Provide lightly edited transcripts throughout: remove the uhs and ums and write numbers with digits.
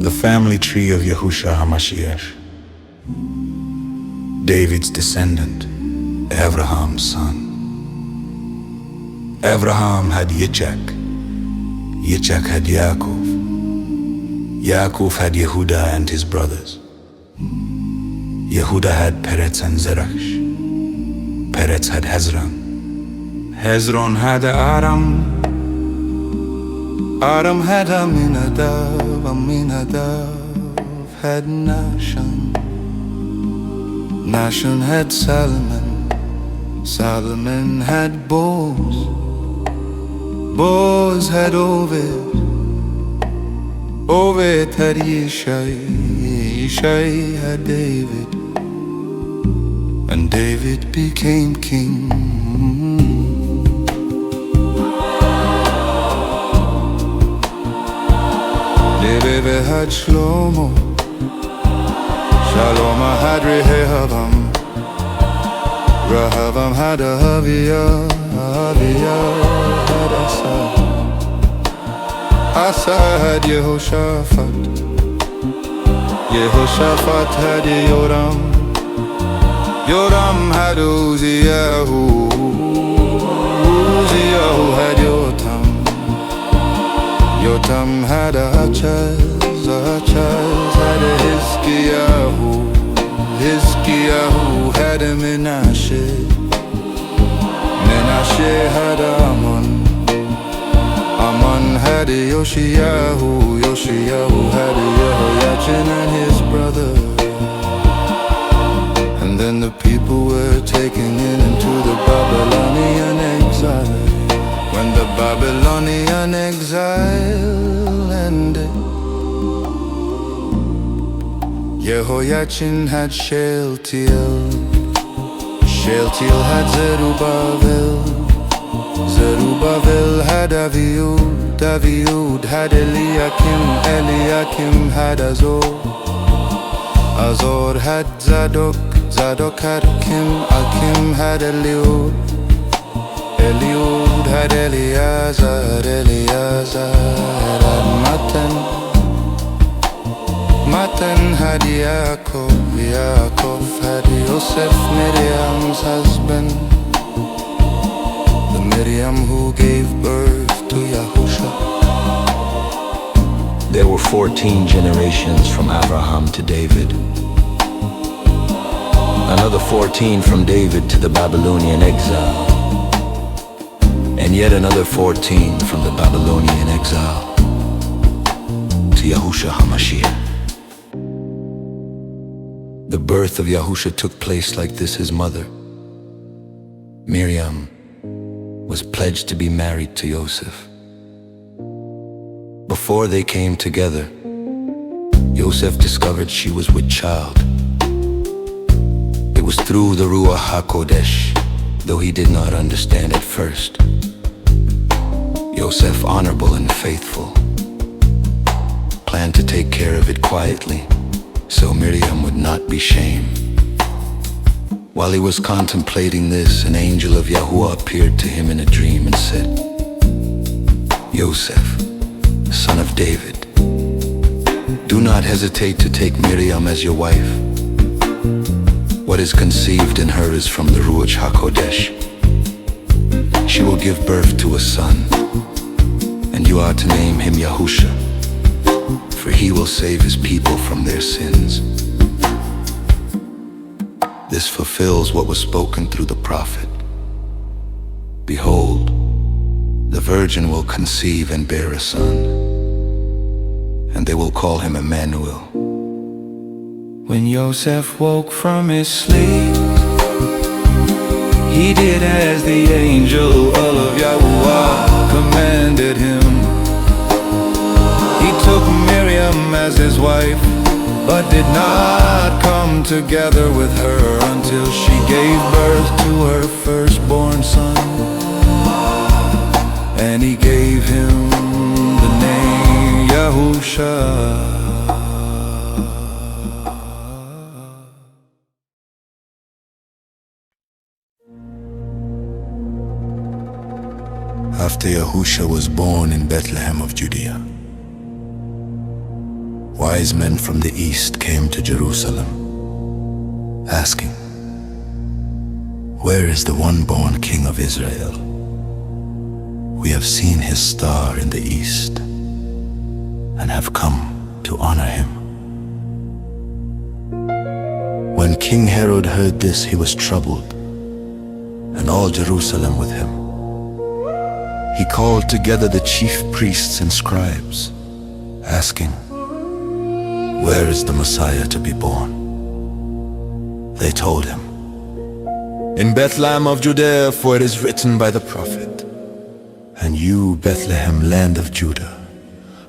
The family tree of Yahushua HaMashiach, David's descendant, Abraham's son. Abraham had Yitzchak, Yitzchak had Yaakov, Yaakov had Yehuda and his brothers. Yehuda had Peretz and Zerach, Peretz had Hezron, Hezron had Aram, Aram had Aminadab, Aminadab had Nahshon, Nahshon had Solomon, Solomon had Boaz, Boaz had Obed, Obed had Yishai, Yishai had David, and David became king. David had Shlomo, Shalom had Rehavam, Rehavam had Ahaviyah, Ahaviyah had Asa, Asa had Yehoshaphat, Yehoshaphat had Yoram, Yoram had Uzziyahu, Uzziyahu had Yotam, Yotam had Achaz, Achaz had Hizkiyahu, Hizkiyahu had Menashe, Menashe had Amon, Amon had Yoshiyahu, Yoshiyahu had Yehoiachin and his brother. And then the people were taken into the Babylonian exile. When the Babylonian exile ended, Yehoiachin had Shealtiel, Shealtiel had Zerubbabel, Zerubbabel had Aviud, Aviud had Eliakim, Eliakim had Azor, Azor had Zadok, Zadok had Akim, Akim had Eliud, Eliud had Eleazar, Eleazar had Matan, Matan had Yaakov, Yaakov had Yosef, Miriam's husband, the Miriam who gave birth to Yahusha. There were 14 generations from Abraham to David. Another 14 from David to the Babylonian exile. And yet another 14 from the Babylonian exile to Yahushua HaMashiach. The birth of Yahusha took place like this. His mother, Miriam, was pledged to be married to Yosef. Before they came together, Yosef discovered she was with child. It was through the Ruach HaKodesh, though he did not understand at first. Yosef, honorable and faithful, planned to take care of it quietly, so Miriam would not be shamed. While he was contemplating this, an angel of Yahuwah appeared to him in a dream and said, Yosef, son of David, do not hesitate to take Miriam as your wife. What is conceived in her is from the Ruach HaKodesh. She will give birth to a son, and you are to name him Yahusha, for he will save his people from their sins. This fulfills what was spoken through the prophet. Behold, the virgin will conceive and bear a son, and they will call him Emmanuel. When Yosef woke from his sleep, he did as the angel of Yahuwah commanded him. He took Miriam as his wife, but did not come together with her until she gave birth to her firstborn son. And he gave him the name Yahusha. After Yahusha was born in Bethlehem of Judea, wise men from the east came to Jerusalem, asking, "Where is the one-born King of Israel? We have seen his star in the east and have come to honor him." When King Herod heard this, he was troubled, and all Jerusalem with him. He called together the chief priests and scribes, asking, "Where is the Messiah to be born?" They told him, "In Bethlehem of Judea, for it is written by the prophet, 'And you, Bethlehem, land of Judah,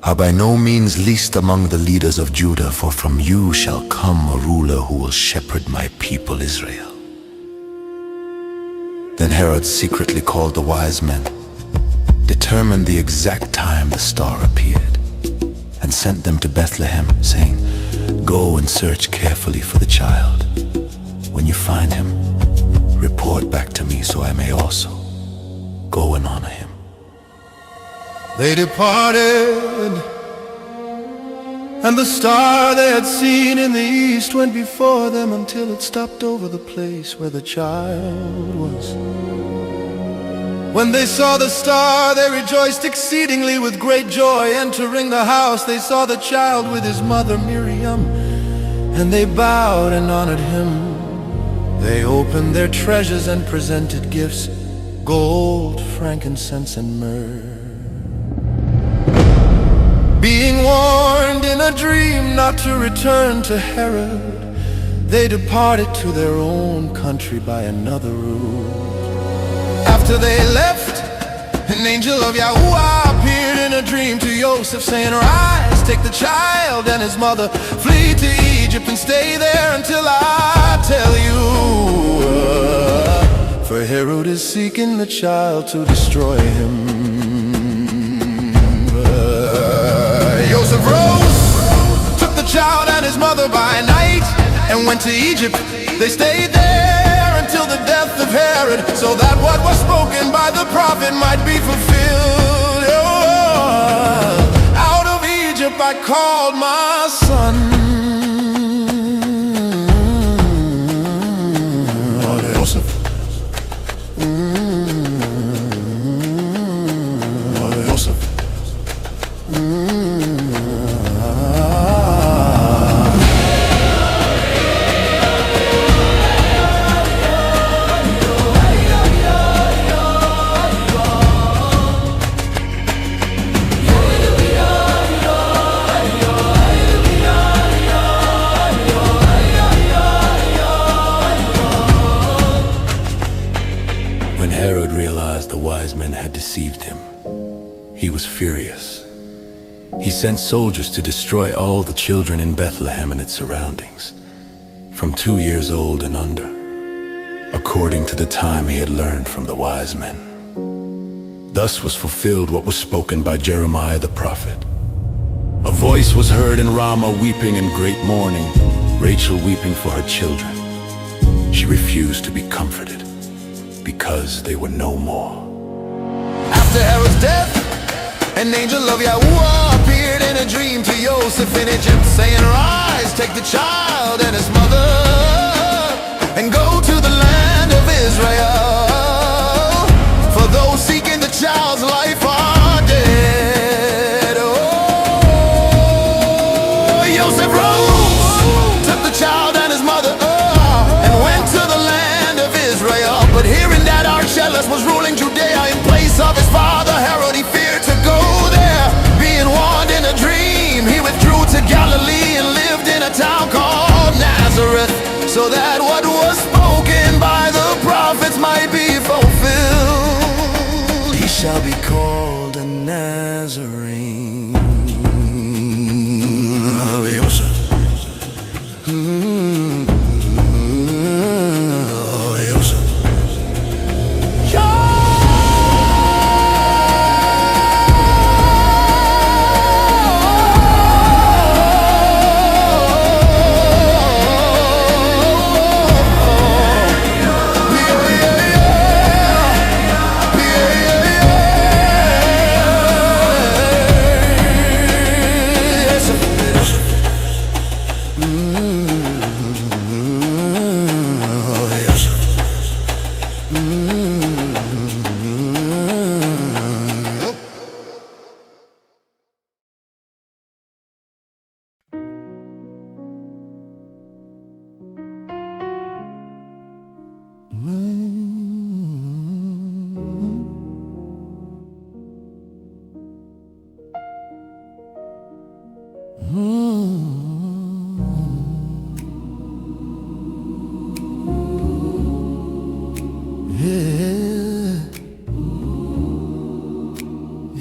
are by no means least among the leaders of Judah, for from you shall come a ruler who will shepherd my people Israel.'" Then Herod secretly called the wise men, determined the exact time the star appeared, and sent them to Bethlehem, saying, "Go and search carefully for the child. When you find him, report back to me so I may also go and honor him." They departed, and the star they had seen in the east went before them until it stopped over the place where the child was. When they saw the star, they rejoiced exceedingly with great joy. Entering the house, they saw the child with his mother Miriam, and they bowed and honored him. They opened their treasures and presented gifts, gold, frankincense, and myrrh. Being warned in a dream not to return to Herod, they departed to their own country by another route. After they left, an angel of Yahuwah appeared in a dream to Joseph, saying, "Rise, take the child and his mother, flee to Egypt and stay there until I tell you. For Herod is seeking the child to destroy him." Joseph rose, took the child and his mother by night, and went to Egypt. They stayed there until the death of Herod, so that what was spoken by the prophet might be fulfilled. Oh, out of Egypt I called my son. Joseph. Joseph. Deceived him. He was furious. He sent soldiers to destroy all the children in Bethlehem and its surroundings, from 2 years old and under, according to the time he had learned from the wise men. Thus was fulfilled what was spoken by Jeremiah the prophet. A voice was heard in Ramah, weeping in great mourning, Rachel weeping for her children. She refused to be comforted, because they were no more. After Herod's death, an angel of Yahuwah appeared in a dream to Joseph in Egypt, saying, "Rise, take the child and his mother, and go to the land of Israel, for those seeking the child's life are dead." Oh, Joseph rose, took the child and his mother, and went to the land of Israel. But hearing that Archelaus was ruling Judea in place of his father Herod, he feared to go there. Being warned in a dream, he withdrew to Galilee and lived in a town called Nazareth, so that what was spoken by the prophets might be fulfilled. He shall be called a Nazarene.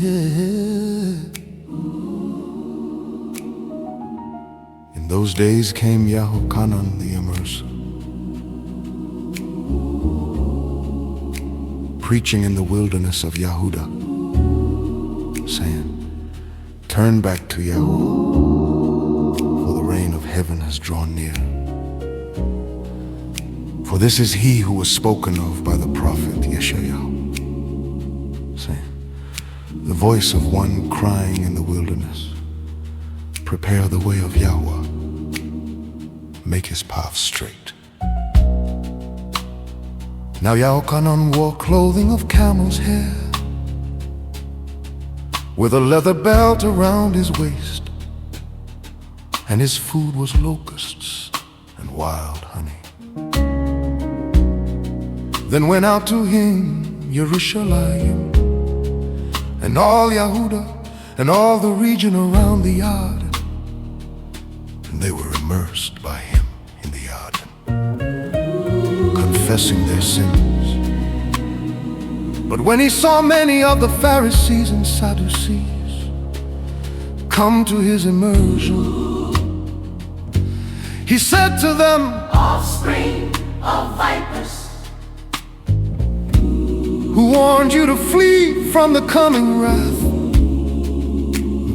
In those days came Yohanan the Immerser, preaching in the wilderness of Yehuda, saying, "Turn back to Yahuwah, for the reign of heaven has drawn near. For this is he who was spoken of by the prophet Yeshayahu, saying, the voice of one crying in the wilderness, prepare the way of Yahweh, make his path straight." Now Yohanan wore clothing of camel's hair, with a leather belt around his waist, and his food was locusts and wild honey. Then went out to him Jerusalem, and all Yehuda, and all the region around the Jordan, and they were immersed by him in the Jordan, confessing their sins. But when he saw many of the Pharisees and Sadducees come to his immersion, he said to them, "Offspring of vipers, who warned you to flee from the coming wrath,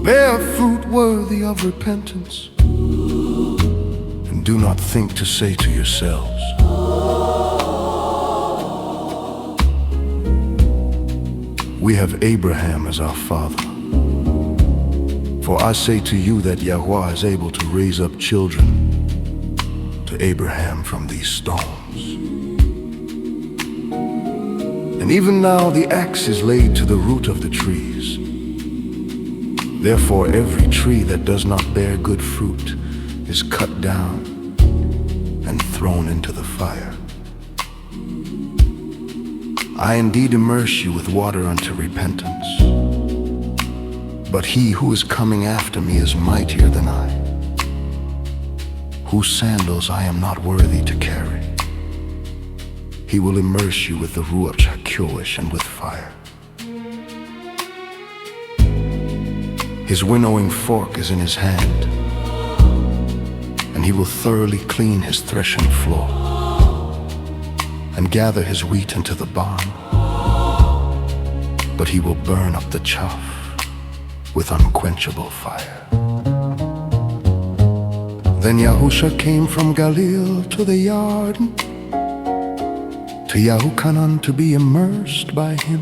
bear fruit worthy of repentance, and do not think to say to yourselves, we have Abraham as our father. For I say to you that Yahweh is able to raise up children to Abraham from these stones. And even now the axe is laid to the root of the trees. Therefore every tree that does not bear good fruit is cut down and thrown into the fire. I indeed immerse you with water unto repentance, but he who is coming after me is mightier than I, whose sandals I am not worthy to carry. He will immerse you with the Ruach HaKodesh and with fire. His winnowing fork is in his hand, and he will thoroughly clean his threshing floor and gather his wheat into the barn, but he will burn up the chaff with unquenchable fire. Then Yahusha came from Galilee to the Jordan, to Yohanan to be immersed by him.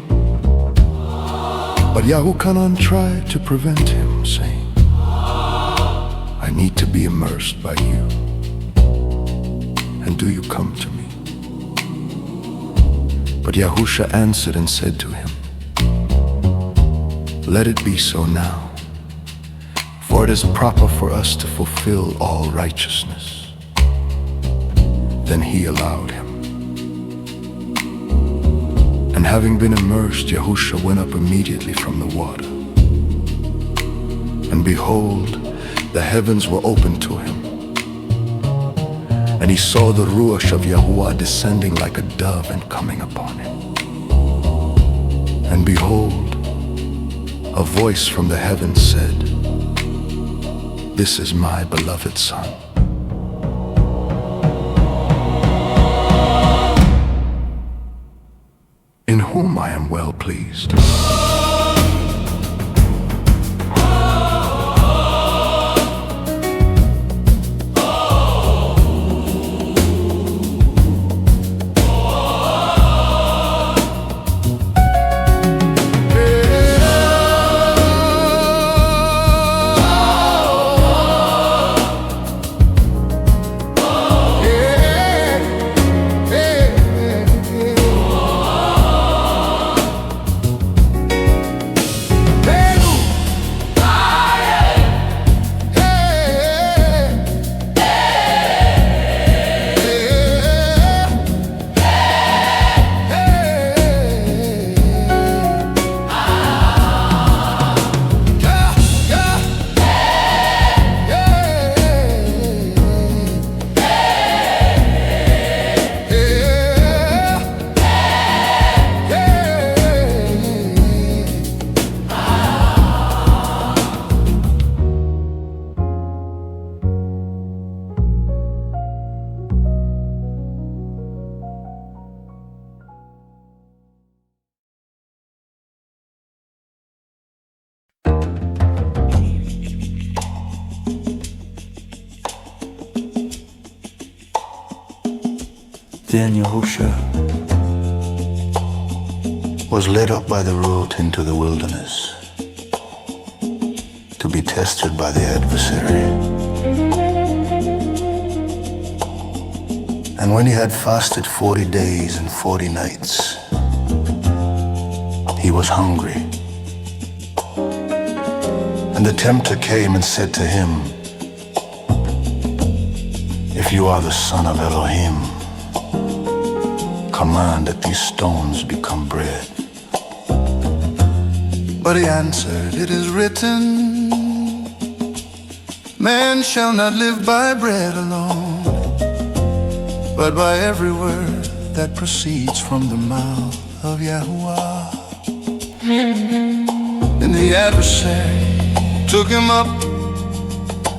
But Yohanan tried to prevent him, saying, I need to be immersed by you, and do you come to me? But Yahusha answered and said to him, let it be so now, for it is proper for us to fulfill all righteousness. Then he allowed him. And having been immersed, Yahusha went up immediately from the water. And behold, the heavens were opened to him. And he saw the Ruach of Yahuwah descending like a dove and coming upon him. And behold, a voice from the heavens said, this is my beloved Son, in whom I am well pleased. Then Yahusha was led up by the root into the wilderness to be tested by the adversary. And when he had fasted 40 days and 40 nights, he was hungry. And the tempter came and said to him, "If you are the Son of Elohim, command that these stones become bread." But he answered, "It is written, man shall not live by bread alone, but by every word that proceeds from the mouth of Yahuwah." And the adversary took him up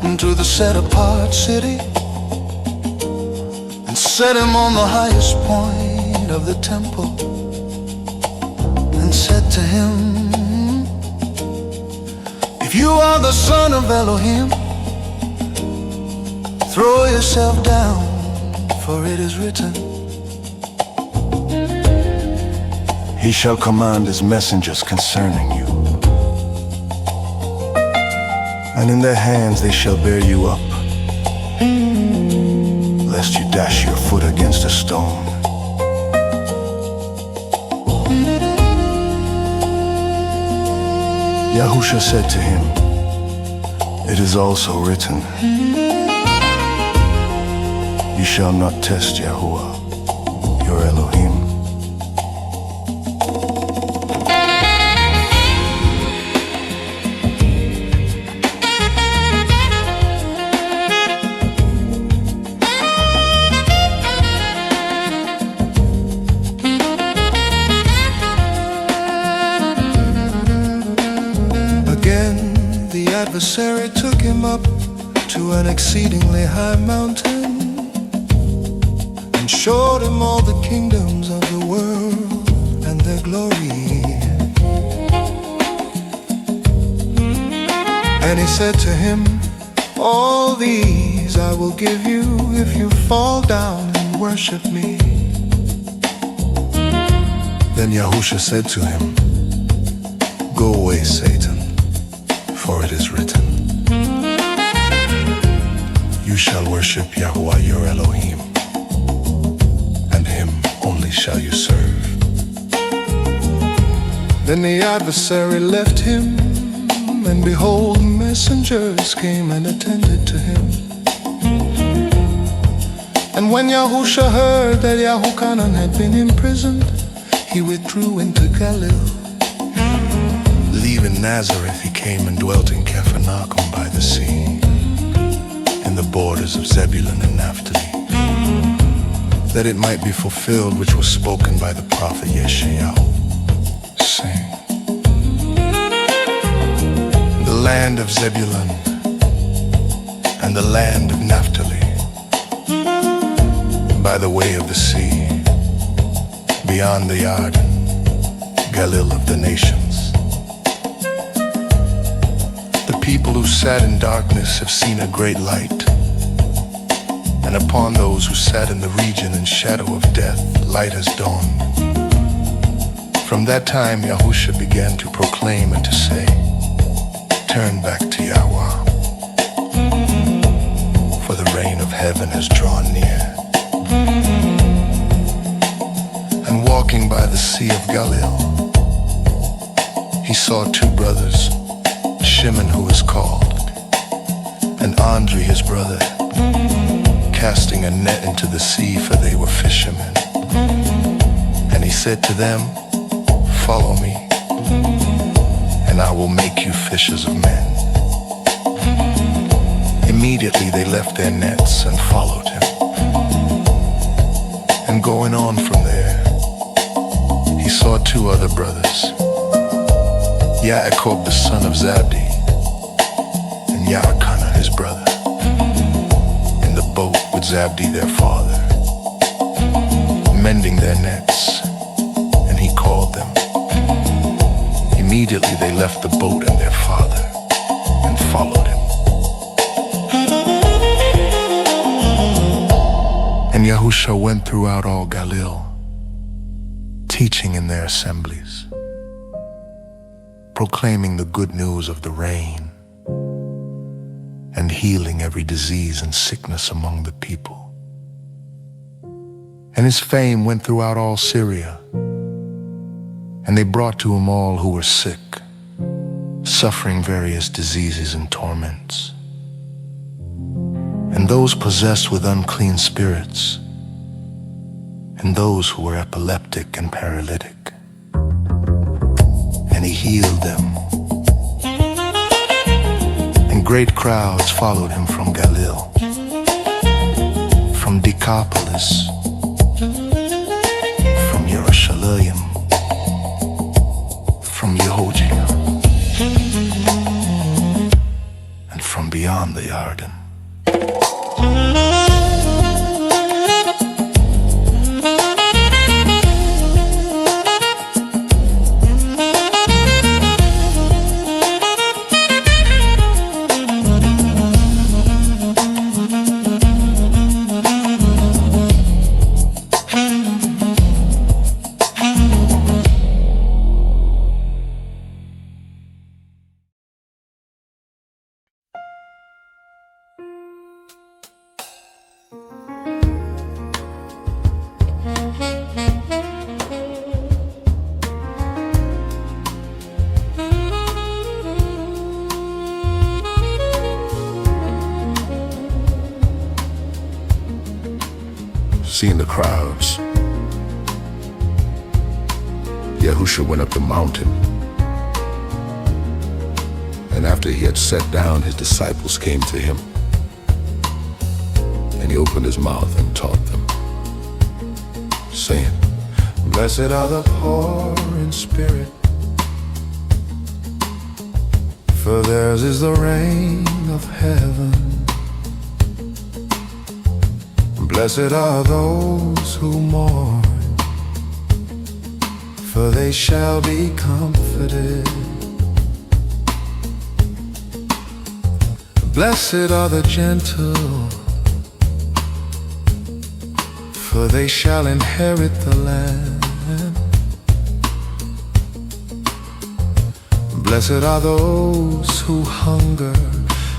into the set-apart city and set him on the highest point of the temple and said to him, "If you are the Son of Elohim, throw yourself down, for it is written, He shall command his messengers concerning you, and in their hands they shall bear you up, lest you dash your foot against a stone." Yahusha said to him, "It is also written, you shall not test Yahuwah, your Elohim." The adversary took him up to an exceedingly high mountain and showed him all the kingdoms of the world and their glory. And he said to him, "All these I will give you if you fall down and worship me." Then Yahusha said to him, "Go away, Satan, for it is written, you shall worship Yahuwah your Elohim, and him only shall you serve." Then the adversary left him, and behold, messengers came and attended to him. And when Yahusha heard that Yohanan had been imprisoned, he withdrew into Galilee. Leaving Nazareth, he came and dwelt in Capernaum by the sea, in the borders of Zebulun and Naphtali, that it might be fulfilled which was spoken by the prophet Yeshayahu, saying, "The land of Zebulun and the land of Naphtali, by the way of the sea, beyond the Jordan, Galilee of the nations. The people who sat in darkness have seen a great light, and upon those who sat in the region and shadow of death, light has dawned." From that time Yahusha began to proclaim and to say, "Turn back to Yahweh, for the reign of heaven has drawn near." And walking by the Sea of Galilee, he saw two brothers, Shimon, who is called, and Andri, his brother, casting a net into the sea, for they were fishermen. And he said to them, "Follow me, and I will make you fishers of men." Immediately they left their nets and followed him. And going on from there, he saw two other brothers, Yaakov the son of Zabdi, and Yohanan his brother, in the boat with Zabdi their father, mending their nets, and he called them. Immediately they left the boat and their father and followed him. And Yahusha went throughout all Galilee, teaching in their assemblies, proclaiming the good news of the reign, and healing every disease and sickness among the people. And his fame went throughout all Syria, and they brought to him all who were sick, suffering various diseases and torments, and those possessed with unclean spirits, and those who were epileptic and paralytic. And he healed them. And great crowds followed him from Galilee, from Decapolis, from Jerusalem, from Yehodia, and from beyond the Jordan. Seeing the crowds, Yahusha went up the mountain. And after he had sat down, his disciples came to him. And he opened his mouth and taught them, saying, Blessed are the poor in spirit, for theirs is the reign of heaven. Blessed are those who mourn, for they shall be comforted. Blessed are the gentle, for they shall inherit the land. Blessed are those who hunger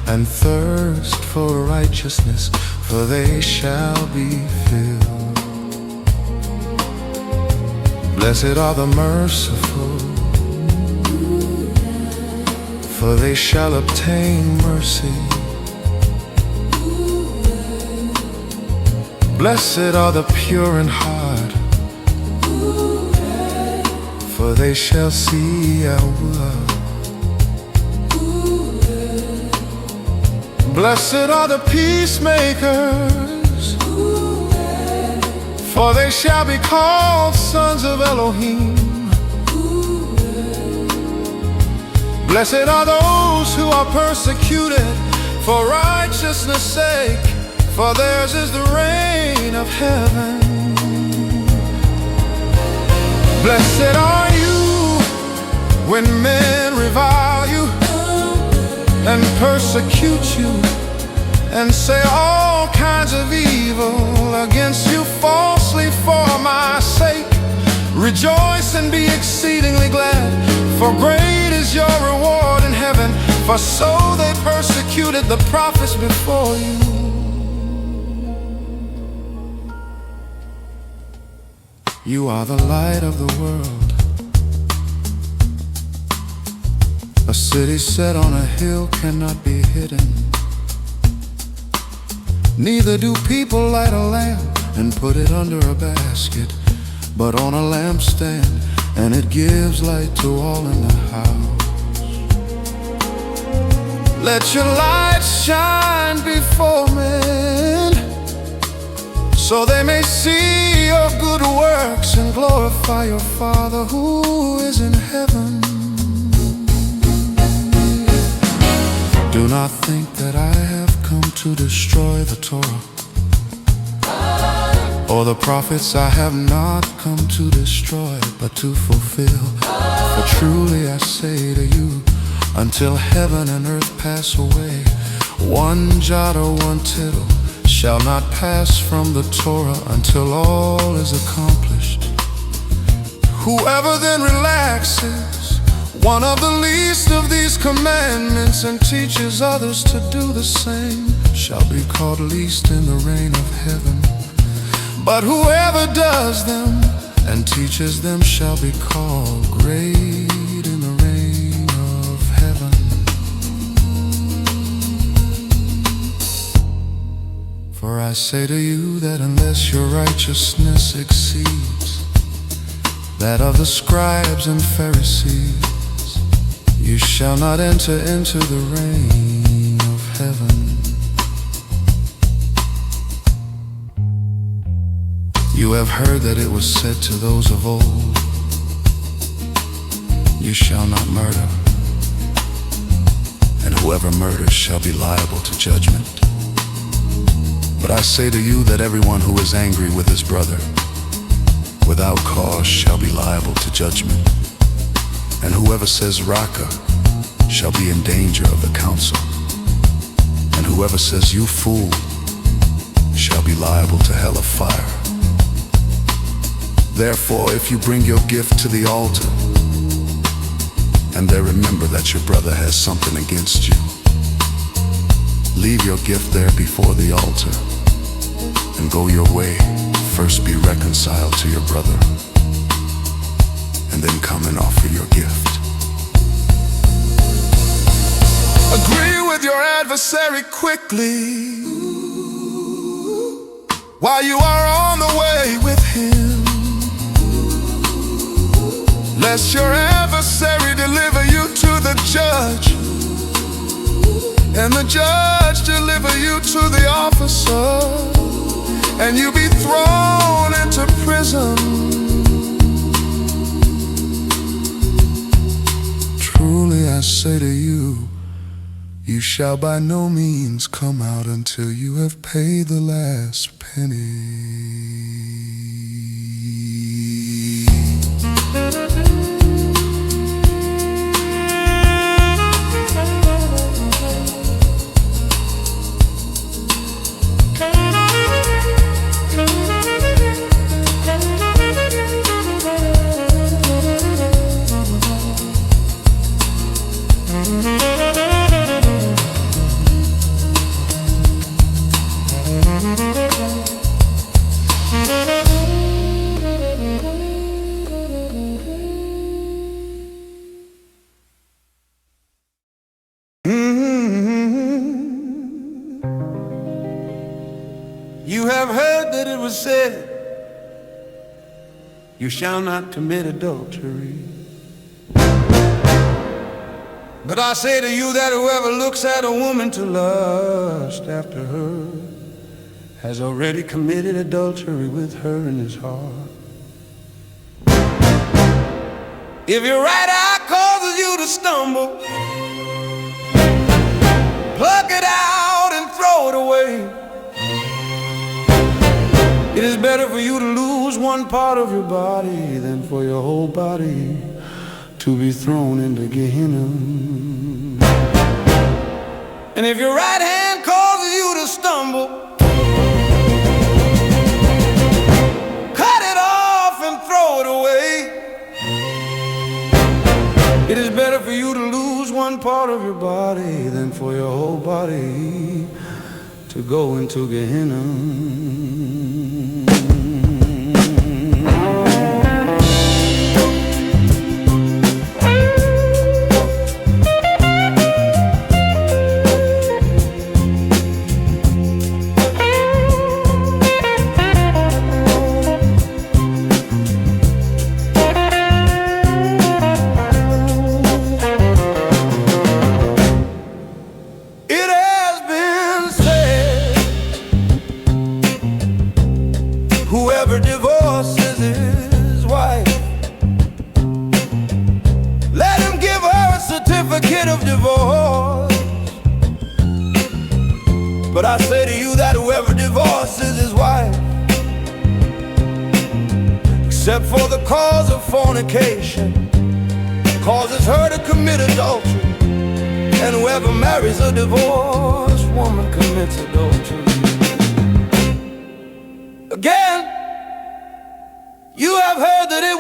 and thirst for righteousness, for they shall be filled. Blessed are the merciful, for they shall obtain mercy. Blessed are the pure in heart, for they shall see Yahweh. Blessed are the peacemakers, for they shall be called sons of Elohim. Blessed are those who are persecuted for righteousness' sake, for theirs is the reign of heaven. Blessed are you when men revile you and persecute you and say all kinds of evil against you falsely for my sake. Rejoice and be exceedingly glad, for great is your reward in heaven, for so they persecuted the prophets before you. You are the light of the world, a city set on a hill cannot be hidden. Neither do people light a lamp and put it under a basket, but on a lampstand, and it gives light to all in the house. Let your light shine before men, so they may see your good works and glorify your Father who is in heaven. Do not think that I have come to destroy the Torah or the prophets. I have not come to destroy, but to fulfill. For truly I say to you, until heaven and earth pass away, one jot or one tittle shall not pass from the Torah until all is accomplished. Whoever then relaxes one of the least of these commandments and teaches others to do the same shall be called least in the reign of heaven. But whoever does them and teaches them shall be called great in the reign of heaven. For I say to you that unless your righteousness exceeds that of the scribes and Pharisees, you shall not enter into the reign of heaven. You have heard that it was said to those of old, you shall not murder, and whoever murders shall be liable to judgment. But I say to you that everyone who is angry with his brother without cause shall be liable to judgment. And whoever says Raka shall be in danger of the council. And whoever says you fool shall be liable to hell of fire. Therefore, if you bring your gift to the altar, and there remember that your brother has something against you, leave your gift there before the altar, and go your way. First be reconciled to your brother, and then come and offer your gift. Agree with your adversary quickly, while you are on the way with him, lest your adversary deliver you to the judge, and the judge deliver you to the officer, and you be thrown into prison. Truly I say to you, you shall by no means come out until you have paid the last penny. You have heard that it was said, you shall not commit adultery. But I say to you that whoever looks at a woman to lust after her has already committed adultery with her in his heart. If your right eye causes you to stumble, pluck it out and throw it away. It is better for you to lose one part of your body than for your whole body to be thrown into Gehenna. And if your right hand causes you to stumble, cut it off and throw it away. It is better for you to lose one part of your body than for your whole body to go into Gehenna. Whoever divorces his wife, let him give her a certificate of divorce. But I say to you that whoever divorces his wife, except for the cause of fornication, causes her to commit adultery. And whoever marries a divorced woman commits adultery.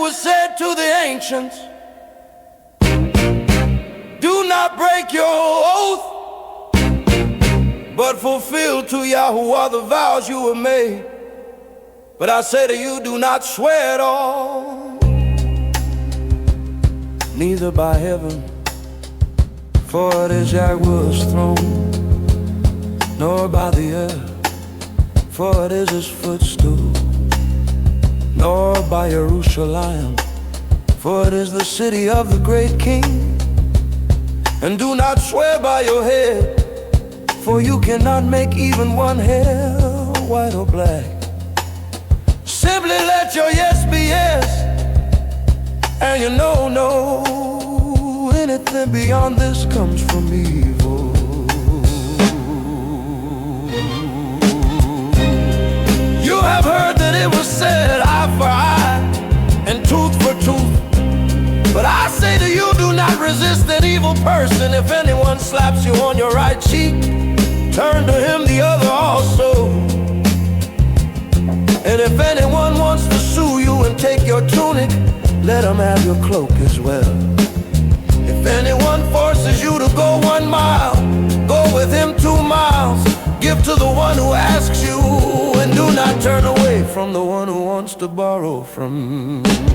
was said to the ancients, do not break your oath, but fulfill to Yahuwah the vows you have made. But I say to you, do not swear at all, neither by heaven, for it is Yahuwah's throne, nor by the earth, for it is his footstool, nor by Jerusalem, for it is the city of the great King. And do not swear by your head, for you cannot make even one hair white or black. Simply let your yes be yes, and you know no, anything beyond this comes from evil. You have heard that it was said, eye for eye and tooth for tooth. But I say to you, do not resist an evil person. If anyone slaps you on your right cheek, turn to him the other also. And if anyone wants to sue you and take your tunic, let him have your cloak as well. If anyone forces you to go 1 mile, go with him 2 miles. Give to the one who asks you, and do not turn away from the one who wants to borrow from you.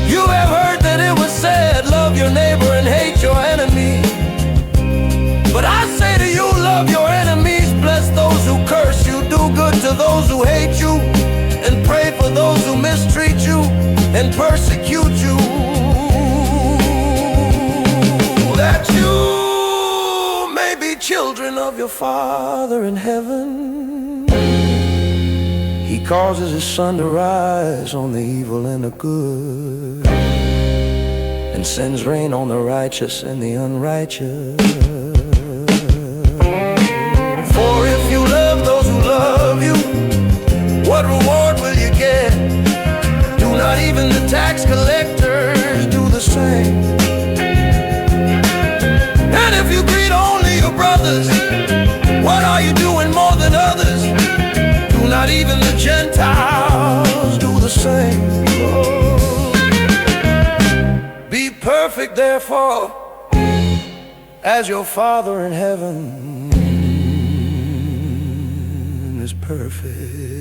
You have heard that it was said, love your neighbor and hate your enemy. But I say to you, love your enemies, bless those who curse you, do good to those who hate you, and pray for those who mistreat you and persecute you, that you may be children of your Father in heaven. He causes his sun to rise on the evil and the good, and sends rain on the righteous and the unrighteous. For if you love those who love you, what reward will you get? Do not even the tax collectors do the same? And if you greet only your brothers, what are you doing more than others? Do not even the Gentiles do the same? Oh. Be perfect, therefore, as your Father in heaven is perfect.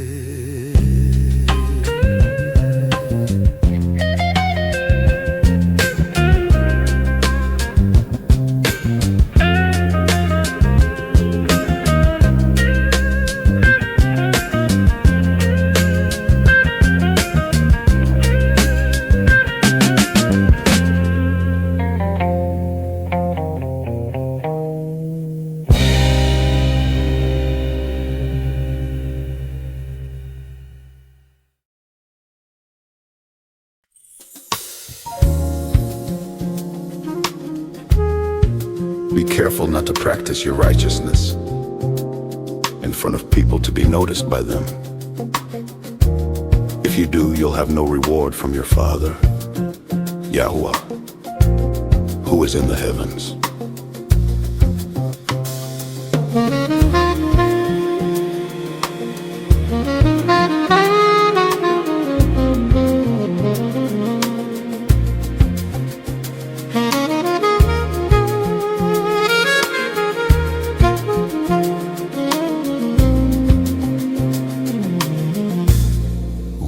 Be careful not to practice your righteousness in front of people to be noticed by them. If you do, you'll have no reward from your Father, Yahuwah, who is in the heavens.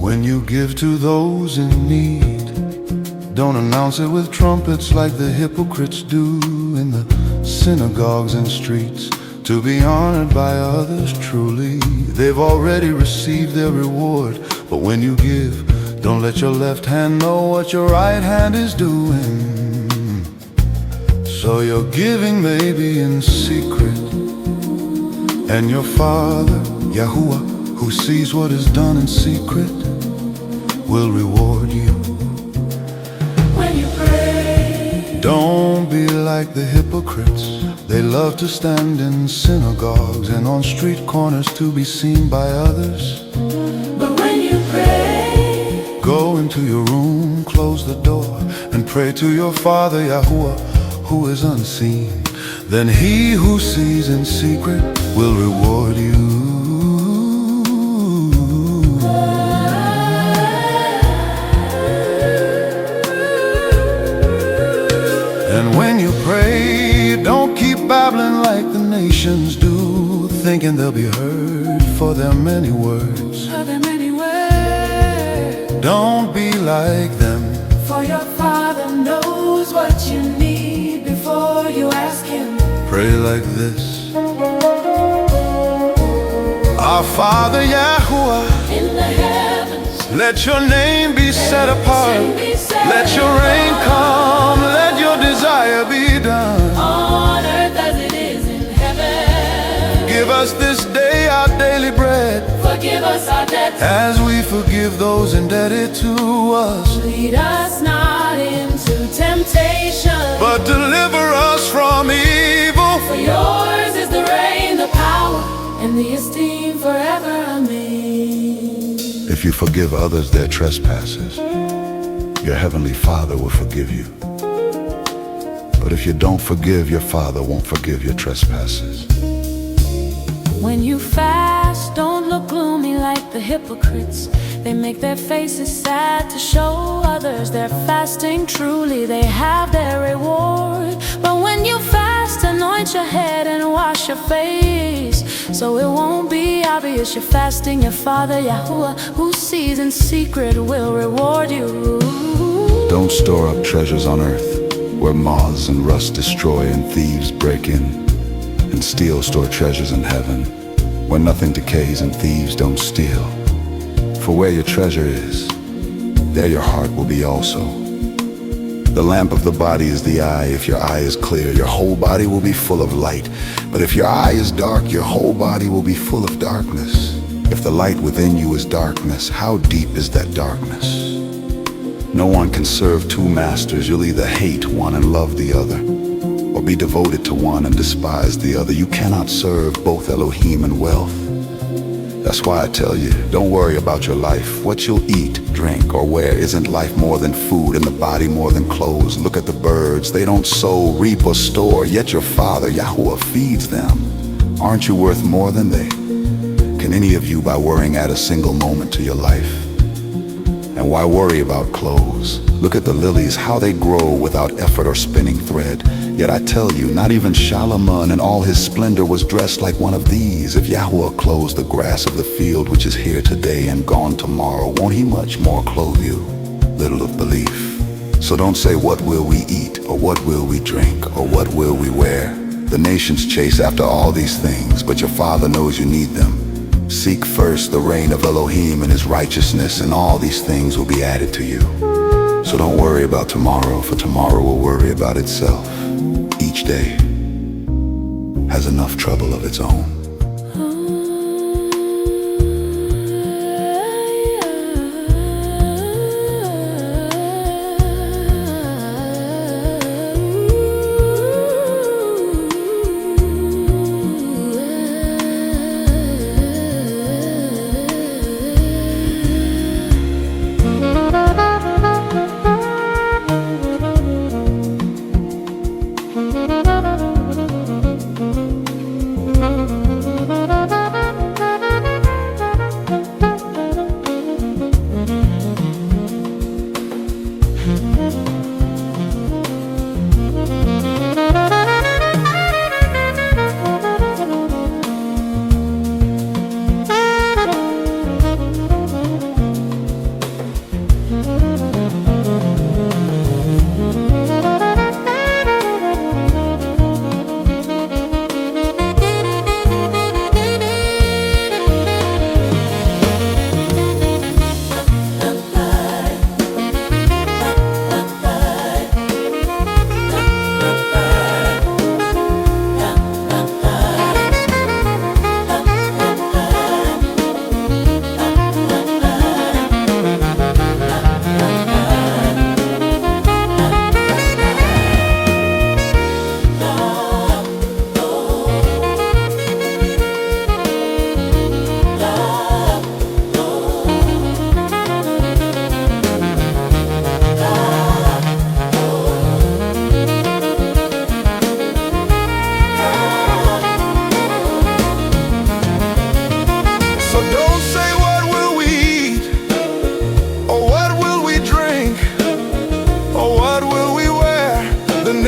When you give to those in need, don't announce it with trumpets like the hypocrites do in the synagogues and streets, to be honored by others. Truly, they've already received their reward. But when you give, don't let your left hand know what your right hand is doing, so your giving may be in secret, and your Father, Yahuwah, who sees what is done in secret, will reward you. When you pray, Don't be like the hypocrites. They love to stand in synagogues and on street corners to be seen by others. but when you pray, Go into your room, close the door, and pray to your Father, Yahuwah, who is unseen. Then he who sees in secret will reward you. And when you pray, don't keep babbling like the nations do, thinking they'll be heard for their many words. Don't be like them, For your Father knows what you need before you ask Him. pray like this. Our Father Yahuwah, In the heavens, let your name be set apart. be set Let your rain come, let your desire be done. on earth as it is in heaven. Give us this day our daily bread, Forgive us our debts. as we forgive those indebted to us. Lead us not into temptation. But deliver us from evil. For yours is the reign, the power, and the esteem forever. Amen. If you forgive others their trespasses, your heavenly Father will forgive you. But if you don't forgive, your Father won't forgive your trespasses. When you fast, don't look gloomy like the hypocrites. They make their faces sad to show others they're fasting. Truly, they have their reward. But when you fast, anoint your head and wash your face, so it won't be obvious you're fasting. Your Father, Yahuwah, who sees in secret, will reward you. Don't store up treasures on earth, where moths and rust destroy and thieves break in. And steal store treasures in heaven, where nothing decays and thieves don't steal. For where your treasure is, there your heart will be also. The lamp of the body is the eye. If your eye is clear, your whole body will be full of light. But if your eye is dark, your whole body will be full of darkness. If the light within you is darkness, how deep is that darkness? No one can serve two masters. You'll either hate one and love the other, or be devoted to one and despise the other. You cannot serve both Elohim and wealth. That's why I tell you, don't worry about your life. What you'll eat, drink, or wear. Isn't life more than food and the body more than clothes? Look at the birds. They don't sow, reap, or store, yet your Father, Yahuwah, feeds them. Aren't you worth more than they? Can any of you, by worrying, add a single moment to your life? And why worry about clothes? Look at the lilies, how they grow without effort or spinning thread. Yet I tell you, not even Solomon in all his splendor was dressed like one of these. If Yahuwah clothes the grass of the field, which is here today and gone tomorrow, won't he much more clothe you? Little of belief. So don't say, what will we eat, or what will we drink, or what will we wear? The nations chase after all these things, but your Father knows you need them. Seek first the reign of Elohim and his righteousness, and all these things will be added to you. So don't worry about tomorrow, for tomorrow will worry about itself. Each day has enough trouble of its own.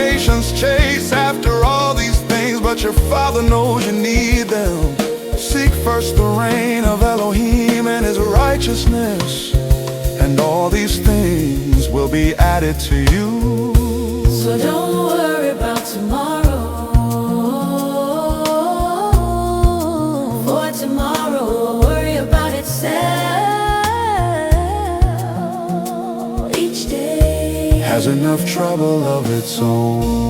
nations chase after all these things, but your Father knows you need them. Seek first the reign of Elohim and His righteousness, and all these things will be added to you. So don't worry about tomorrow, for tomorrow will worry about itself. Each day has enough trouble of its own.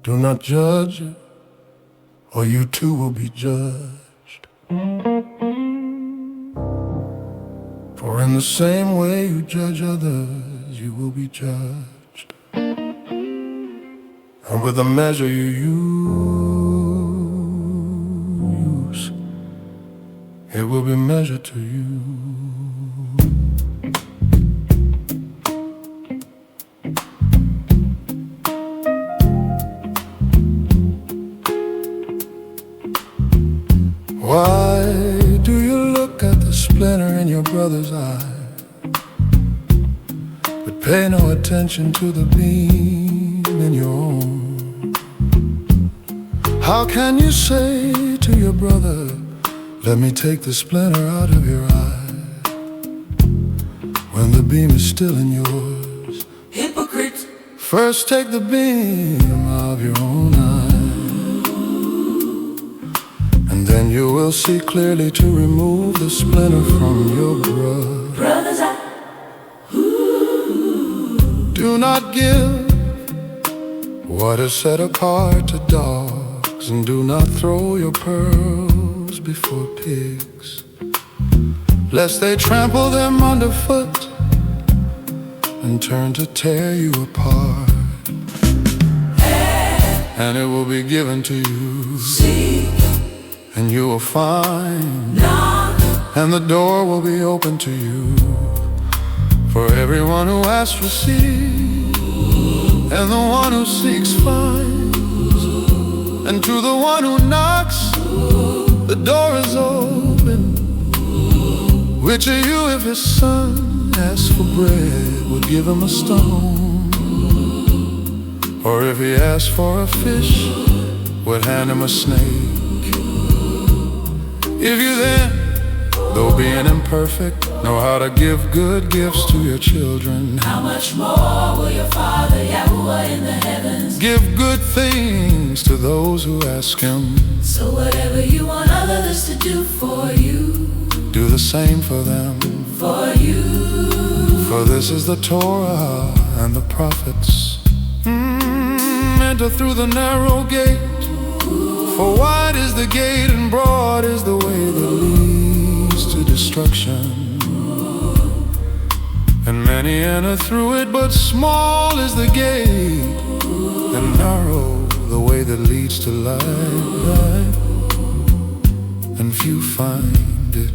Do not judge, or you too will be judged. For in the same way you judge others, you will be judged. And with the measure you use, it will be measured to you. Why do you look at the splinter in your brother's eye, but pay no attention to the beam in your own? How can you say to your brother, let me take the splinter out of your eye, when the beam is still in yours? hypocrite. First take the beam of your own eye, and then you will see clearly to remove the splinter from your brother's eye. Do not give what is set apart to dogs, and do not throw your pearls before pigs, lest they trample them underfoot and turn to tear you apart. And it will be given to you. Seek, and you will find. knock, and the door will be open to you. For everyone who asks receives, and the one who seeks finds, and to the one who knocks, the door is open. Which of you, if his son asks for bread, would give him a stone? Or if he asks for a fish, would hand him a snake? If you then, though being imperfect, know how to give good gifts to your children, how much more will your Father Yahuwah in the heavens give good things to those who ask Him? So whatever you want others to do for you, do the same for them. for you. For this is the Torah and the prophets. Enter through the narrow gate, for wide is the gate and broad is the way that leads to destruction, and many enter through it, but small is the gate and narrow the way that leads to life, and few find it.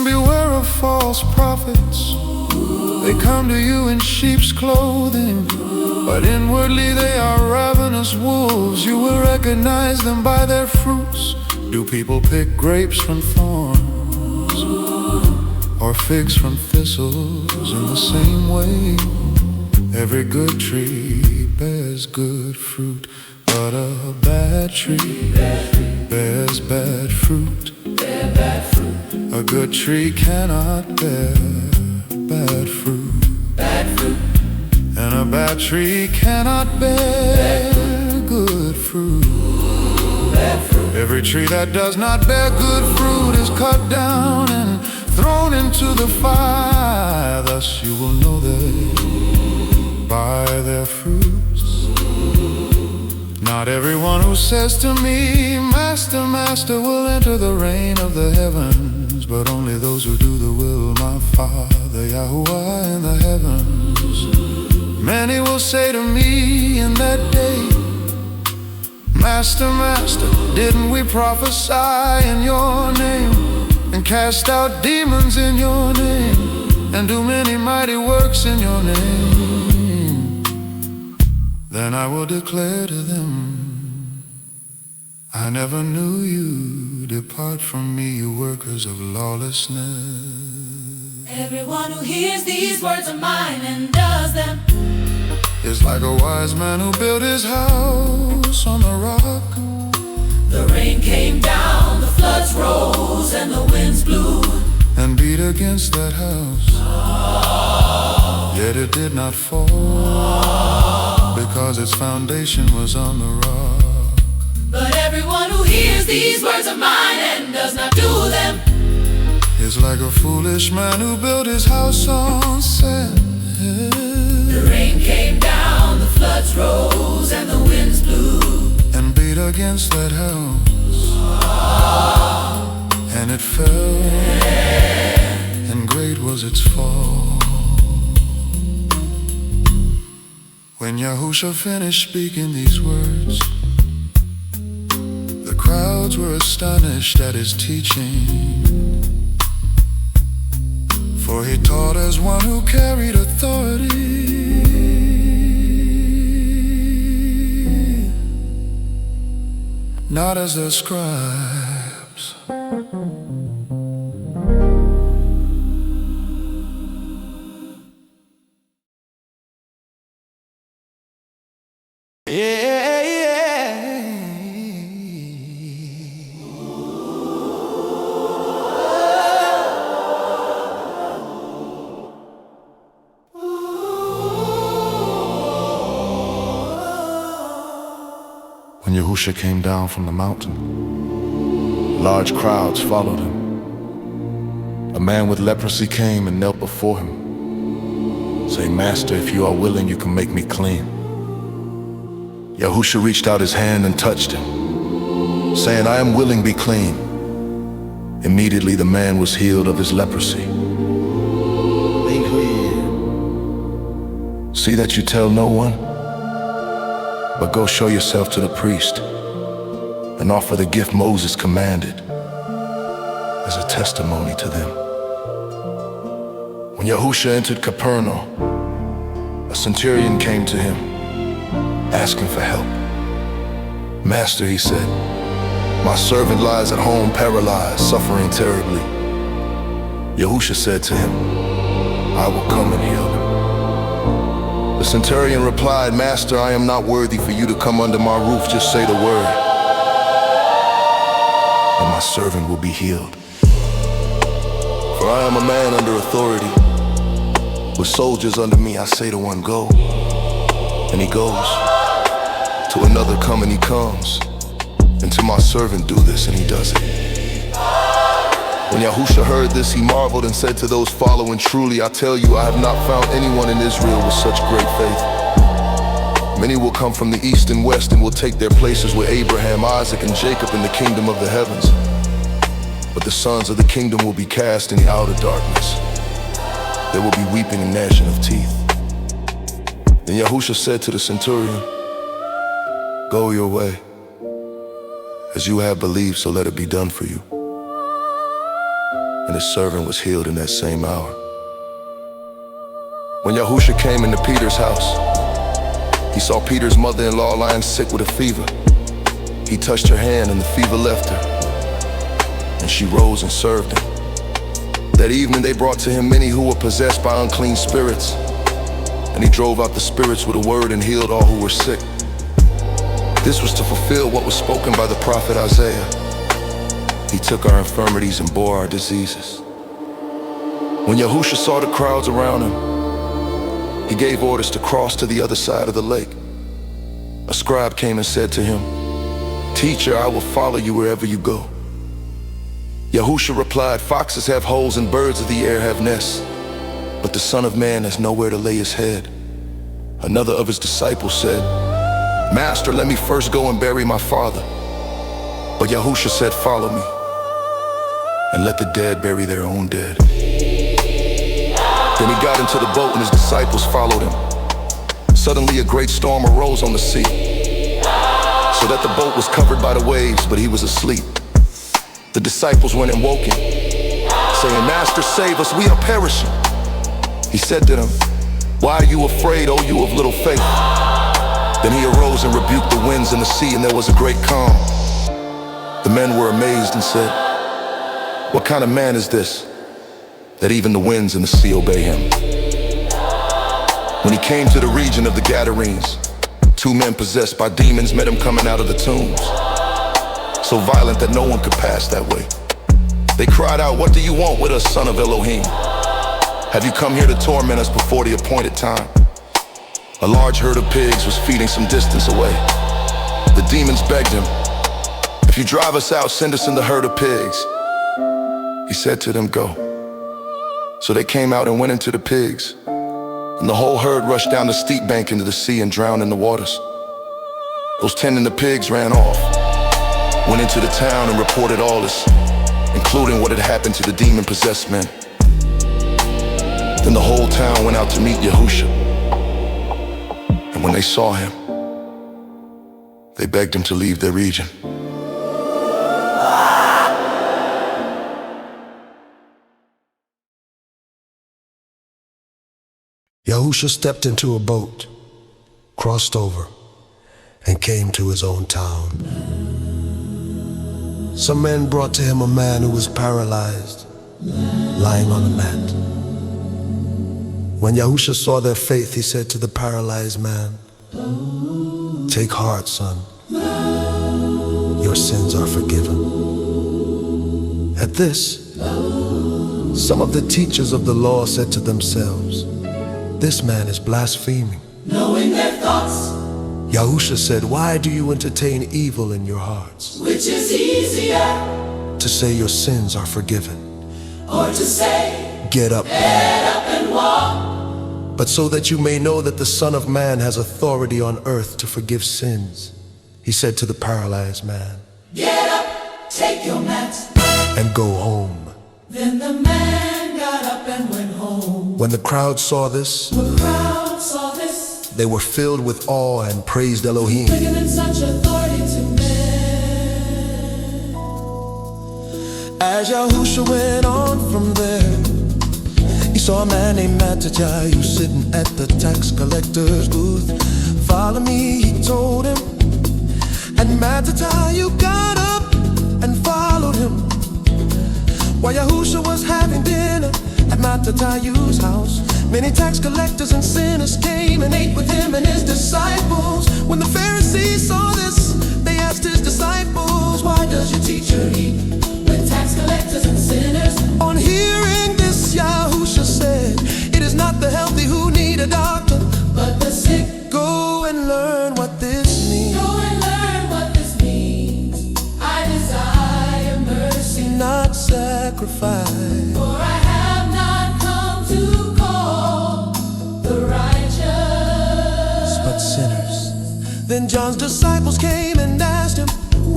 Beware of false prophets. They come to you in sheep's clothing, but inwardly they are ravenous wolves. You will recognize them by their fruits. Do people pick grapes from thorns, or figs from thistles? In the same way, every good tree bears good fruit, but a bad tree bears bad fruit. A good tree cannot bear bad fruit, and a bad tree cannot bear good fruit. Every tree that does not bear good fruit is cut down and thrown into the fire. Thus you will know them by their fruits. Not everyone who says to me, Master, Master, will enter the reign of the heavens, but only those who do the will of my Father Yahuwah in the heavens. Many will say to me in that day, Master, Master, didn't we prophesy in your name, and cast out demons in your name, and do many mighty works in your name? Then I will declare to them, I never knew you. Depart from me, you workers of lawlessness. Everyone who hears these words of mine and does them is like a wise man who built his house on the rock. The rain came down, the floods rose, and the winds blew and beat against that house. Yet it did not fall, because its foundation was on the rock. But everyone who hears these words of mine and does not do them is like a foolish man who built his house on sand. The rain came down, the floods rose, and the winds blew and beat against that house. And it fell, and great was its fall. When Yahusha finished speaking these words, the crowds were astonished at his teaching, for he taught as one who carried authority, not as the scribes. When Yahusha came down from the mountain, large crowds followed him. A man with leprosy came and knelt before him, saying, "Master, if you are willing, you can make me clean." Yahusha reached out his hand and touched him, saying, "I am willing, be clean." Immediately the man was healed of his leprosy. Be clean. See that you tell no one, but go show yourself to the priest and offer the gift Moses commanded as a testimony to them. When Yahusha entered Capernaum, a centurion came to him, asking for help. "Master," he said, "my servant lies at home paralyzed, suffering terribly." Yahusha said to him, "I will come and heal him." The centurion replied, "Master, I am not worthy for you to come under my roof. Just say the word, and my servant will be healed. For I am a man under authority. With soldiers under me, I say to one, go, and he goes. To another, come, and he comes. And to my servant, do this, and he does it." When Yahusha heard this, he marveled and said to those following, "Truly, I tell you, I have not found anyone in Israel with such great faith. Many will come from the east and west and will take their places with Abraham, Isaac, and Jacob in the kingdom of the heavens. But the sons of the kingdom will be cast in the outer darkness. There will be weeping and gnashing of teeth." Then Yahusha said to the centurion, "Go your way. As you have believed, so let it be done for you." And his servant was healed in that same hour. When Yahusha came into Peter's house, he saw Peter's mother-in-law lying sick with a fever. He touched her hand and the fever left her, and she rose and served him. That evening they brought to him many who were possessed by unclean spirits, and he drove out the spirits with a word and healed all who were sick. This was to fulfill what was spoken by the prophet Isaiah. He took our infirmities and bore our diseases. When Yahusha saw the crowds around him, he gave orders to cross to the other side of the lake. A scribe came and said to him, "Teacher, I will follow you wherever you go." Yahusha replied, "Foxes have holes and birds of the air have nests, but the Son of Man has nowhere to lay his head." Another of his disciples said, "Master, let me first go and bury my father." But Yahusha said, "Follow me, and let the dead bury their own dead." Then he got into the boat and his disciples followed him. Suddenly a great storm arose on the sea, so that the boat was covered by the waves, but he was asleep. The disciples went and woke him, saying, "Master, save us, we are perishing." He said to them, "Why are you afraid, O you of little faith?" Then he arose and rebuked the winds and the sea, and there was a great calm. The men were amazed and said, "What kind of man is this, that even the winds and the sea obey him?" When he came to the region of the Gadarenes, 2 men possessed by demons met him coming out of the tombs, so violent that no one could pass that way. They cried out, "What do you want with us, son of Elohim? Have you come here to torment us before the appointed time?" A large herd of pigs was feeding some distance away. The demons begged him, "If you drive us out, send us in the herd of pigs." He said to them, "Go." So they came out and went into the pigs, and the whole herd rushed down the steep bank into the sea and drowned in the waters. Those tending the pigs ran off, went into the town and reported all this, including what had happened to the demon-possessed men. Then the whole town went out to meet Yahusha, and when they saw him, they begged him to leave their region. Yahusha stepped into a boat, crossed over, and came to his own town. Some men brought to him a man who was paralyzed, lying on a mat. When Yahusha saw their faith, he said to the paralyzed man, "Take heart, son. Your sins are forgiven." At this, some of the teachers of the law said to themselves, "This man is blaspheming." Knowing their thoughts, Yahusha said, "Why do you entertain evil in your hearts? which is easier, To say your sins are forgiven, or to say, get up." get up and walk? But so that you may know that the Son of Man has authority on earth to forgive sins, he said to the paralyzed man, Get up, take your mat. "And go home." Then the man got up and went home. When the crowd saw this, The crowd saw this, they were filled with awe and praised Elohim. given such authority to men. As Yahusha went on from there, he saw a man named Mattityahu sitting at the tax collector's booth. "Follow me," he told him, and Mattityahu got up and followed him. While Yahusha was having dinner at Mattityahu's house, many tax collectors and sinners came and ate with him and his disciples. When the Pharisees saw this, they asked his disciples, "Why does your teacher eat With tax collectors and sinners, On hearing this, Yahusha said, "It is not the healthy who need a doctor, but the sick. go and learn what this means. Go and learn what this means. I desire mercy, Not sacrifice." for I have not come to call the righteous, But sinners. Then John's disciples came and asked him,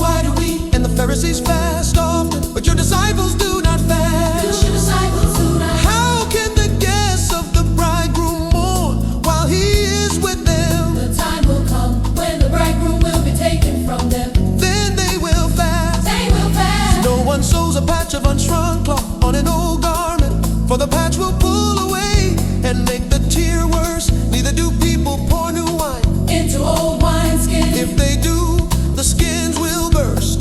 Why do we and the Pharisees fast often, but your disciples do not do fast. your disciples do not? How can the guests of the bridegroom mourn while he is with them? The time will come when the bridegroom will be taken from them. Then they will fast. They will fast. No one sews a patch of unshrunk cloth on an old garment, for the patch will pull away and make the tear worse. Neither do people pour new wine. Into old wineskins. If they do, the skins will burst.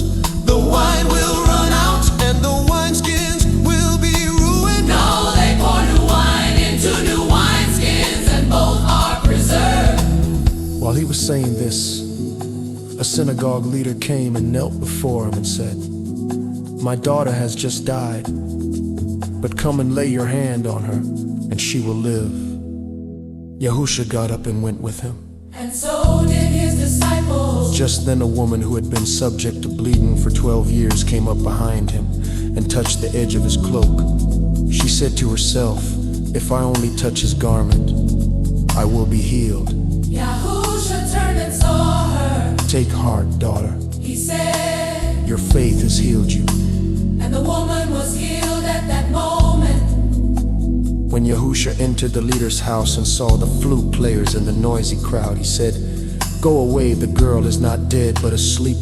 The wine will run out and the wineskins will be ruined. No, they pour new wine into new wineskins, and both are preserved. While he was saying this, a synagogue leader came and knelt before him and said, "My daughter has just died, but come and lay your hand on her, and she will live." Yahusha got up and went with him. And so did his disciples. Just then a woman who had been subject to bleeding for 12 years came up behind him and touched the edge of his cloak. She said to herself, "If I only touch his garment, I will be healed." Yahusha turned and saw her. "Take heart, daughter. He said, Your faith has healed you." and the woman was healed at that moment. When Yahusha entered the leader's house and saw the flute players and the noisy crowd, he said, "Go away, the girl is not dead but asleep."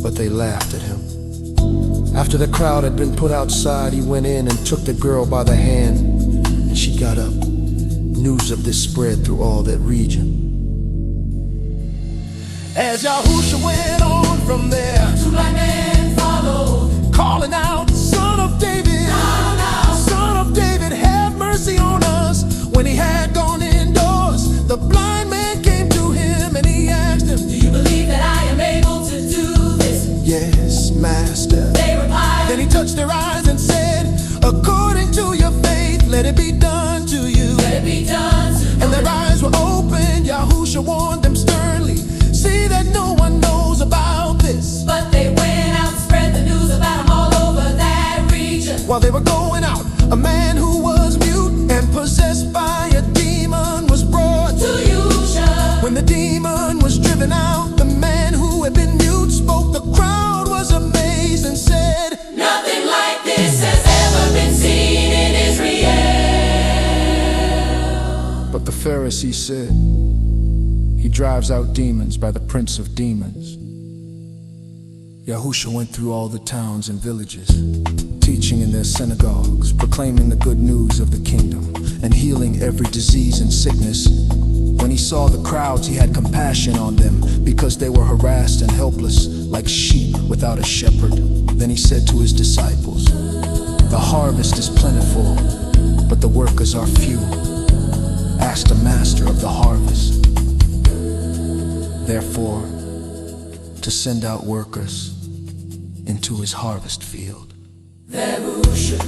But they laughed at him. After the crowd had been put outside, he went in and took the girl by the hand, and she got up. News of this spread through all that region. As Yahusha went on from there, Two blind men Yes, Master. They replied. Then he touched their eyes and said, according to your faith, let it be done to you. Let it be done to you. And their eyes were opened. Yahusha warned them sternly, see that no one knows about this. But they went out and spread the news about him all over that region. While they were going out, a man who was mute and possessed by a demon was brought To Yahusha. When the demon was driven out, the man who had been mute spoke. The crowd was amazed and said, Nothing like this has ever been seen in Israel. But the Pharisee said, he drives out demons by the prince of demons. Yahusha went through all the towns and villages, teaching in their synagogues, proclaiming the good news of the kingdom, and healing every disease and sickness. When he saw the crowds, he had compassion on them, because they were harassed and helpless, like sheep without a shepherd. Then he said to his disciples, the harvest is plentiful, but the workers are few. Ask the master of the harvest, therefore, to send out workers into his harvest field. Yahusha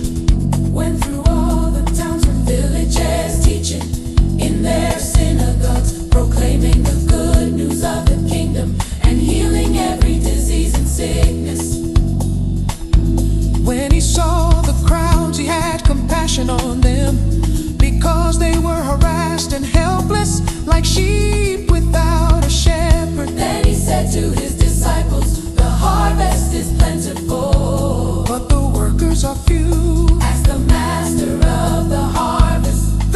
went through all the towns and villages, teaching in their synagogues, proclaiming the good news of the kingdom, and healing every disease and sickness. when he saw the crowds, he had compassion on them, because they were harassed and helpless, like sheep without a shepherd. Then he said to his disciples, the harvest is plentiful, But the workers are few. ask the master of the harvest,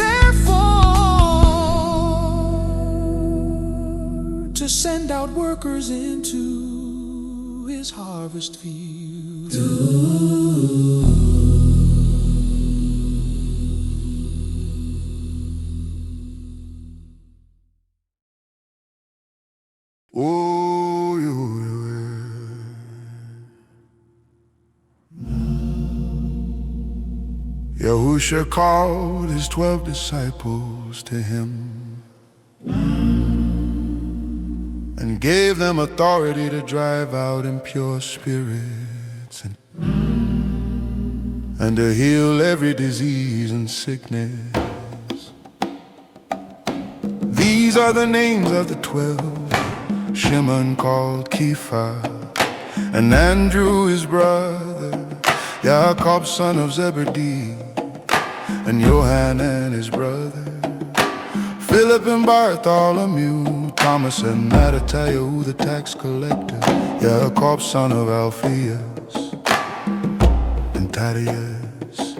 Therefore, to send out workers into his harvest field. Oh, Yahusha called his 12 disciples to him and gave them authority to drive out impure spirits and to heal every disease and sickness. These are the names of the 12. Shimon called Kepha, and Andrew his brother, Jacob son of Zebedee, and Yohanan his brother, Philip and Bartholomew, Thomas and Mattityahu the tax collector, Jacob son of Alphaeus, and Thaddeus,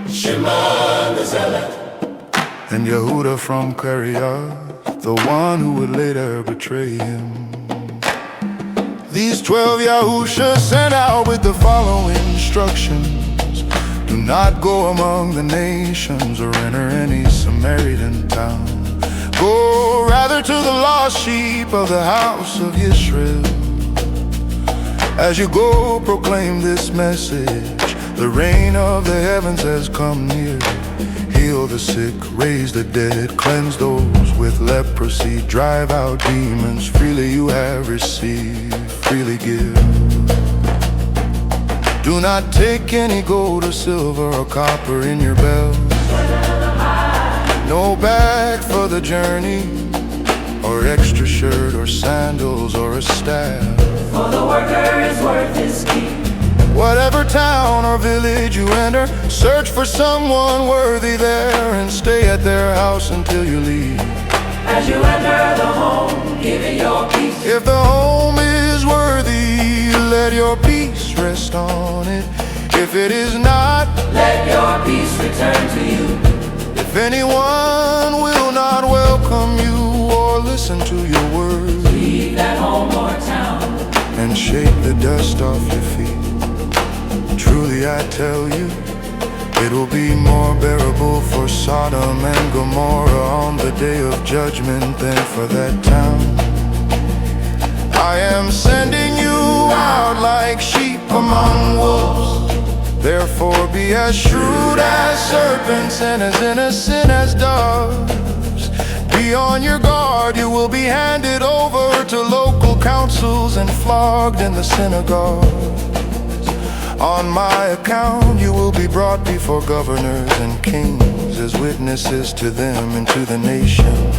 Shimon the Zealot, and Yehuda from Kerioth, the one who would later betray him. These 12 Yahusha sent out with the following instructions: do not go among the nations or enter any Samaritan town. Go rather to the lost sheep of the house of Israel. As you go, proclaim this message: the reign of the heavens has come near. Heal the sick, raise the dead, cleanse those with leprosy, drive out demons. Freely you have received, freely give. Do not take any gold or silver or copper in your belt, no bag for the journey, or extra shirt or sandals or a staff. for the worker is worth his keep. Whatever town or village you enter, search for someone worthy there and stay at their house until you leave. As you enter the home, give it your peace. If the home is worthy, let your peace rest on it. If it is not, Let your peace return to you. if anyone will not welcome you or listen to your words, Leave that home or town. and shake the dust off your feet. Truly I tell you, it will be more bearable for Sodom and Gomorrah on the day of judgment than for that town. I am sending you out like sheep among wolves. Therefore be as shrewd as serpents and as innocent as doves. Be Be on your guard, you will be handed over to local councils and flogged in the synagogue. On my account, you will be brought before governors and kings as witnesses to them and to the nations.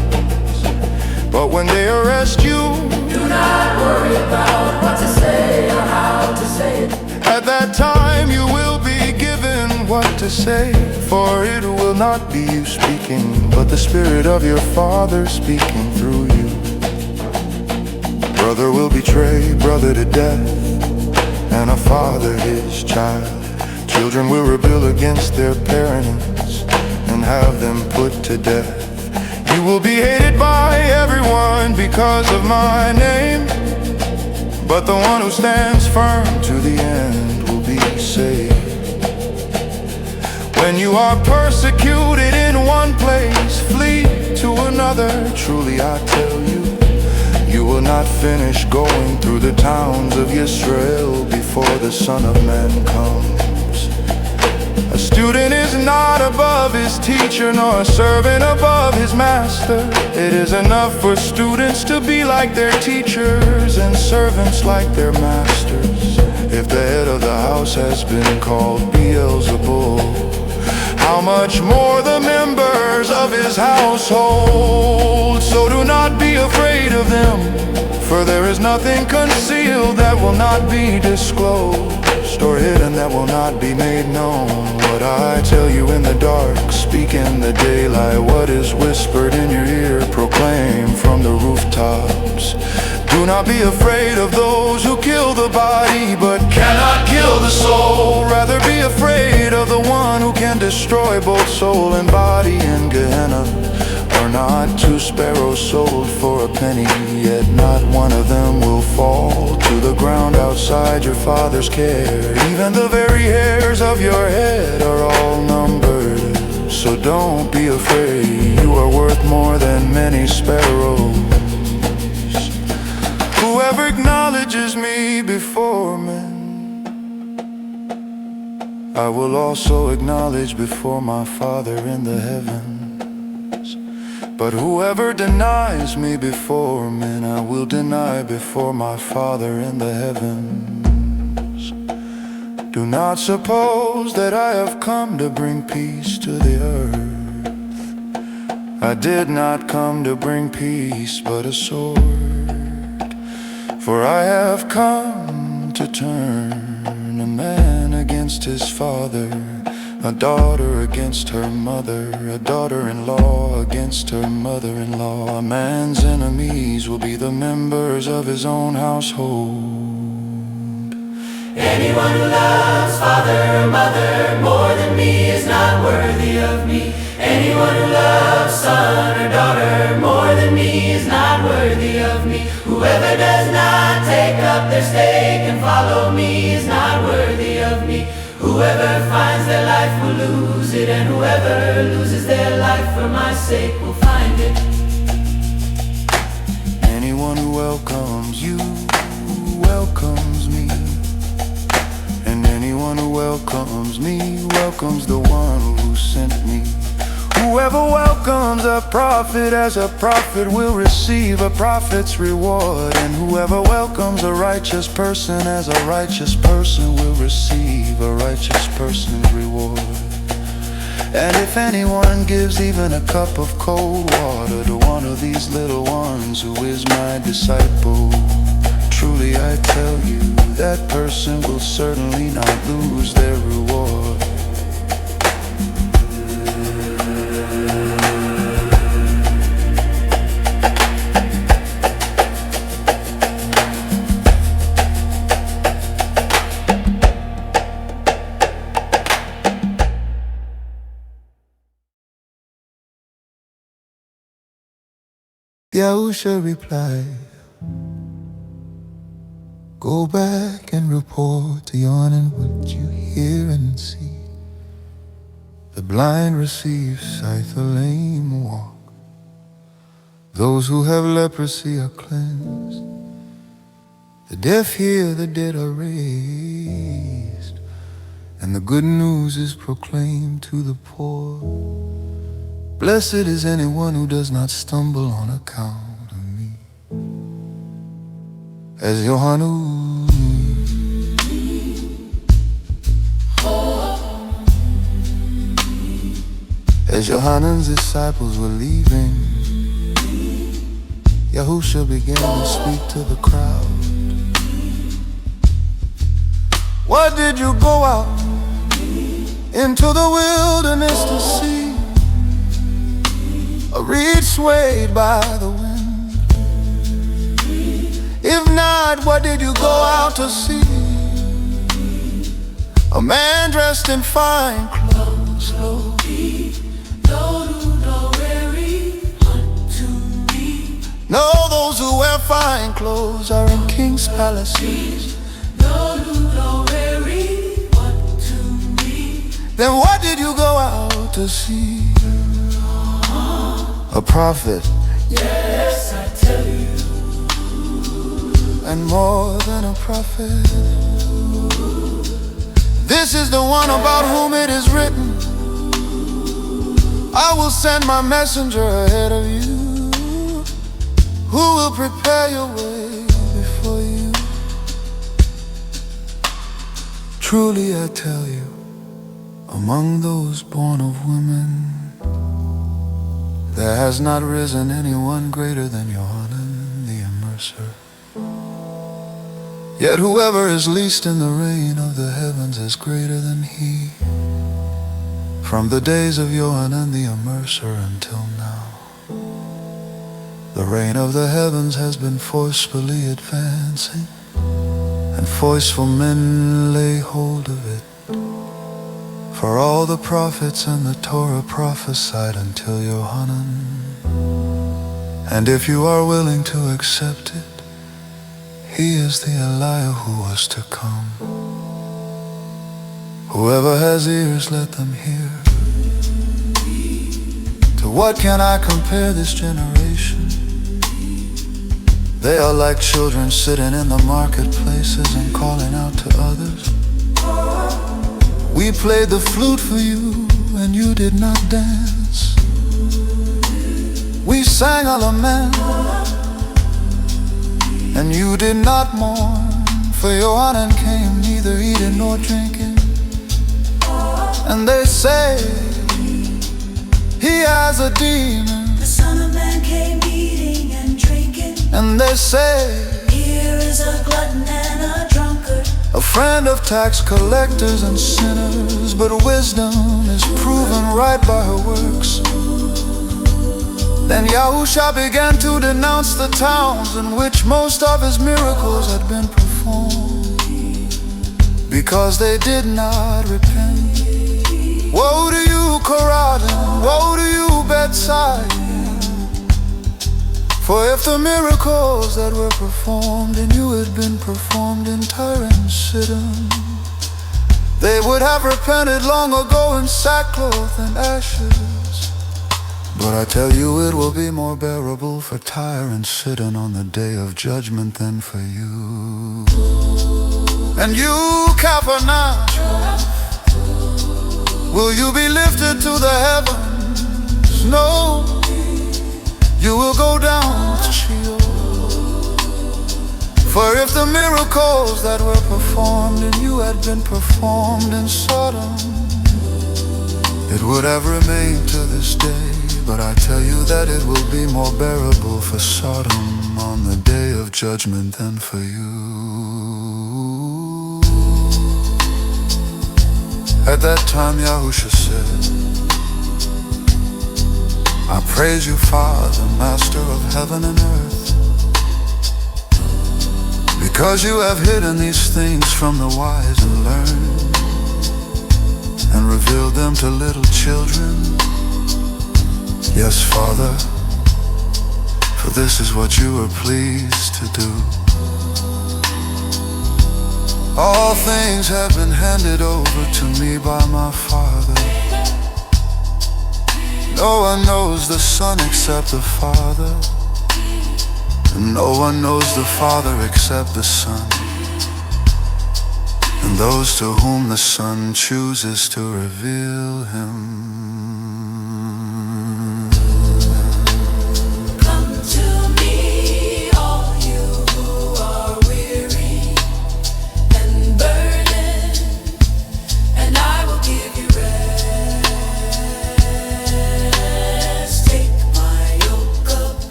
But when they arrest you, do not worry about what to say or how to say it. at that time you will be given what to say, for it will not be you speaking, but the Spirit of your Father speaking through you. Brother will betray brother to death, and a father his child. Children will rebel against their parents and have them put to death. You will be hated by everyone because of my name, but the one who stands firm to the end will be saved. When you are persecuted in one place, flee to another. Truly I tell you, you will not finish going through the towns of Israel before the Son of Man comes. A student is not above his teacher, nor a servant above his master. It is enough for students to be like their teachers and servants like their masters. If the head of the house has been called Beelzebul, how much more the members of his household? So do not be afraid of them, for there is nothing concealed that will not be disclosed, or hidden that will not be made known. What I tell you in the dark, speak in the daylight. What is whispered in your ear, proclaim from the rooftops. Do not be afraid of those who kill the body, but cannot kill the soul. Rather be afraid of the one who can destroy both soul and body in Gehenna. Are not two sparrows sold for a penny? Yet not one of them will fall to the ground outside your Father's care. Even the very hairs of your head are all numbered. So don't be afraid, you are worth more than many sparrows. Whoever acknowledges me before men, I will also acknowledge before my Father in the heavens. But whoever denies me before men, I will deny before my Father in the heavens. Do not suppose that I have come to bring peace to the earth. I did not come to bring peace, but a sword. For I have come to turn a man against his father, a daughter against her mother, a daughter-in-law against her mother-in-law. A man's enemies will be the members of his own household. Anyone who loves father or mother more than me is not worthy of me. Anyone who loves son or daughter more than me is not worthy of me. Whoever does not take up their stake and follow me is not worthy of me. Whoever finds their life will lose it, and whoever loses their life for my sake will find it. Anyone who welcomes you welcomes me, and anyone who welcomes me welcomes the one who sent me. Whoever welcomes a prophet as a prophet will receive a prophet's reward, and whoever welcomes a righteous person as a righteous person will receive a righteous person's reward. And if anyone gives even a cup of cold water to one of these little ones who is my disciple, truly I tell you, that person will certainly not lose their reward. Yahusha replied, go back and report to Yohanan what you hear and see. The blind receive sight, the lame walk. Those who have leprosy are cleansed. The deaf hear, the dead are raised. And the good news is proclaimed to the poor. Blessed is anyone who does not stumble on account of me. As Yohanan, as Yohanan's disciples were leaving, Yahusha began to speak to the crowd. What did you go out into the wilderness to see? A reed swayed by the wind. If not, what did you go out to see? A man dressed in fine clothes. No, those who wear fine clothes are in king's palaces. Then what did you go out to see? A prophet. Yes, I tell you. And more than a prophet. This is the one about whom it is written, I will send my messenger ahead of you, who will prepare your way before you. Truly I tell you, among those born of women, there has not risen anyone greater than Yohanan the Immerser. Yet whoever is least in the reign of the heavens is greater than he. From the days of Yohanan the Immerser until now, the reign of the heavens has been forcefully advancing, and forceful men lay hold of it. For all the prophets and the Torah prophesied until Yohanan. And if you are willing to accept it, he is the Eliah who was to come. Whoever has ears, let them hear. To what can I compare this generation? They are like children sitting in the marketplaces and calling out to others. We played the flute for you, and you did not dance. We sang a lament, and you did not mourn. For Yohanan came neither eating nor drinking. And they say, he has a demon. The Son of Man came eating and drinking. And they say, here is a glutton and a drunkard, a friend of tax collectors and sinners. But wisdom is proven right by her works. Then Yahusha began to denounce the towns in which most of his miracles had been performed, because they did not repent. Woe to you, Chorazin! Woe to you, Bethsaida! For if the miracles that were performed in you had been performed in Tyre and Sidon, they would have repented long ago in sackcloth and ashes. But I tell you, it will be more bearable for Tyre and Sidon on the day of judgment than for you. And you, Capernaum, will you be lifted to the heavens? No, you will go down to Sheol. For if the miracles that were performed in you had been performed in Sodom, it would have remained to this day. But I tell you that it will be more bearable for Sodom on the day of judgment than for you. At that time Yahusha said, I praise you, Father, Master of heaven and earth, because you have hidden these things from the wise and learned, and revealed them to little children. Yes, Father, for this is what you are pleased to do. All things have been handed over to me by my Father. No one knows the Son except the Father, and no one knows the Father except the Son, and those to whom the Son chooses to reveal him.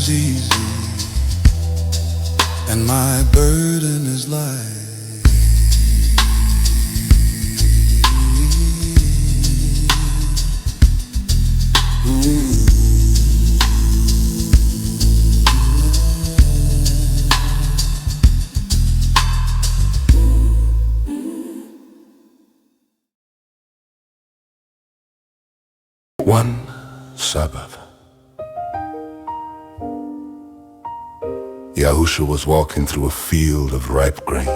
is easy, and my burden is light. One Sabbath, Yahusha was walking through a field of ripe grain.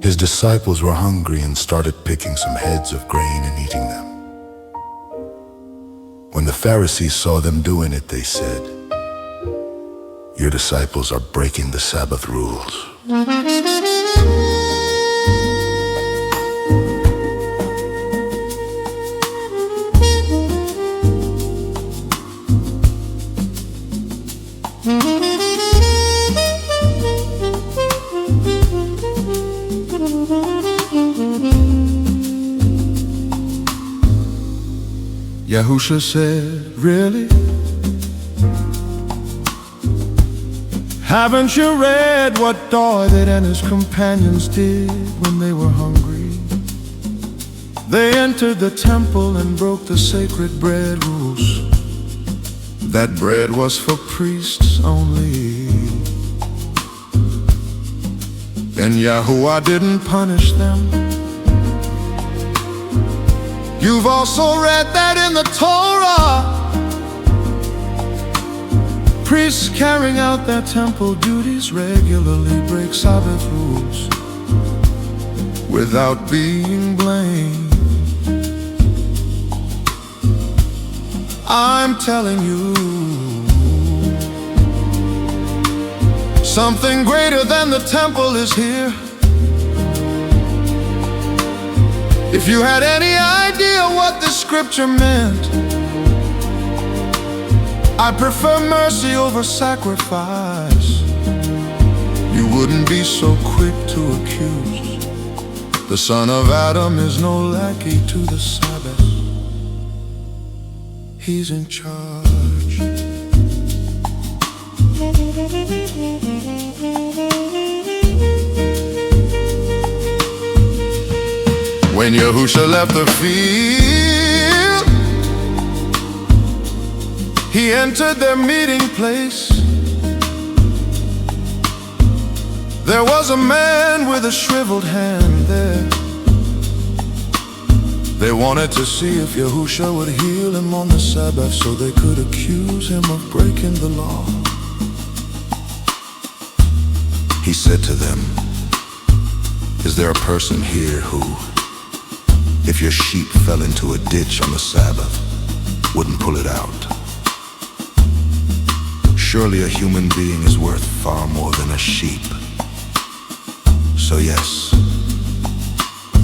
His disciples were hungry and started picking some heads of grain and eating them. When the Pharisees saw them doing it, they said, "Your disciples are breaking the Sabbath rules." Yahusha said, "Really? Haven't you read what David and his companions did when they were hungry? They entered the temple and broke the sacred bread rules. That bread was for priests only. And Yahuwah didn't punish them. You've also read that in the Torah. Priests carrying out their temple duties regularly break Sabbath rules without being blamed. I'm telling you, something greater than the temple is here. If you had any idea what this scripture meant, I prefer mercy over sacrifice. You wouldn't be so quick to accuse. The son of Adam is no lackey to the Sabbath. He's in charge. When Yahusha left the field, he entered their meeting place. There was a man with a shriveled hand there. They wanted to see if Yahusha would heal him on the Sabbath so they could accuse him of breaking the law. He said to them, "Is there a person here who, if your sheep fell into a ditch on the Sabbath, wouldn't pull it out? Surely a human being is worth far more than a sheep. So yes,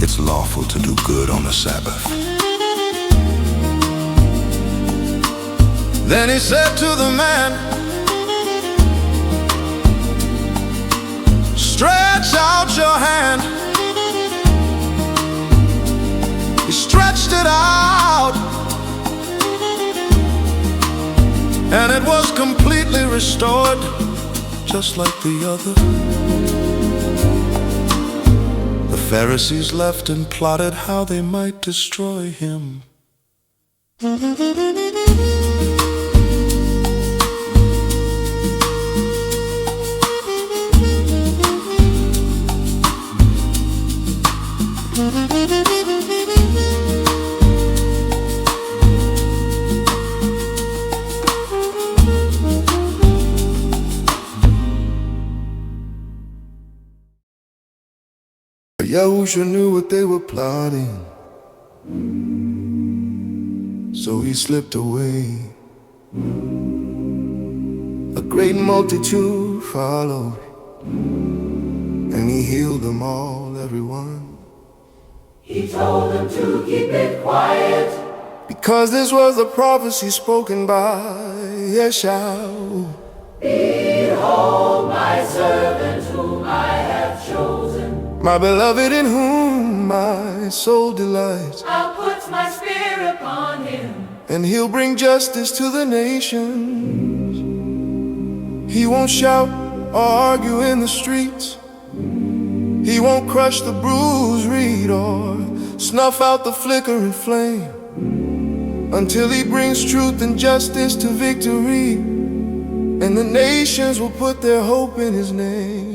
it's lawful to do good on the Sabbath." Then he said to the man, "Stretch out your hand." He stretched it out, and it was completely restored, just like the other. The Pharisees left and plotted how they might destroy him. Yahusha knew what they were plotting, so he slipped away. A great multitude followed, and he healed them all, everyone. He told them to keep it quiet, because this was a prophecy spoken by Yeshua. "Behold my servant whom I have chosen, my beloved in whom my soul delights. I'll put my spirit upon him, and he'll bring justice to the nations. He won't shout or argue in the streets. He won't crush the bruised reed or snuff out the flickering flame, until he brings truth and justice to victory, and the nations will put their hope in his name.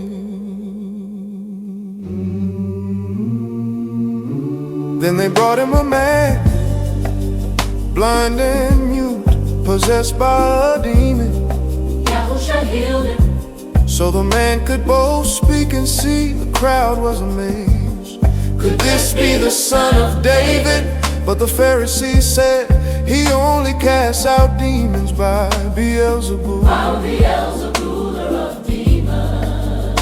Then they brought him a man, blind and mute, possessed by a demon. Yahusha healed him, so the man could both speak and see. The crowd was amazed. Could this be the son of David? But the Pharisees said, he only casts out demons by Beelzebub. by Beelzebub, ruler of demons.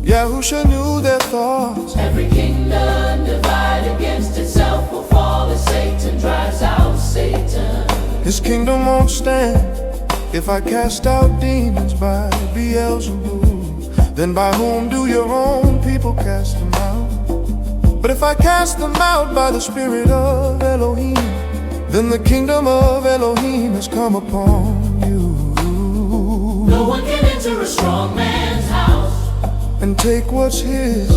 Yahusha knew their thoughts. Every kingdom divided against itself will fall as Satan drives out Satan. His kingdom won't stand if I cast out demons by Beelzebub. Then by whom do your own people cast them out? But if I cast them out by the Spirit of Elohim, then the kingdom of Elohim has come upon you. No one can enter a strong man's house and take what's his,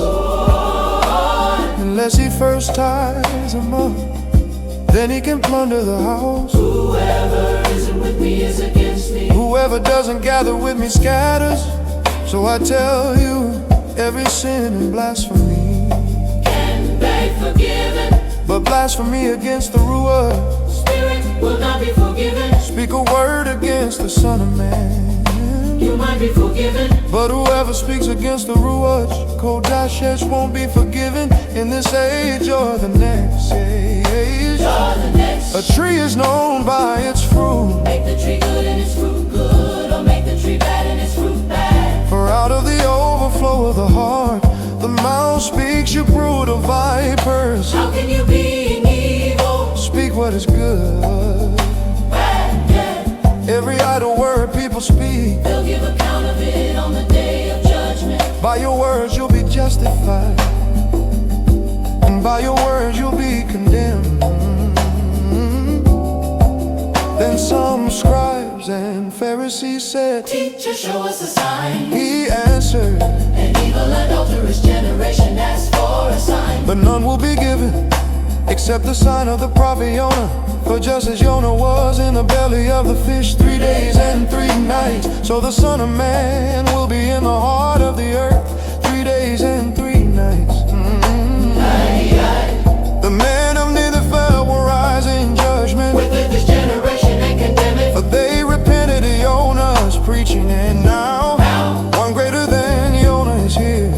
unless he first ties him up. Then he can plunder the house. Whoever isn't with me is against me. Whoever doesn't gather with me scatters. So I tell you, every sin and blasphemy Can be forgiven. but blasphemy against the Ruach, Spirit will not be forgiven. speak a word against the Son of Man. You might be forgiven. But whoever speaks against the Ruach Kodashesh won't be forgiven in this age or the next age. Or the next. A tree is known by its fruit, Make the tree good and its fruit good, or make the tree bad and its fruit bad. for out of the overflow of the heart the mouth speaks. You brood of vipers, How can you be evil? speak what is good. Bad, yeah. Every idle word people speak, They'll give account of it on the day of judgment. by your words you'll be justified, and by your words you'll be condemned. Then some scribes and Pharisees said, Teacher, show us a sign. he answered, An evil adulterous generation asks for a sign. but none will be given except the sign of the prophet Jonah. For just as Jonah was in the belly of the fish 3 days and 3 nights, so the Son of Man will be in the heart of the earth 3 days and 3 nights. The men of Nineveh will rise in judgment, With this generation and condemn it. for they repented of Jonah's preaching, and now one greater than Jonah is here.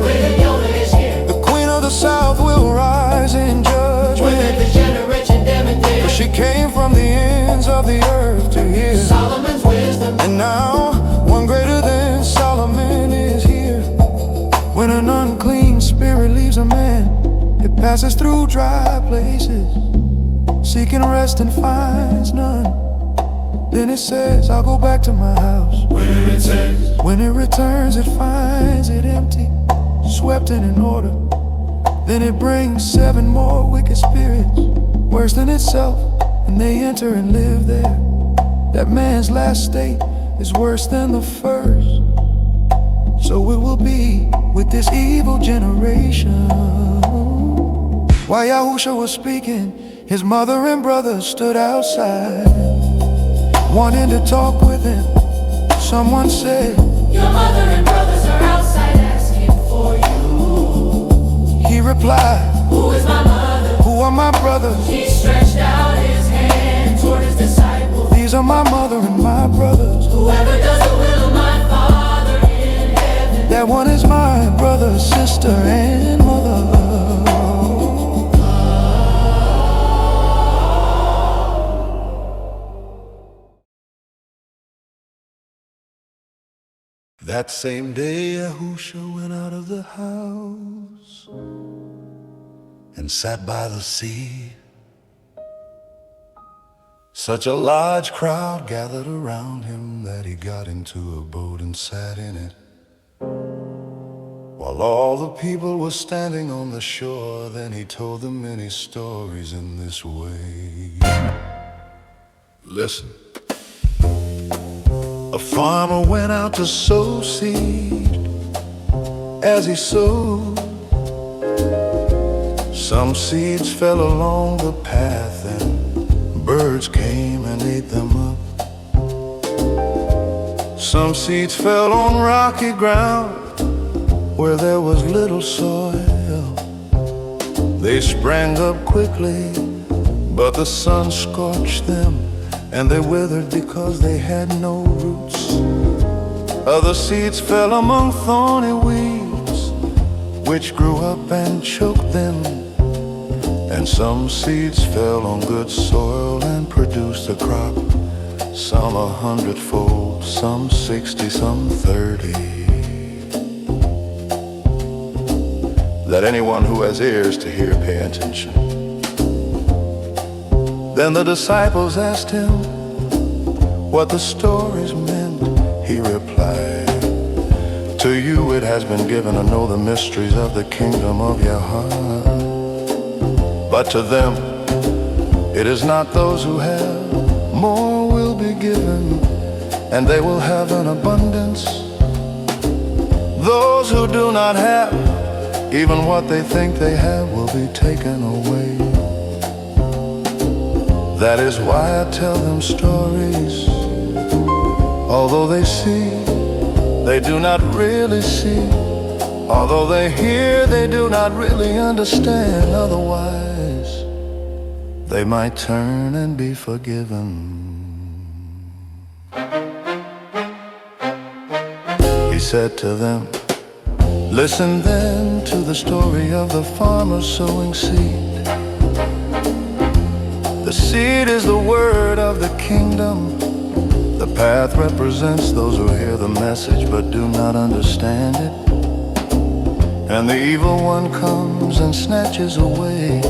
Greater Yoda is here. The Queen of the South will rise in judgment, With this generation damn it. she came from the ends of the earth to hear. Solomon's wisdom. And now one greater than Solomon is here. When an unclean spirit leaves a man, it passes through dry places, seeking rest and finds none. Then it says, I'll go back to my house. When it returns, it finds it empty, swept and in order. Then it brings 7 more wicked spirits, worse than itself, and they enter and live there. That man's last state is worse than the first. So it will be with this evil generation. While Yahusha was speaking, his mother and brothers stood outside, wanting to talk with him. Someone said, Your mother and brothers are outside asking for you. he replied, Who is my mother? who are my brothers? He stretched out his hand toward his disciples. These are my mother and my brothers. Whoever does the will of my Father in heaven. That one is my brother, sister, and mother. That same day Yahusha went out of the house and sat by the sea. Such a large crowd gathered around him that he got into a boat and sat in it, while While all the people were standing on the shore, then he told them many stories in this way. Listen. A farmer went out to sow seed. As he sowed, some seeds fell along the path, and birds came and ate them up. Some seeds fell on rocky ground where there was little soil. They sprang up quickly, but the sun scorched them, and they withered because they had no roots. Other seeds fell among thorny weeds, which grew up and choked them. And some seeds fell on good soil and produced a crop, some 100-fold, some 60, some 30. Let anyone who has ears to hear pay attention. Then the disciples asked him what the stories meant. He replied, to you it has been given to know the mysteries of the kingdom of Yohanan. But to them it is not those who have, more will be given, and they will have an abundance. Those who do not have, even what they think they have will be taken away. That is why I tell them stories. Although they see, they do not really see. Although they hear, they do not really understand. Otherwise, they might turn and be forgiven. He said to them, listen then to the story of the farmer sowing seed. The seed is the word of the kingdom. The path represents those who hear the message but do not understand it. And the evil one comes and snatches away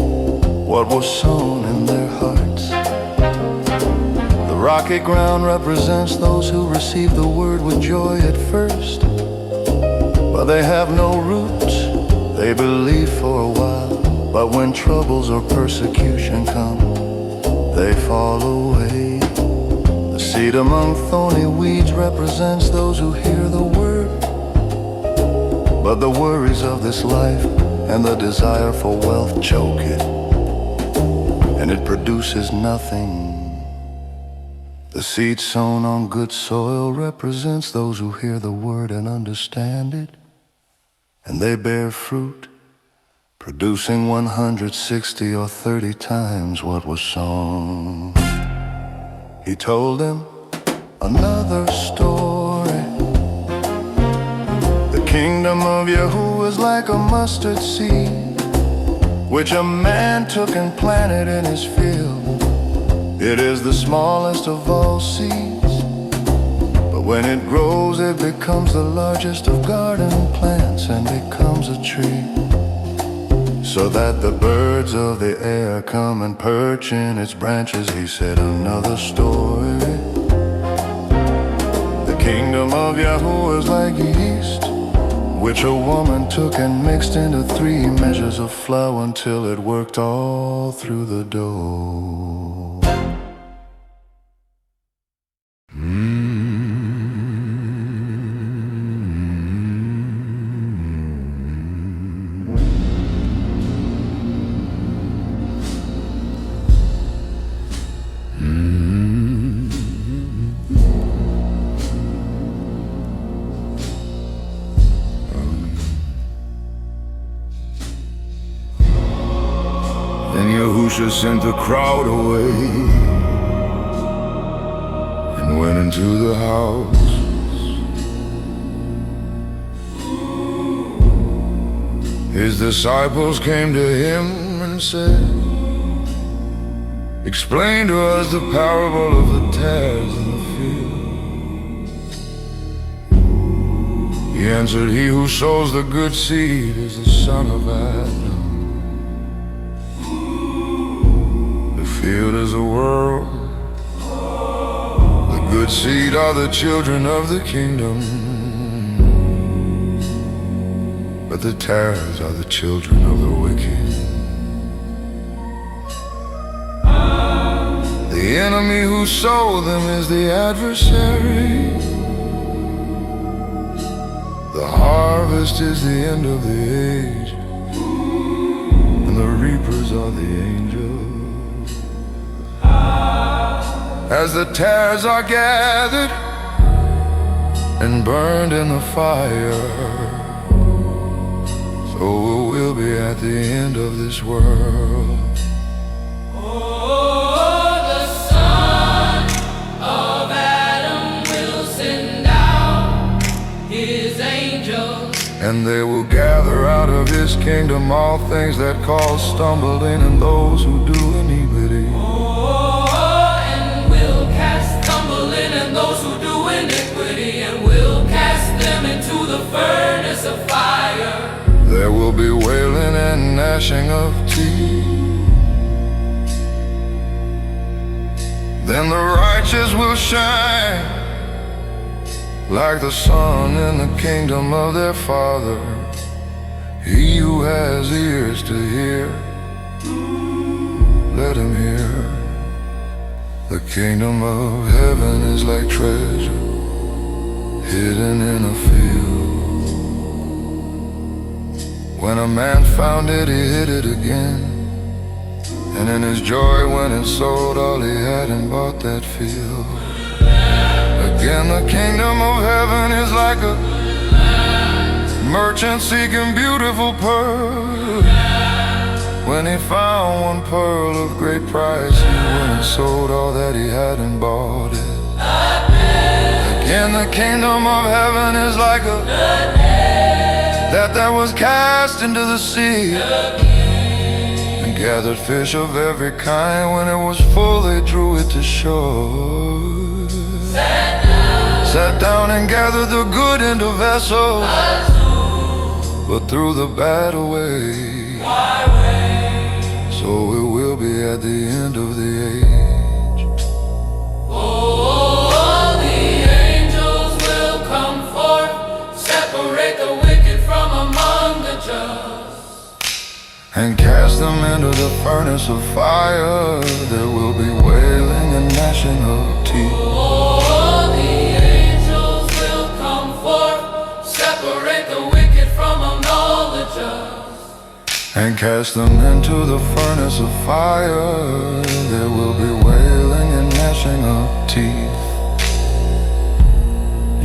what was sown in their hearts. The rocky ground represents those who receive the word with joy at first, but they have no roots. They believe for a while, but when troubles or persecution come, they fall away. The seed among thorny weeds represents those who hear the word, but the worries of this life and the desire for wealth choke it, and it produces nothing. The seed sown on good soil represents those who hear the word and understand it, and they bear fruit, producing 160 or 30 times what was sown. He told them another story. The kingdom of Yahu is like a mustard seed, which a man took and planted in his field. It is the smallest of all seeds, but when it grows it becomes the largest of garden plants and becomes a tree, so that the birds of the air come and perch in its branches. He said another story. The kingdom of Yahu is like yeast, which a woman took and mixed into 3 measures of flour until it worked all through the dough. Sent the crowd away and went into the house. His disciples came to him and said, explain to us the parable of the tares in the field. He answered, he who sows the good seed is the son of Adam. The field is the world. The good seed are the children of the kingdom. But but the tares are the children of the wicked. The enemy who sowed them is the adversary. The harvest is the end of the age, and the reapers are the angels. As the tares are gathered and burned in the fire, so it will be at the end of this world. And they will gather out of his kingdom all things that cause stumbling and those who do iniquity. And will cast stumbling and those who do iniquity, and will cast them into the furnace of fire. There will be wailing and gnashing of teeth. Then the righteous will shine like the sun in the kingdom of their Father. He who has ears to hear, let him hear. The kingdom of heaven is like treasure hidden in a field. When a man found it, he hid it again, and in his joy went and sold all he had and bought that field. Again, the kingdom of heaven is like a merchant seeking beautiful pearls. When he found one pearl of great price, he went and sold all that he had and bought it. Again, the kingdom of heaven is like a that was cast into the sea, and gathered fish of every kind. When it was full, they drew it to shore. Sat down and gathered the good into vessels, but threw the bad away. So it will be at the end of the age. Oh, the angels will come forth, separate the wicked from among the just, and cast them into the furnace of fire. There will be wailing and gnashing of teeth. Oh, the angels will come forth, separate the wicked from among all the just, and cast them into the furnace of fire. There will be wailing and gnashing of teeth.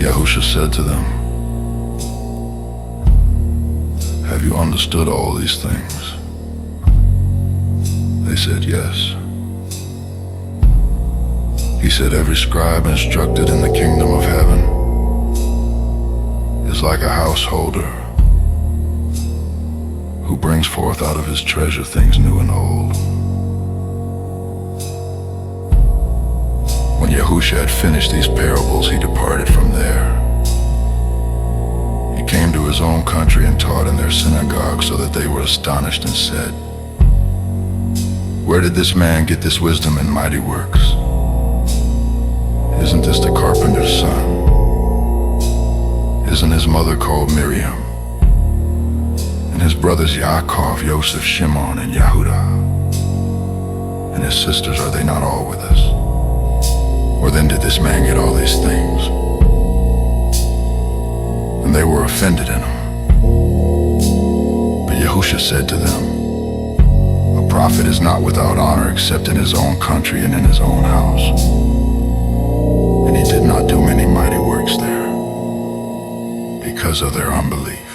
Yahusha said to them, "Have you understood all these things?" They said, "Yes." He said, "Every scribe instructed in the kingdom of heaven is like a householder who brings forth out of his treasure things new and old." When Yahusha had finished these parables, he departed from there. He came to his own country and taught in their synagogue, so that they were astonished and said, "Where did this man get this wisdom and mighty works? Isn't this the carpenter's son? Isn't his mother called Miriam? And his brothers Yaakov, Yosef, Shimon, and Yehuda? And his sisters, are they not all with us? Or then did this man get all these things?" And they were offended in him. But Yahusha said to them, "A prophet is not without honor except in his own country and in his own house." And he did not do many mighty works there because of their unbelief.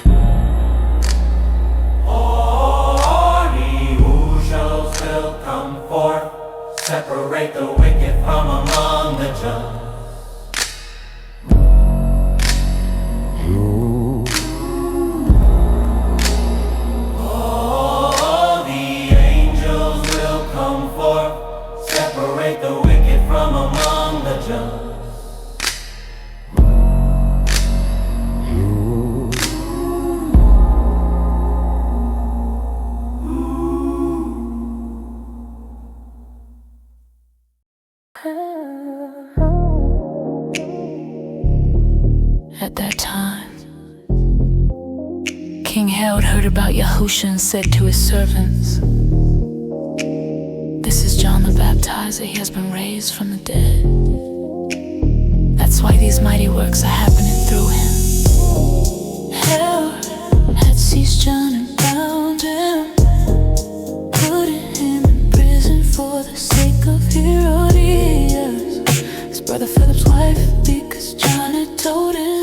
will come forth, separate the wicked from among the just. Oh, the angels will come forth, separate the wicked from among the just. Oh King Herod heard about Yahusha and said to his servants, "This is John the Baptizer. He has been raised from the dead. That's why these mighty works are happening through him." Herod had seized John and bound him, putting him in prison for the sake of Herodias, his brother Philip's wife, because John had told him,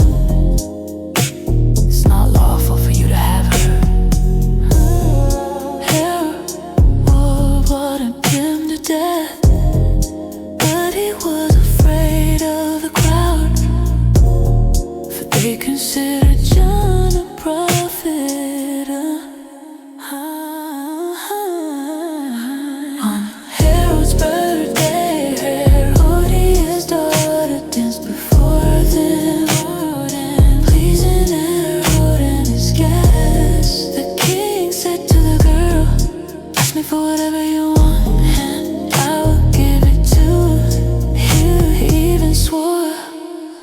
"It's not lawful for you to have her." Herod wanted him to death, but he was afraid of the crowd, for they considered John a prophet. On Herod's birthday, Herodias' daughter danced before them, pleasing Herod and his guests. The king said to the girl, "Ask me for whatever you want, and I will give it to you." He even swore,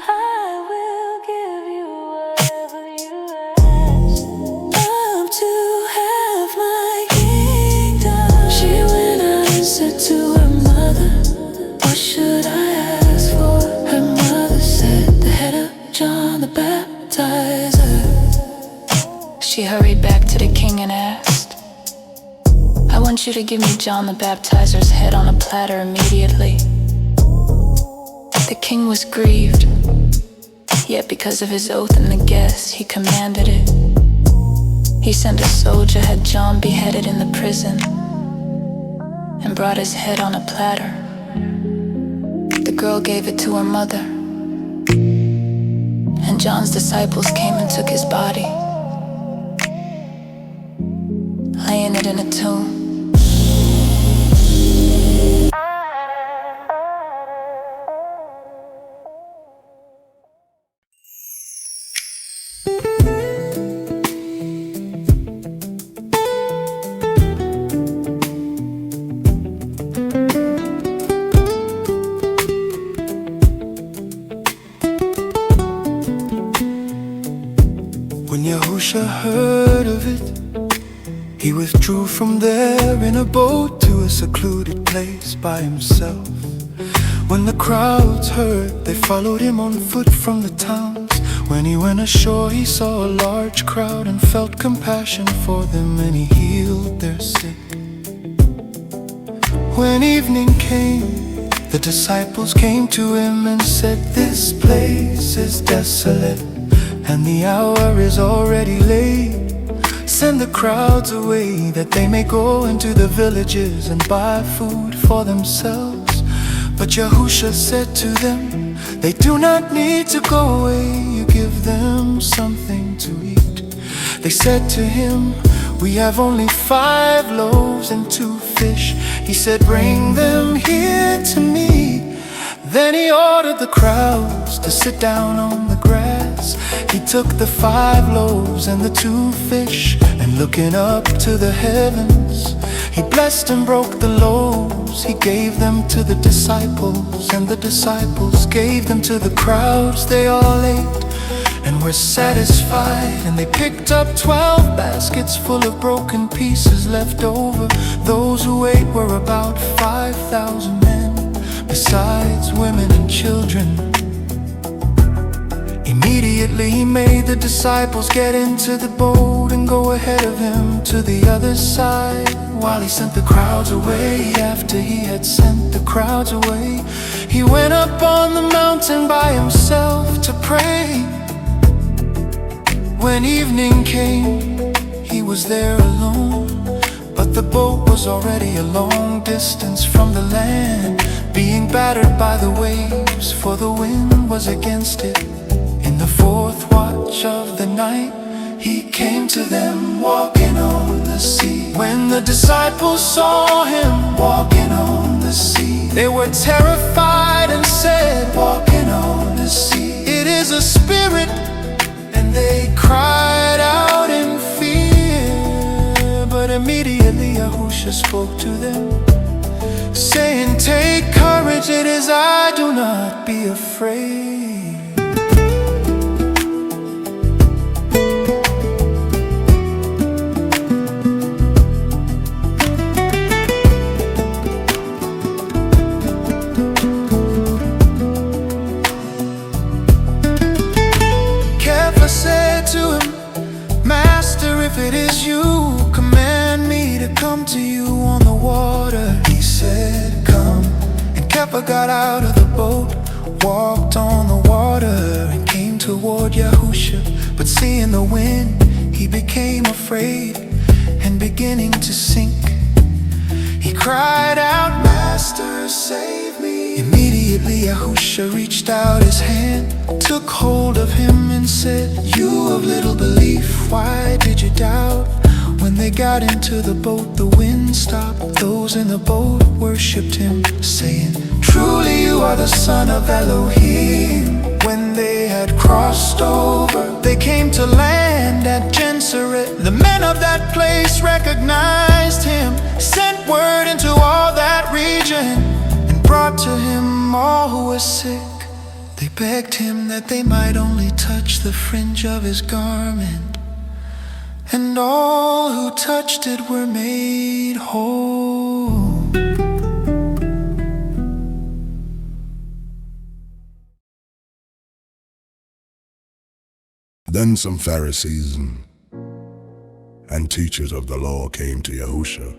"I will give you whatever you ask. I'm to have my kingdom." She went out and said to her mother, "What should I ask for?" Her mother said, "The head of John the Baptizer." She hurried back to the king and asked, "I want you to give me John the Baptizer's head on a platter immediately." The king was grieved, yet because of his oath and the guests, he commanded it. He sent a soldier, had John beheaded in the prison, and brought his head on a platter. The girl gave it to her mother, and John's disciples came and took his body, laying it in a tomb. When Yahusha heard of it, he withdrew from there in a boat to a secluded place by himself. When the crowds heard, they followed him on foot from the towns. When he went ashore, he saw a large crowd and felt compassion for them, and he healed their sick. When evening came, the disciples came to him and said, "This place is desolate, and the hour is already late. Send the crowds away, that they may go into the villages and buy food for themselves." But Yahusha said to them, "They do not need to go away. You give them something to eat." They said to him, "We have only 5 loaves and 2 fish." He said, "Bring them here to me." Then he ordered the crowds to sit down on the grass. He took the 5 loaves and the 2 fish, and looking up to the heavens, he blessed and broke the loaves. He gave them to the disciples, and the disciples gave them to the crowds. They all ate and were satisfied, and they picked up 12 baskets full of broken pieces left over. Those who ate were about 5,000 men, besides women and children. Immediately he made the disciples get into the boat and go ahead of him to the other side, while he sent the crowds away. After he had sent the crowds away, he went up on the mountain by himself to pray. When evening came, he was there alone, but the boat was already a long distance from the land, being battered by the waves, for the wind was against it. In the 4th watch of the night, he came to them walking on the sea. When the disciples saw him walking on the sea, they were terrified and said, "Walking on the sea, it is a spirit." And they cried out in fear. But immediately Yahusha spoke to them, saying, "Take courage, it is I, do not be afraid." if it is you, command me to come to you on the water. He said, come. And Kepha got out of the boat, walked on the water, and came toward Yahusha. But seeing the wind, he became afraid, and beginning to sink, he cried out, Master, save me. Immediately Yahusha reached out his hand, took hold of him and said, you of little belief, why did you doubt? When they got into the boat, the wind stopped. Those in the boat worshipped him, saying, truly you are the Son of Elohim. When they had crossed over, they came to land at Gennesaret. The men of that place recognized him, sent word into all that region, and brought to him all who were sick. They begged him that they might only touch the fringe of his garment, and all who touched it were made whole. Then some Pharisees and teachers of the law came to Yahusha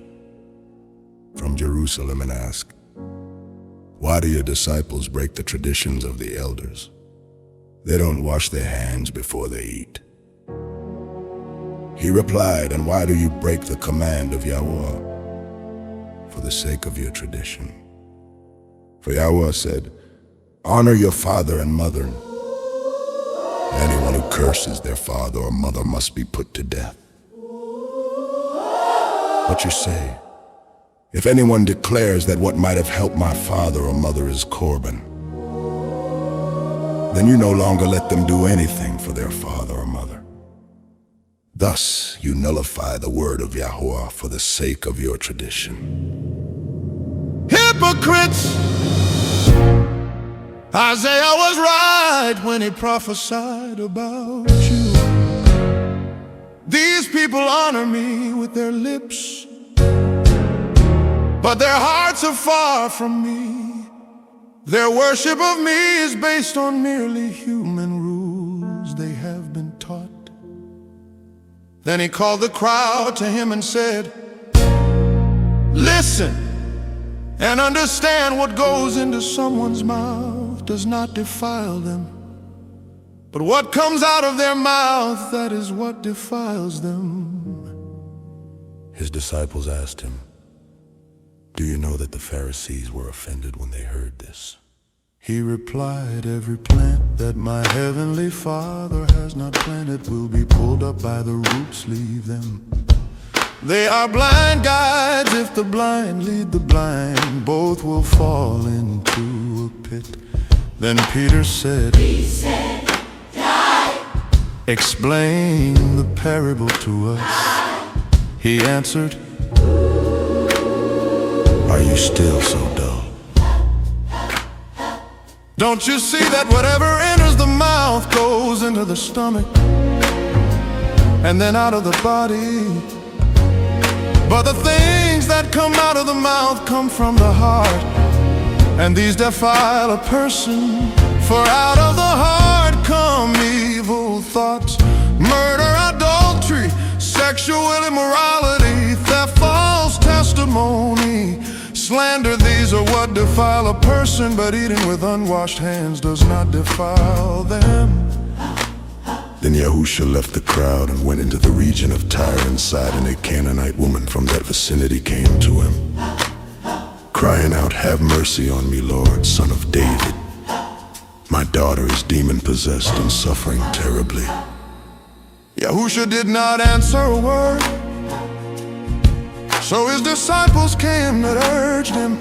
from Jerusalem and asked, why do your disciples break the traditions of the elders? They don't wash their hands before they eat. He replied, and why do you break the command of Yahweh for the sake of your tradition? For Yahweh said, honor your father and mother. Anyone who curses their father or mother must be put to death. But you say, if anyone declares that what might have helped my father or mother is Korban, then you no longer let them do anything for their father or mother. Thus you nullify the word of Yahweh for the sake of your tradition. Hypocrites! Isaiah was right when he prophesied about you. These people honor me with their lips, but their hearts are far from me. Their worship of me is based on merely human rules they have been taught. Then he called the crowd to him and said, listen and understand, what goes into someone's mouth does not defile them, but what comes out of their mouth, that is what defiles them. His disciples asked him, do you know that the Pharisees were offended when they heard this? He replied, every plant that my heavenly Father has not planted will be pulled up by the roots, leave them. They are blind guides, if the blind lead the blind, both will fall into a pit. Then Peter said, die. Explain the parable to us. He answered, are you still so dull? don't you see that whatever enters the mouth goes into the stomach and then out of the body? But the things that come out of the mouth come from the heart, and these defile a person. For out of the heart come evil thoughts, murder, adultery, sexual immorality, theft, false testimony, slander. These are what defile a person, but eating with unwashed hands does not defile them. Then Yahusha left the crowd and went into the region of Tyre and Sidon. A Canaanite woman from that vicinity came to him, crying out, have mercy on me, Lord, Son of David. My daughter is demon-possessed and suffering terribly. Yahusha did not answer a word, so his disciples came that urged him,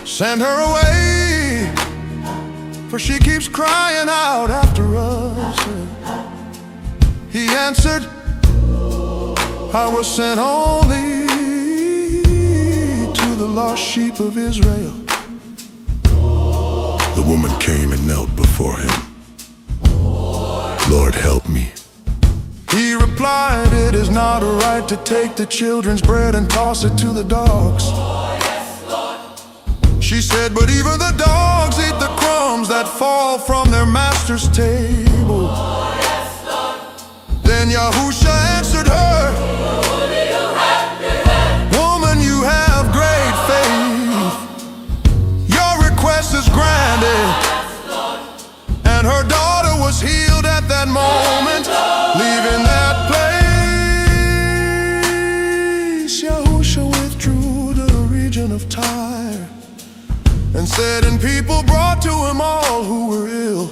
send her away, for she keeps crying out after us. He answered, I was sent only to the lost sheep of Israel. The woman came and knelt before him. Lord, help me. He replied, it is not right to take the children's bread and toss it to the dogs. She said, but even the dogs eat the crumbs that fall from their master's table. Then Yahusha answered was healed at that moment, leaving that place. Yahusha withdrew to the region of Tyre and said, and people brought to him all who were ill,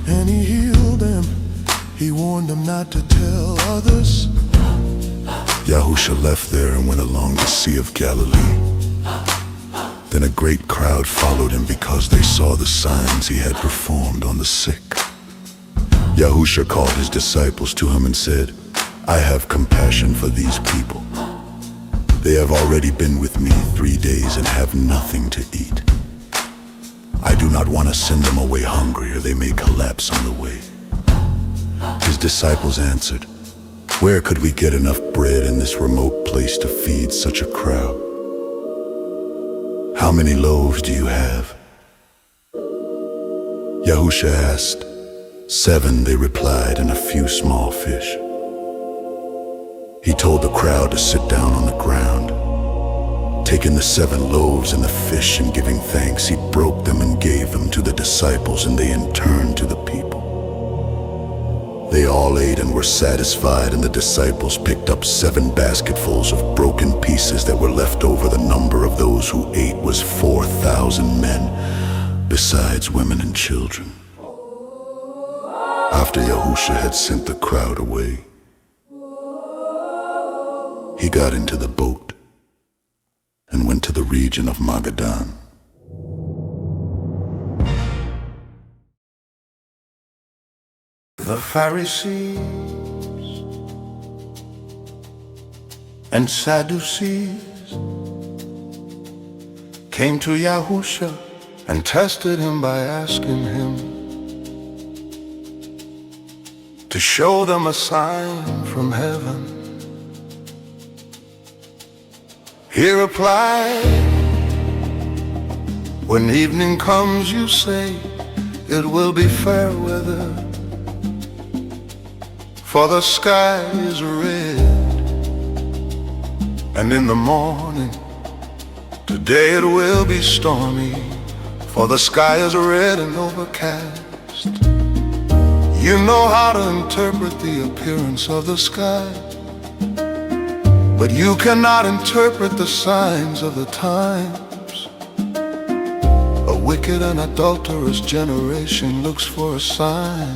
and he healed them. He warned them not to tell others. Yahusha left there and went along the Sea of Galilee. Then a great crowd followed him because they saw the signs he had performed on the sick. Yahusha called his disciples to him and said, I have compassion for these people. They have already been with me 3 days and have nothing to eat. I do not want to send them away hungry, or they may collapse on the way. His disciples answered, where could we get enough bread in this remote place to feed such a crowd? How many loaves do you have? Yahusha asked. 7, they replied, and a few small fish. He told the crowd to sit down on the ground. Taking the 7 loaves and the fish and giving thanks, he broke them and gave them to the disciples, and they in turn to the people. They all ate and were satisfied, and the disciples picked up 7 basketfuls of broken pieces that were left over. The number of those who ate was 4,000 men, besides women and children. After Yahusha had sent the crowd away, he got into the boat and went to the region of Magadan. The Pharisees and Sadducees came to Yahusha and tested him by asking him to show them a sign from heaven. He replied, when evening comes, you say, it will be fair weather, for the sky is red. And in the morning, today it will be stormy, for the sky is red and overcast. You know how to interpret the appearance of the sky, but you cannot interpret the signs of the times. A wicked and adulterous generation looks for a sign,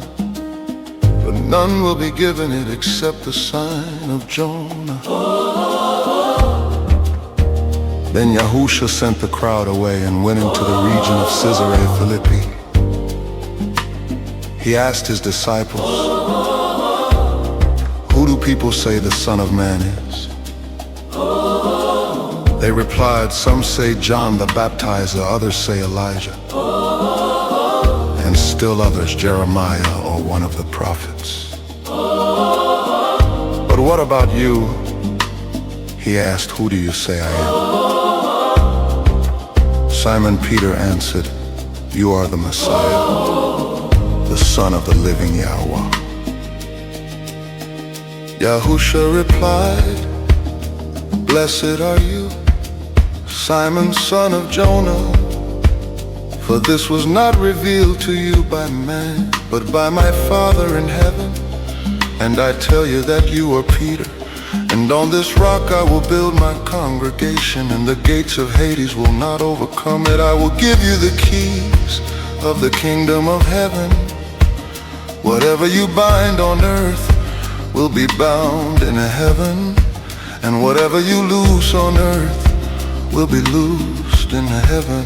but none will be given it except the sign of Jonah. Then Yahusha sent the crowd away and went into the region of Caesarea Philippi. He asked his disciples, who do people say the Son of Man is? They replied, some say John the Baptizer, others say Elijah, and still others Jeremiah or one of the prophets. But what about you? He asked, who do you say I am? Simon Peter answered, you are the Messiah, the Son of the living Yahweh. Yahusha replied, blessed are you, Simon, son of Jonah, for this was not revealed to you by man, but by my Father in heaven. And I tell you that you are Peter, and on this rock I will build my congregation, and the gates of Hades will not overcome it. I will give you the keys of the kingdom of heaven. Whatever you bind on earth will be bound in heaven, and whatever you loose on earth will be loosed in heaven.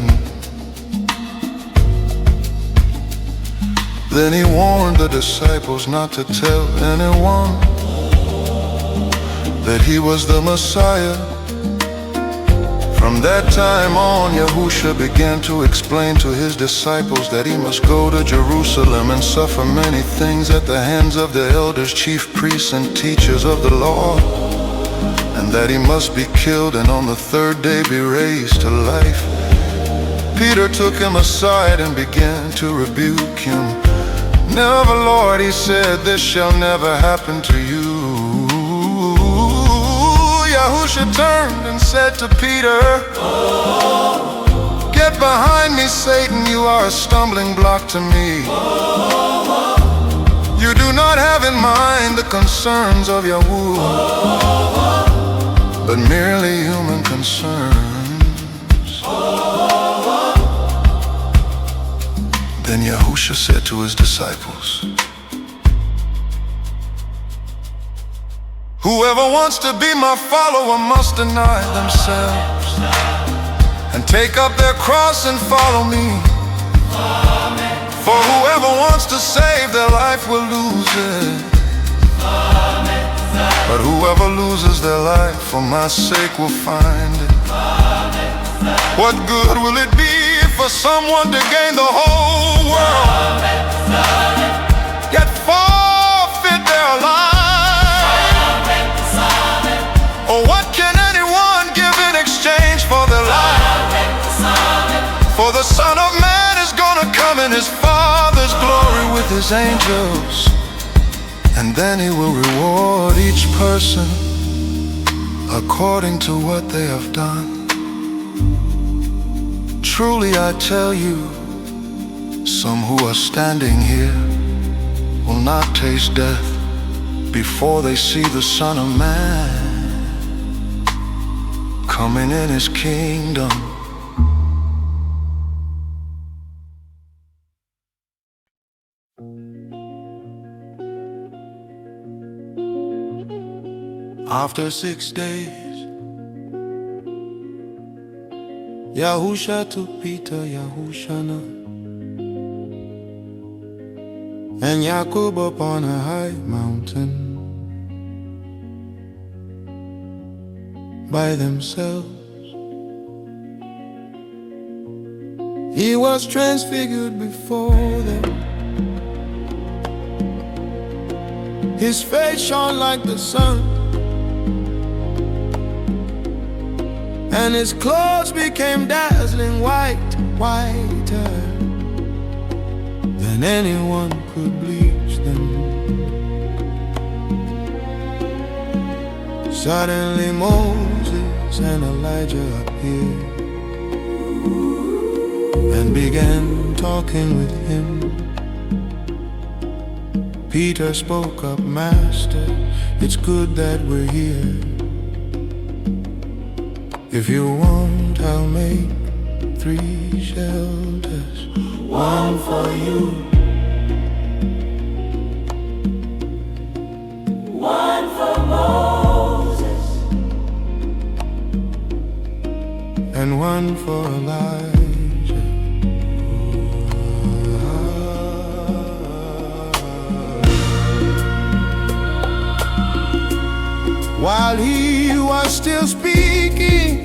Then he warned the disciples not to tell anyone that he was the Messiah. From that time on, Yahusha began to explain to his disciples that he must go to Jerusalem and suffer many things at the hands of the elders, chief priests, and teachers of the law, and that he must be killed and on the 3rd day be raised to life. Peter took him aside and began to rebuke him. Never, Lord, he said, this shall never happen to you. Yahusha turned and said to Peter, get behind me, Satan, you are a stumbling block to me. You do not have in mind the concerns of Yahuwah, but merely human concerns. Then Yahusha said to his disciples, whoever wants to be my follower must deny themselves and take up their cross and follow me. For whoever wants to save their life will lose it, but whoever loses their life for my sake will find it. What good will it be for someone to gain the whole world, yet forfeit their life? Or what can anyone give in exchange for their life? For the Son of Man is gonna come in his Father's glory with his angels, and then he will reward each person according to what they have done. Truly I tell you, some who are standing here will not taste death before they see the Son of Man coming in his kingdom. After 6 days, Yahusha took Peter, Yahushua, and Jacob up on a high mountain by themselves. He was transfigured before them. His face shone like the sun, and his clothes became dazzling white, whiter than anyone could bleach them. Suddenly Moses and Elijah appeared and began talking with him. Peter spoke up, Master, it's good that we're here. If you want, I'll make 3 shelters, one for you, One for Moses, and one for Elijah. While he was still speaking,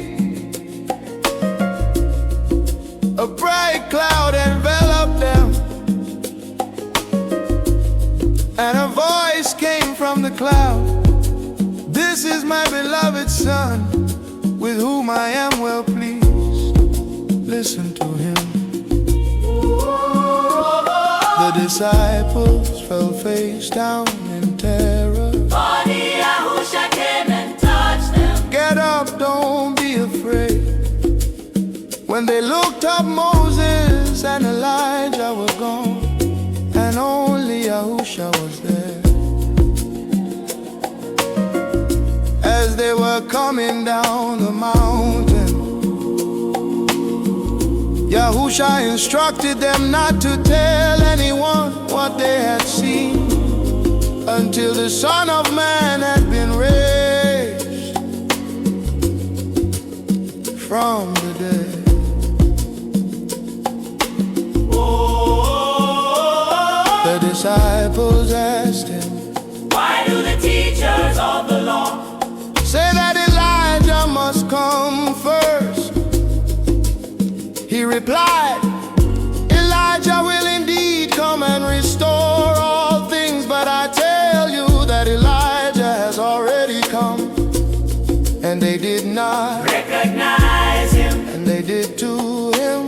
a bright cloud enveloped them, and a voice came from the cloud. This is my beloved Son, with whom I am well pleased. Listen to him. The disciples fell face down in terror. Yahusha came and touched them. Get up, don't be afraid. When they looked up, Moses and Elijah were gone, and only Yahusha was there. As they were coming down the mountain, Yahusha instructed them not to tell anyone what they had seen until the Son of Man had been raised from the dead. The disciples asked him, Why do the teachers of the law say that Elijah must come first? He replied, Elijah will indeed come and restore all things, but I tell you that Elijah has already come, and they did not recognize him? and they did to him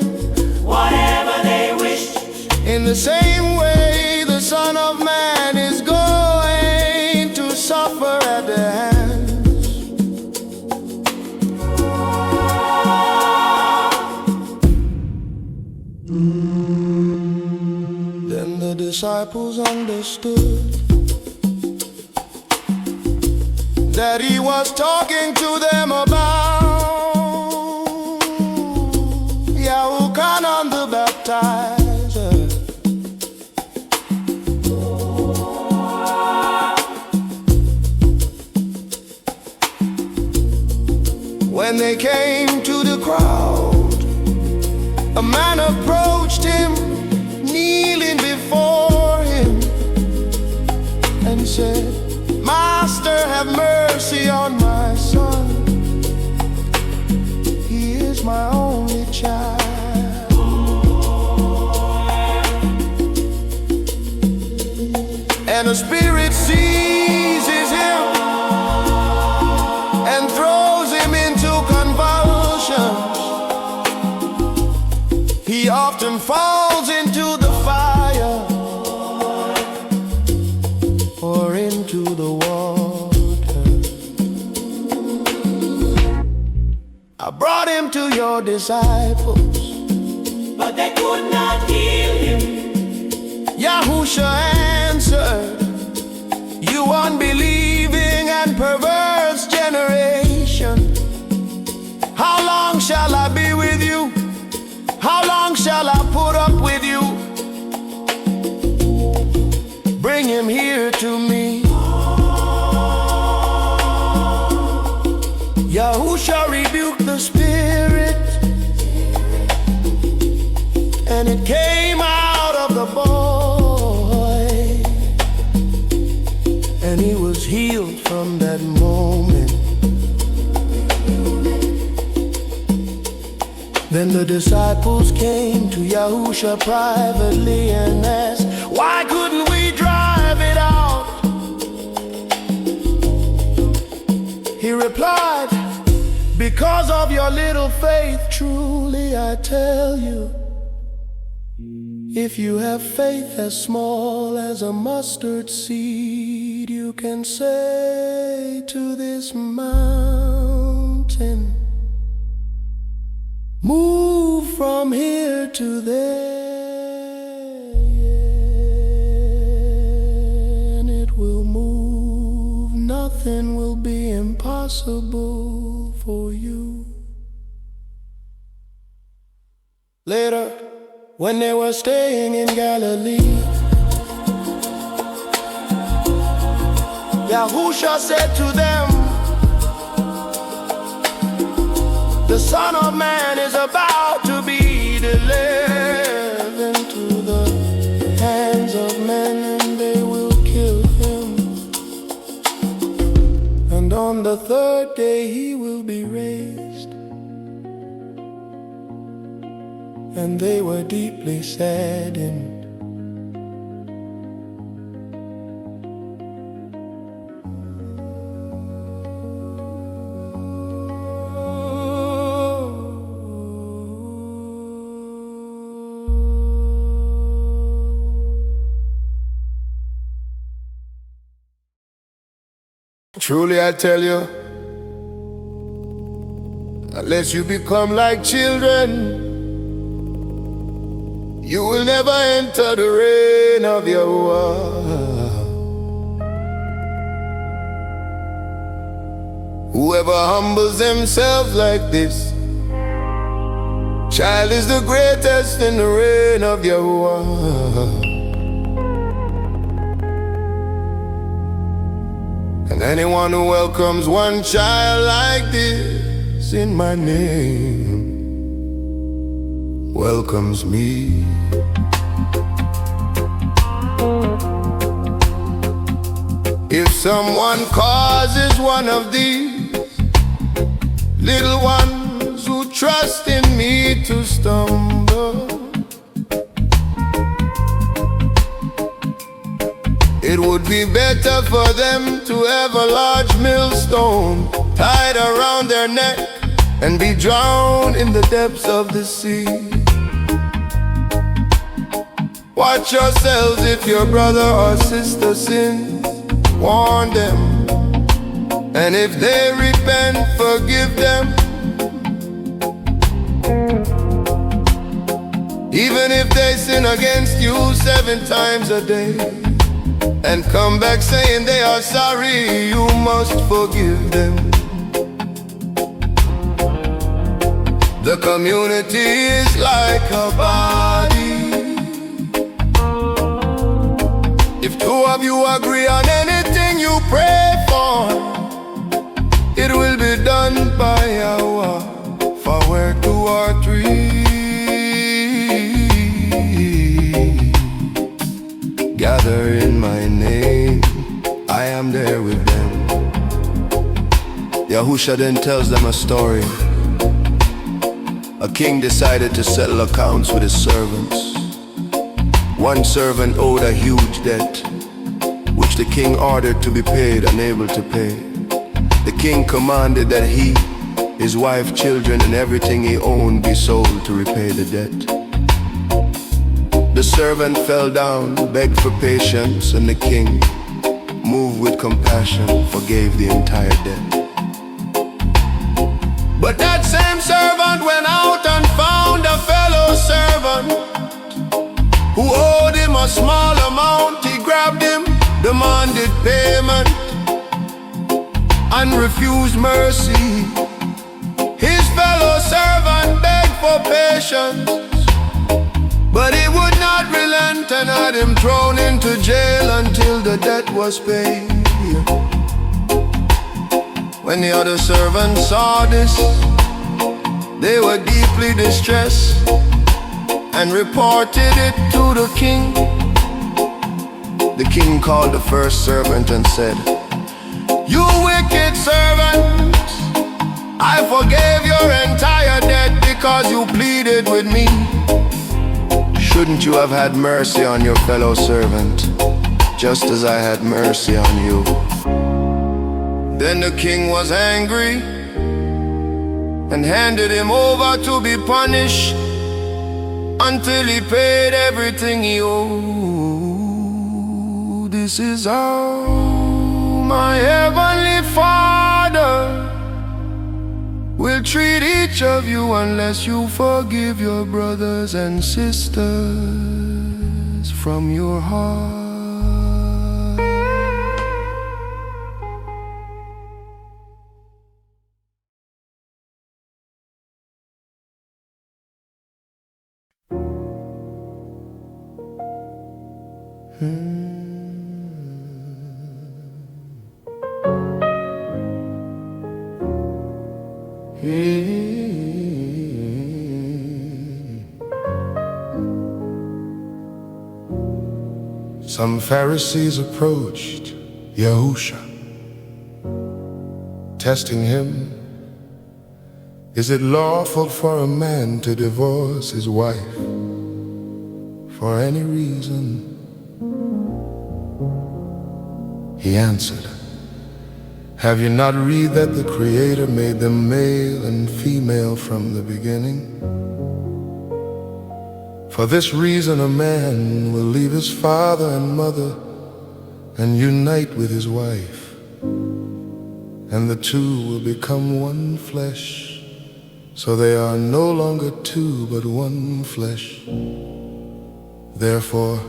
Whatever they wished. in the same way the Son of Man is going to suffer at their hands. Then the disciples understood that he was talking to them about Yohanan the Baptizer. When they came to the crowd, a man approached him, kneeling before him, and said, "Master, have mercy on my son. He is my only child." And the spirit seizes him and throws him into convulsions. He often falls into the fire or into the water. I brought him to your disciples, but they could not heal him. Yahusha answered, "You unbelieving and perverse generation, how long shall I be with you? How long shall I put up with you? Bring him here to me." Yahusha rebuked the spirit, and it came out of the boy, and he was healed from that moment. Then the disciples came to Yahusha privately and asked, "Why couldn't we drive it out?" He replied, "Because of your little faith, truly I tell you, if you have faith as small as a mustard seed, you can say to this mountain, move from here to there, and it will move. Nothing will be impossible for you." Later, when they were staying in Galilee, Yahusha said to them, "The Son of Man is about to be delivered into the hands of men, and they will kill him. And on the third day he will be raised." And they were deeply saddened. Truly I tell you, unless you become like children, you will never enter the reign of Yahuwah. Whoever humbles themselves like this child is the greatest in the reign of Yahuwah. And anyone who welcomes one child like this in my name welcomes me. If someone causes one of these little ones who trust in me to stumble, it would be better for them to have a large millstone tied around their neck and be drowned in the depths of the sea. Watch yourselves. If your brother or sister sins, warn them, and if they repent, forgive them. Even if they sin against you 7 times a day and come back saying they are sorry, you must forgive them. The community is like a body. If 2 of you agree on anything you pray for, it will be done by Yahweh. For where 2 or 3 gather in my name, I am there with them. Yahusha then tells them a story. A king decided to settle accounts with his servants. One servant owed a huge debt, which the king ordered to be paid, unable to pay. The king commanded that he, his wife, children, and everything he owned be sold to repay the debt. The servant fell down, begged for patience, and the king, moved with compassion, forgave the entire debt. But that same servant went out and found a fellow servant who owed him a small amount. He grabbed him, demanded payment, and refused mercy. His fellow servant begged for patience, but he would not relent and had him thrown into jail until the debt was paid. When the other servants saw this, they were deeply distressed and reported it to the king. The king called the first servant and said, "You wicked servant, I forgave your entire debt because you pleaded with me. Shouldn't you have had mercy on your fellow servant, just as I had mercy on you?" Then the king was angry and handed him over to be punished until he paid everything he owed. This is how my heavenly Father will treat each of you unless you forgive your brothers and sisters from your heart. Some Pharisees approached Yahusha, testing him, "Is it lawful for a man to divorce his wife for any reason?" He answered, "Have you not read that the Creator made them male and female from the beginning? For this reason a man will leave his father and mother and unite with his wife, and the 2 will become one flesh. So they are no longer 2 but one flesh. Therefore,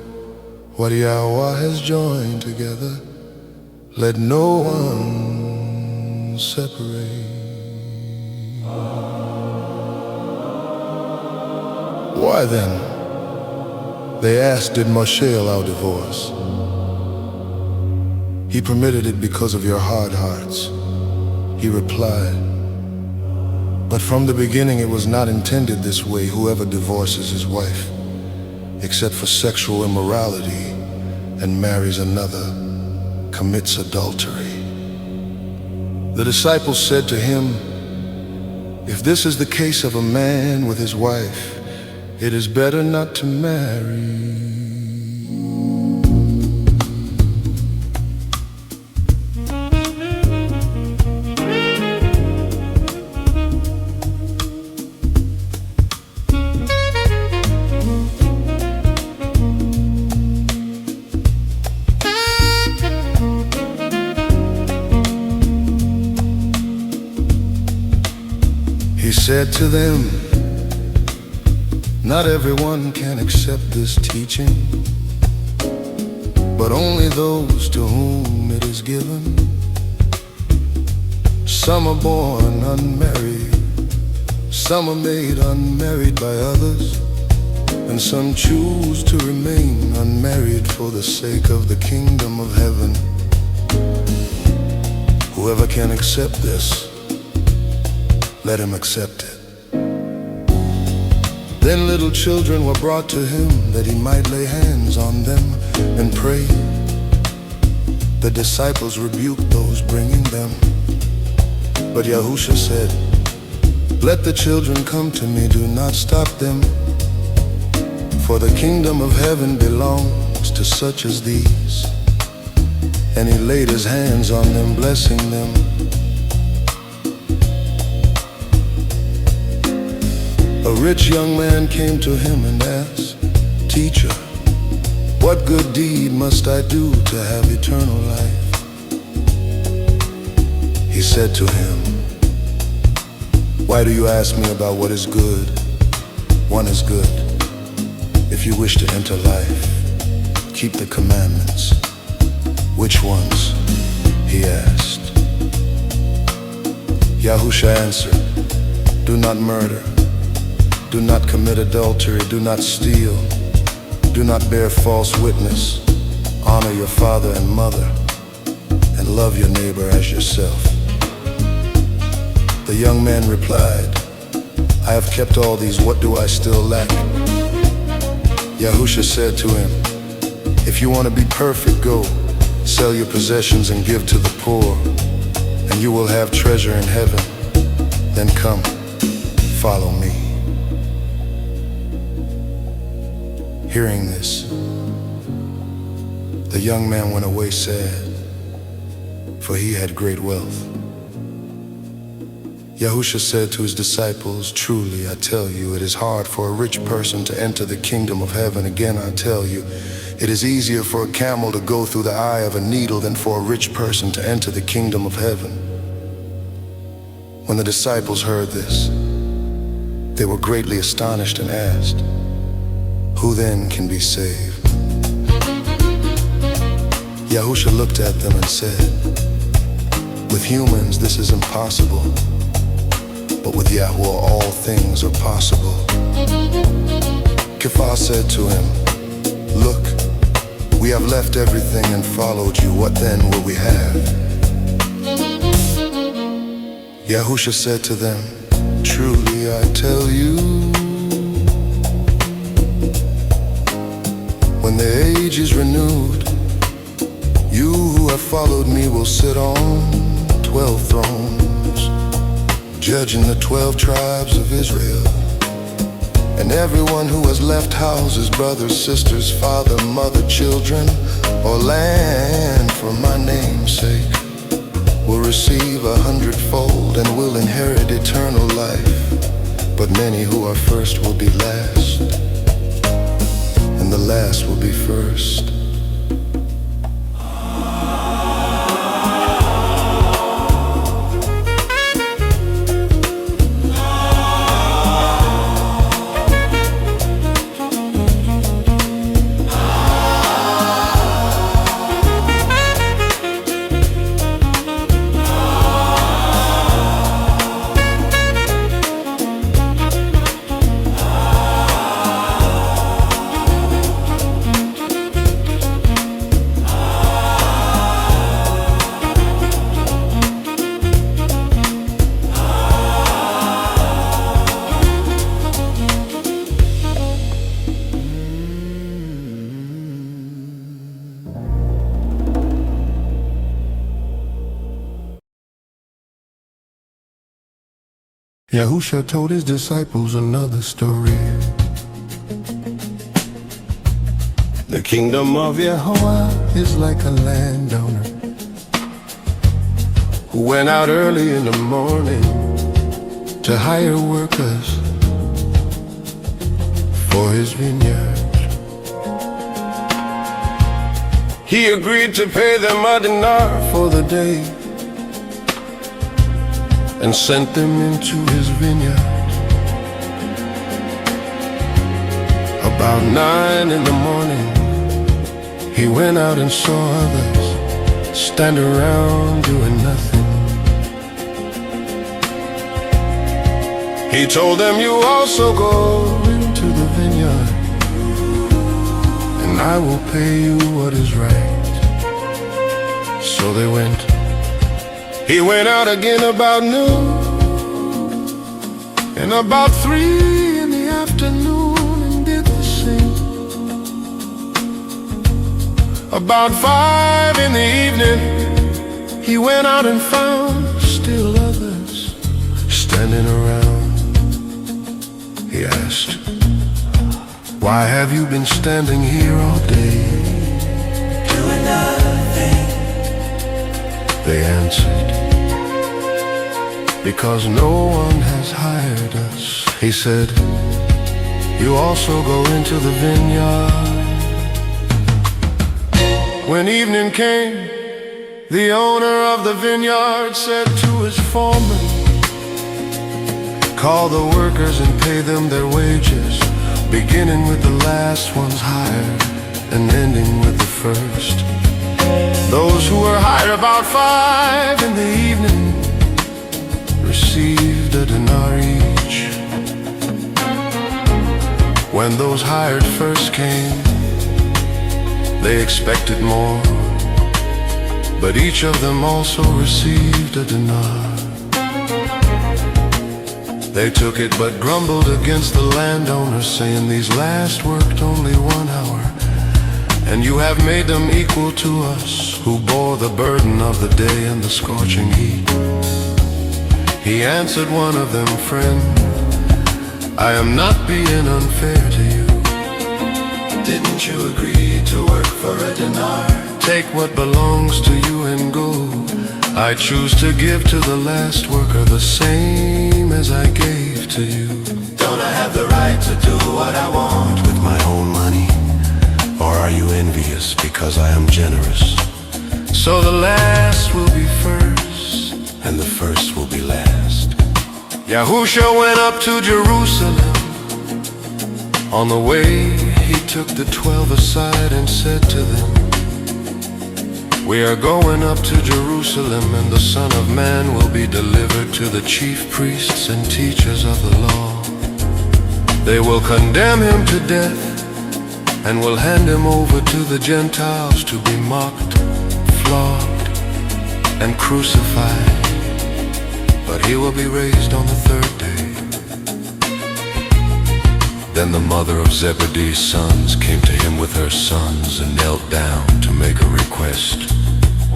what Yahweh has joined together, let no one separate." "Why then," they asked, "did Moshe allow divorce?" "He permitted it because of your hard hearts," he replied. "But from the beginning it was not intended this way. Whoever divorces his wife, except for sexual immorality, and marries another, commits adultery." The disciples said to him, "If this is the case of a man with his wife, it is better not to marry." He said to them, Not everyone can accept this teaching, but only those to whom it is given. Some are born unmarried, some are made unmarried by others, and some choose to remain unmarried for the sake of the kingdom of heaven. Whoever can accept this, let him accept it. Then little children were brought to him that he might lay hands on them and pray. The disciples rebuked those bringing them, but Yahusha said, "Let the children come to me, do not stop them, for the kingdom of heaven belongs to such as these." And he laid his hands on them, blessing them. A rich young man came to him and asked, "Teacher, what good deed must I do to have eternal life?" He said to him, "Why do you ask me about what is good? One is good. If you wish to enter life, keep the commandments." "Which ones?" he asked. Yahusha answered, "Do not murder. Do not commit adultery, do not steal, do not bear false witness, honor your father and mother, and love your neighbor as yourself." The young man replied, "I have kept all these, what do I still lack?" Yahusha said to him, "If you want to be perfect, go, sell your possessions and give to the poor, and you will have treasure in heaven. Then come, follow me." Hearing this, the young man went away sad, for he had great wealth. Yahusha said to his disciples, "Truly I tell you, it is hard for a rich person to enter the kingdom of heaven. Again I tell you, it is easier for a camel to go through the eye of a needle than for a rich person to enter the kingdom of heaven." When the disciples heard this, they were greatly astonished and asked, "Who then can be saved?" Yahusha looked at them and said, "With humans this is impossible, but with Yahuwah all things are possible." Kepha said to him, "Look, we have left everything and followed you. What then will we have?" Yahusha said to them, "Truly I tell you, when the age is renewed, you who have followed me will sit on 12 thrones, judging the 12 tribes of Israel. And everyone who has left houses, brothers, sisters, father, mother, children, or land for my name's sake will receive 100-fold and will inherit eternal life. But many who are first will be last, and the last will be first." Yahusha told his disciples another story. The kingdom of Yahuwah is like a landowner who went out early in the morning to hire workers for his vineyard. He agreed to pay them a dinar for the day and sent them into his vineyard. About 9 in the morning, he went out and saw others stand around doing nothing. He told them, you also go into the vineyard, and I will pay you what is right. So they went. He went out again about noon, and about 3 in the afternoon, and did the same. About 5 in the evening, he went out and found still others standing around. He asked, why have you been standing here all day? Doing nothing. They answered, because no one has hired us. He said, you also go into the vineyard. When evening came, the owner of the vineyard said to his foreman, call the workers and pay them their wages, beginning with the last ones hired and ending with the first. Those who were hired about 5 in the evening received a denarii each. When those hired first came, they expected more, but each of them also received a denar. They took it but grumbled against the landowner, saying, these last worked only 1 hour, and you have made them equal to us, who bore the burden of the day and the scorching heat. He answered one of them, friend, I am not being unfair to you. Didn't you agree to work for a denar? Take what belongs to you and go. I choose to give to the last worker the same as I gave to you. Don't I have the right to do what I want with my own money? Or are you envious because I am generous? So the last will be first, And the first will be last. Yahusha went up to Jerusalem. On the way he took the 12 aside and said to them, we are going up to Jerusalem, and the Son of Man will be delivered to the chief priests and teachers of the law. They will condemn him to death and will hand him over to the Gentiles to be mocked, flogged, and crucified. But he will be raised on the 3rd day. Then the mother of Zebedee's sons came to him with her sons and knelt down to make a request.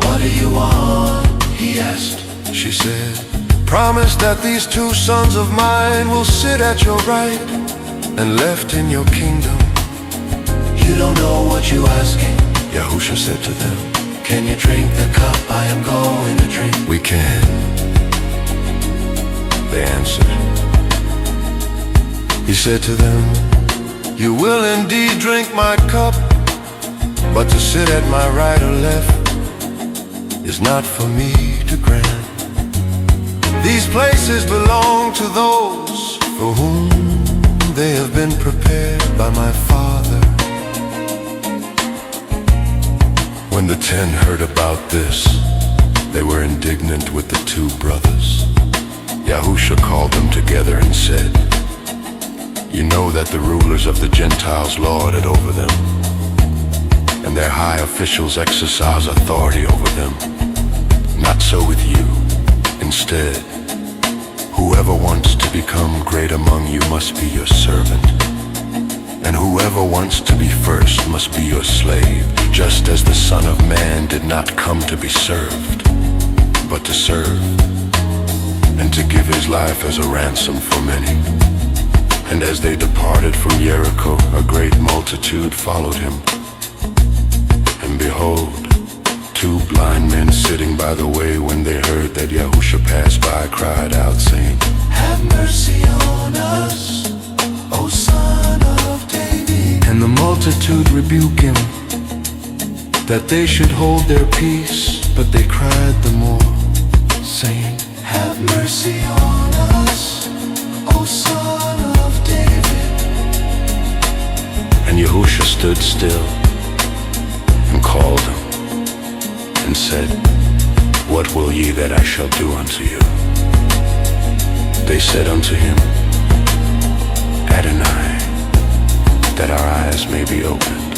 What do you want? He asked. She said, promise that these 2 sons of mine will sit at your right and left in your kingdom. You don't know what you're asking. Yahusha said to them, can you drink the cup I am going to drink? we can. They answered. He said to them, you will indeed drink my cup, but to sit at my right or left is not for me to grant. These places belong to those for whom they have been prepared by my Father. When the 10 heard about this, they were indignant with the 2 brothers. Yahusha called them together and said, you know that the rulers of the Gentiles lord it over them, and their high officials exercise authority over them. Not so with you. Instead, whoever wants to become great among you must be your servant, and whoever wants to be first must be your slave, just as the Son of Man did not come to be served, but to serve, and to give his life as a ransom for many. And as they departed from Jericho, a great multitude followed him. And behold, 2 blind men sitting by the way, when they heard that Yahusha passed by, cried out, saying, have mercy on us, O Son of David. And the multitude rebuked him, that they should hold their peace, but they cried the more, saying, have mercy on us, O Son of David. Yahusha stood still and called them and said, "What will ye that I shall do unto you?" They said unto him, "Adonai, that our eyes may be opened."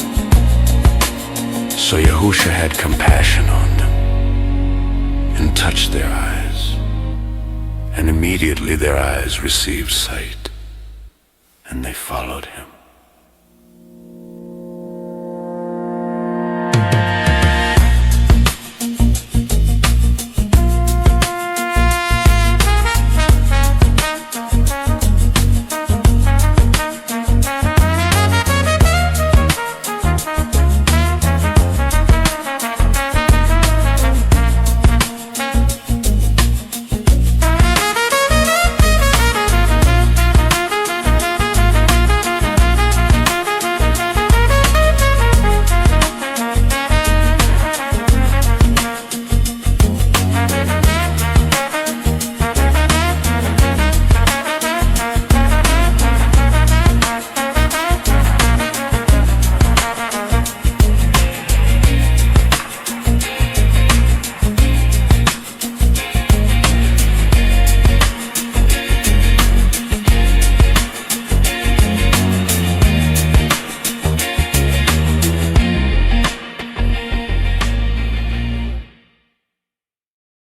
So Yahusha had compassion on them and touched their eyes, and immediately their eyes received sight, and they followed him.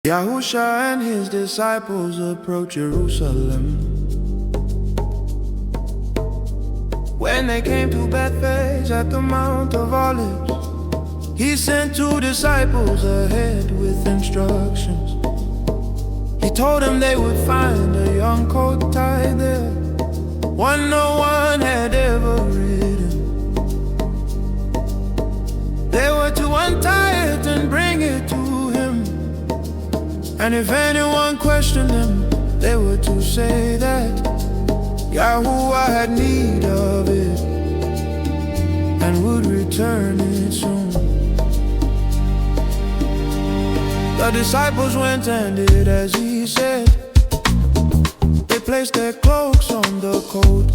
Yahusha and his disciples approached Jerusalem. When they came to Bethphage at the Mount of Olives, he sent 2 disciples ahead with instructions. He told them they would find a young colt tied there, one no one had ever ridden. They were to untie it and bring it to him, and if anyone questioned them, they were to say that Yahuwah had need of it and would return it soon. The disciples went and did as he said. They placed their cloaks on the colt,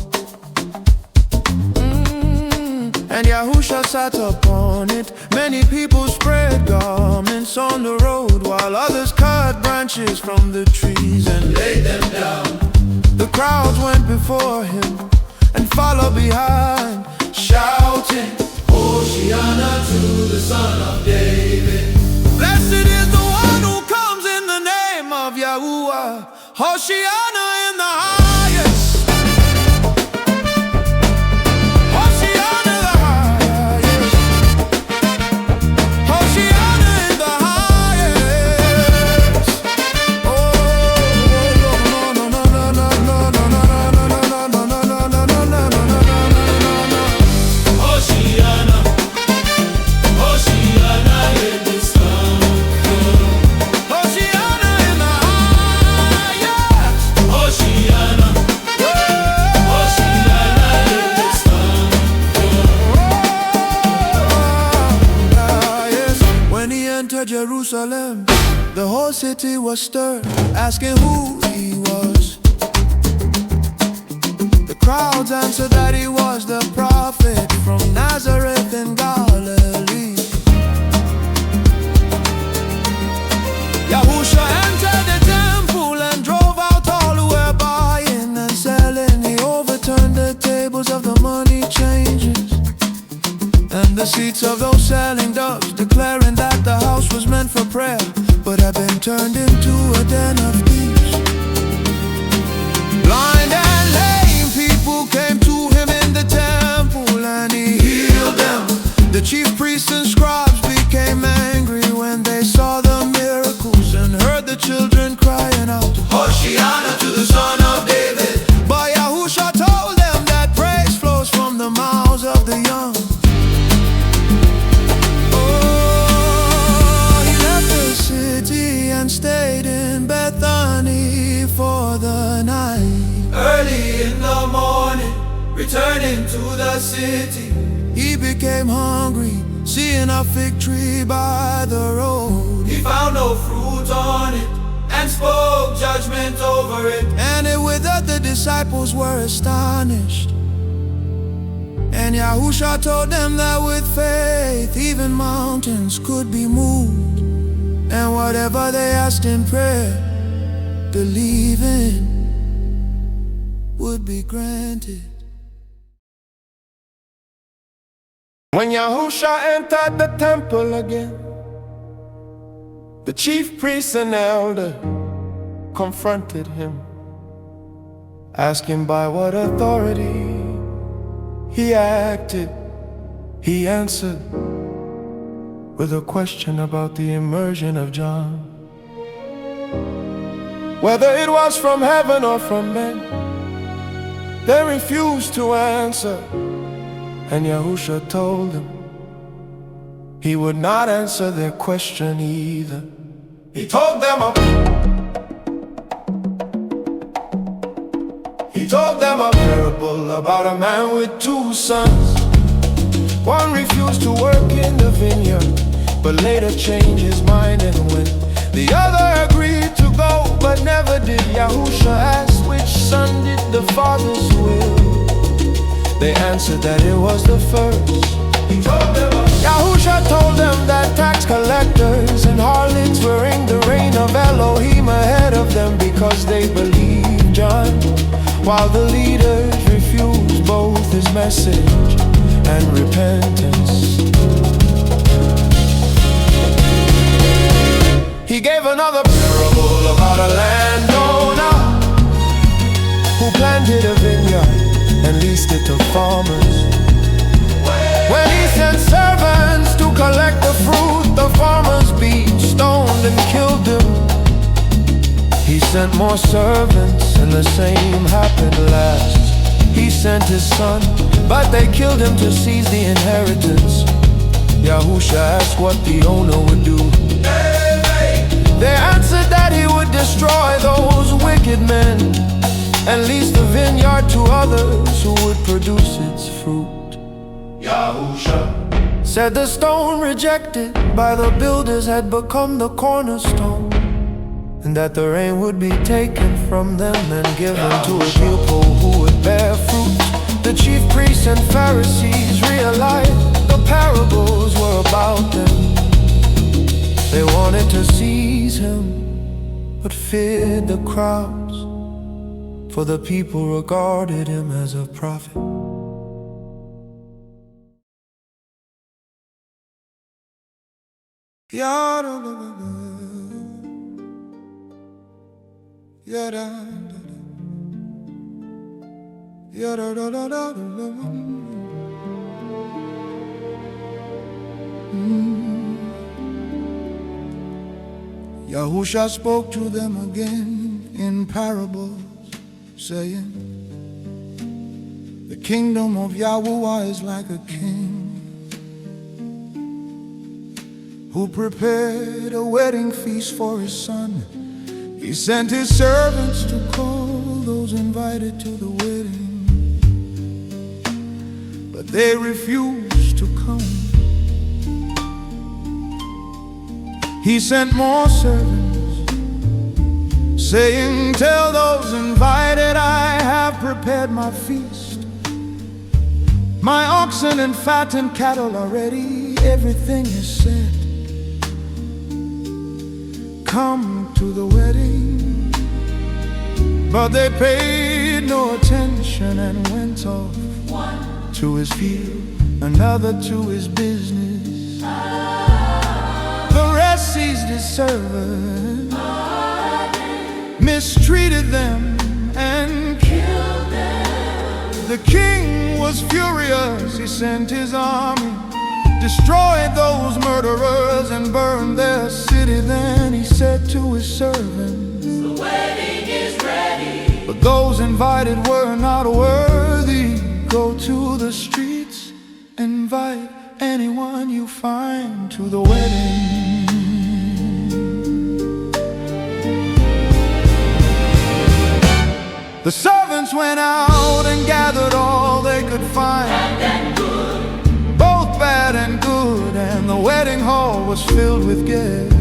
and Yahusha sat upon it. Many people spread garments on the road, while others cut branches from the trees and laid them down. The crowds went before him and followed behind, shouting, "Hosanna to the Son of David. Blessed is the one who comes in the name of Yahuwah. Hosanna in the highest. Hosanna the highest. Hosanna in the highest." Oh, no, no, no, no, no, no, no, no, no, no, no, no, no, no, no, no, no, no, no. Hosanna, Hosanna in the sun. Hosanna in the highest. Hosanna, Hosanna in the sun. Yes. When he entered Jerusalem, the whole city was stirred, asking who he was. The crowds answered that he was the prophet from Nazareth in Galilee. Yahusha entered the temple and drove out all who were buying and selling. He overturned the tables of the money changers and the seats of those selling doves, declaring that the house was meant for prayer, but had been turned into a den of thieves. Blind and lame people came to him in the temple, and he healed them. The chief priests and scribes became angry when they saw the miracles and heard the children crying out, "Hosanna to the Son of David." But Yahusha told them that praise flows from the mouths of the young. Oh, he left the city and stayed in Bethany for the night. Early in the morning, returning to the city, he became hungry, seeing a fig tree by the road. He found no fruit on it and spoke judgment over it, and it withered. The disciples were astonished. And Yahusha told them that with faith even mountains could be moved, and whatever they asked in prayer, believing, would be granted. When Yahusha entered the temple again, the chief priest and elder confronted him, asking by what authority he acted. He answered with a question about the immersion of John, whether it was from heaven or from men. They refused to answer, and Yahusha told them he would not answer their question either. He told them a parable about a man with two sons. One refused to work in the vineyard, but later changed his mind and went. The other agreed to go, but never did. Yahusha asked which son did the father's will. They answered that it was the first. Yahusha told them that tax collectors and harlots were in the reign of Elohim ahead of them because they believed John, while the leaders refused both his message and repentance. He gave another parable about a landowner who planted a vineyard and leased it to farmers. When he sent servants to collect the fruit, the farmers beat, stoned, and killed them. He sent more servants, and the same happened last. He sent his son, but they killed him to seize the inheritance. Yahusha asked what the owner would do. They answered that he would destroy those wicked men and lease the vineyard to others who would produce its fruit. Yahusha said the stone rejected by the builders had become the cornerstone, and that the rain would be taken from them and given to a people who would bear fruit. The chief priests and Pharisees realized the parables were about them. They wanted to seize him, but feared the crowds, for the people regarded him as a prophet. Yahusha spoke to them again in parables, saying, the kingdom of Yahuwah is like a king who prepared a wedding feast for his son. He sent his servants to call those invited to the wedding, but they refused to come. He sent more servants, saying, tell those invited I have prepared my feast. My oxen and fattened cattle are ready, everything is set. Come to the wedding. But they paid no attention and went off, one to his field, another to his business. The rest seized his servants, mistreated them and killed them. The king was furious, he sent his army, destroyed those murderers and burned their city. Then he said to his servants, the wedding is ready, but those invited were not worthy. Go to the streets, invite anyone you find to the wedding. The servants went out and gathered all they could find, both bad and good, and the wedding hall was filled with guests.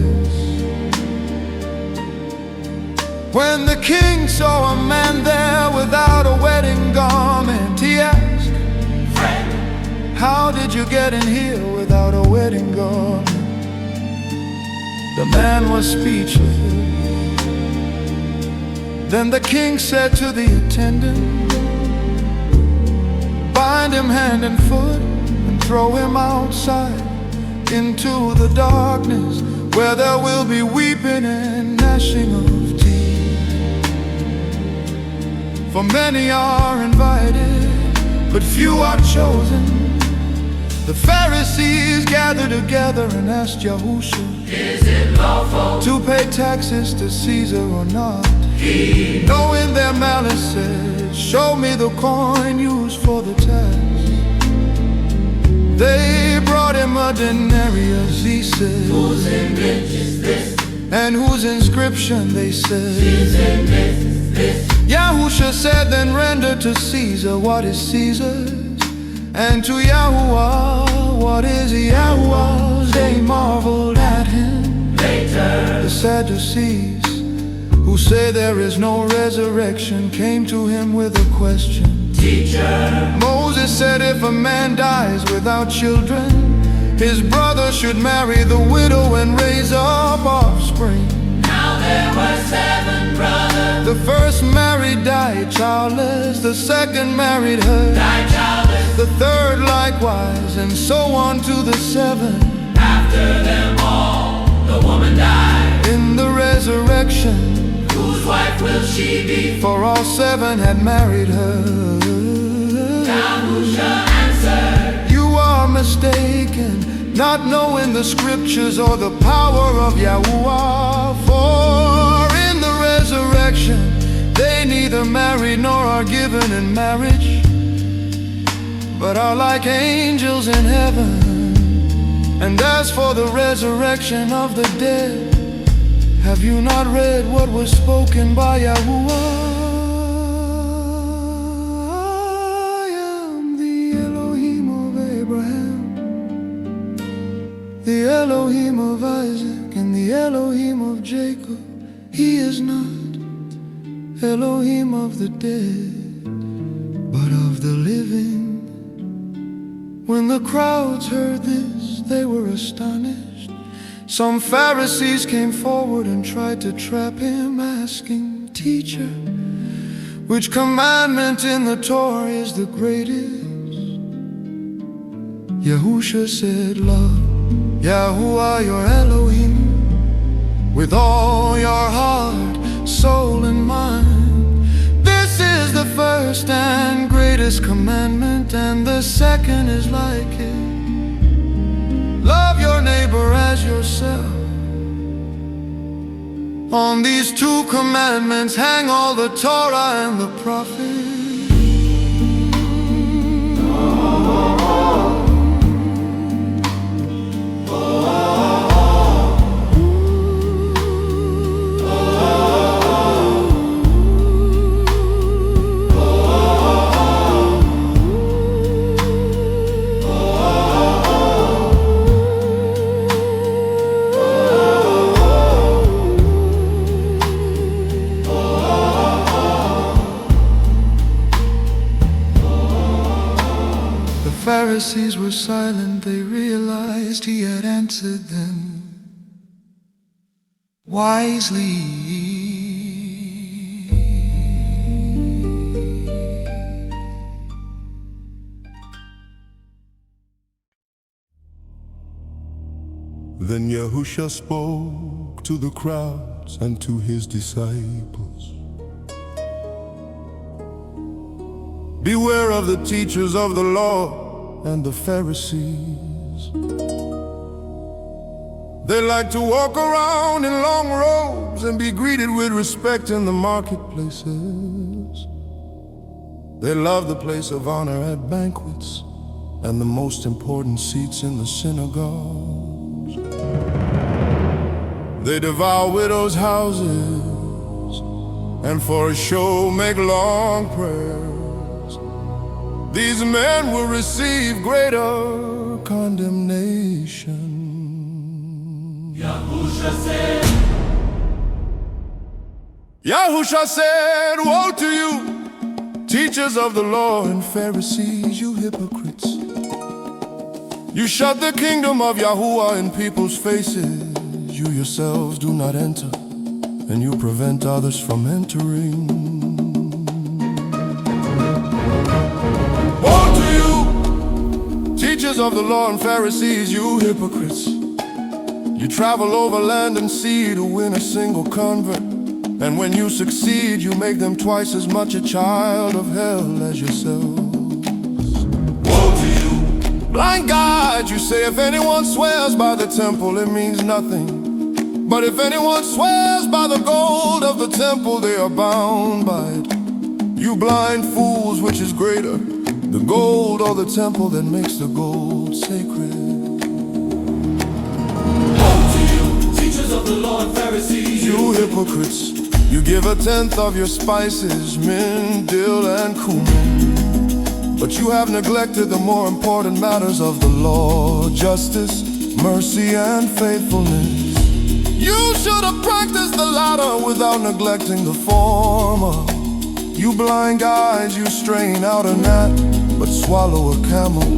When the king saw a man there without a wedding garment, he asked, friend, how did you get in here without a wedding garment? The man was speechless. Then the king said to the attendant, bind him hand and foot and throw him outside into the darkness, where there will be weeping and gnashing of teeth. For many are invited, but few are chosen. The Pharisees gathered together and asked Yahusha, is it lawful to pay taxes to Caesar or not? He, knowing their malice, said, show me the coin used for the tax. They brought him a denarius, he said, whose image is this? And whose inscription, they said, Caesar's is this. Yahusha said, then render to Caesar what is Caesar's, and to Yahuwah what is Yahuwah's. They marveled at him. Later, the Sadducees, who say there is no resurrection, came to him with a question. Teacher, Moses said if a man dies without children, his brother should marry the widow and raise up offspring. Now there were 7 brothers. The first married, died childless. The second married her, died childless. The third likewise, and so on to the 7. After them all, the woman died. In the resurrection, whose wife will she be? For all 7 had married her. Yahusha answered, you are mistaken, not knowing the scriptures or the power of Yahuwah. For in the resurrection, they neither marry nor are given in marriage, but are like angels in heaven. And as for the resurrection of the dead, have you not read what was spoken by Yahuwah? I am the Elohim of Abraham, the Elohim of Isaac, and the Elohim of Jacob. He is not Elohim of the dead, but of the living. When the crowds heard this, they were astonished. Some Pharisees came forward and tried to trap him, asking, Teacher, which commandment in the Torah is the greatest? Yahusha said, love Yahuwah your Elohim with all your heart, soul, and mind. This is the first and greatest commandment, and the second is like it. Love your neighbor as yourself. On these 2 commandments hang all the Torah and the prophets. Pharisees were silent, they realized he had answered them wisely. Then Yahusha spoke to the crowds and to his disciples. Beware of the teachers of the law and the Pharisees. They like to walk around in long robes and be greeted with respect in the marketplaces. They love the place of honor at banquets and the most important seats in the synagogues. They devour widows' houses and for a show make long prayers. These men will receive greater condemnation. Yahusha said, woe to you, teachers of the law and Pharisees, you hypocrites! You shut the kingdom of Yahuwah in people's faces. You yourselves do not enter, and you prevent others from entering. Woe to you, teachers of the law and Pharisees, you hypocrites! You travel over land and sea to win a single convert, and when you succeed, you make them twice as much a child of hell as yourselves. Woe to you! Blind guide, you say if anyone swears by the temple, it means nothing. But if anyone swears by the gold of the temple, they are bound by it. You blind fools, which is greater, the gold or the temple that makes the gold sacred? Woe to you, teachers of the law and Pharisees, you hypocrites! You give a tenth of your spices, mint, dill, and cumin, but you have neglected the more important matters of the law: justice, mercy, and faithfulness. You should have practiced the latter without neglecting the former. You blind guides, you strain out a gnat, but swallow a camel.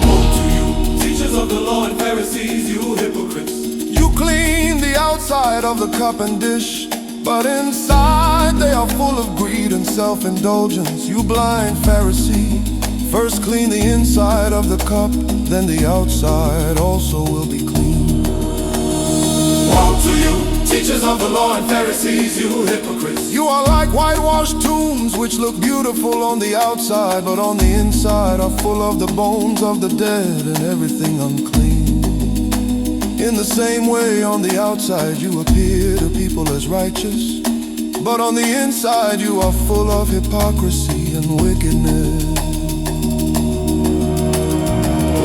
Woe to you, teachers of the law and Pharisees, you hypocrites! You clean the outside of the cup and dish, but inside they are full of greed and self-indulgence. You blind Pharisee, first clean the inside of the cup, then the outside also will be clean. Woe to you, teachers of the law and Pharisees, you hypocrites! You are like whitewashed tombs which look beautiful on the outside, but on the inside are full of the bones of the dead and everything unclean. In the same way, on the outside you appear to people as righteous, but on the inside you are full of hypocrisy and wickedness.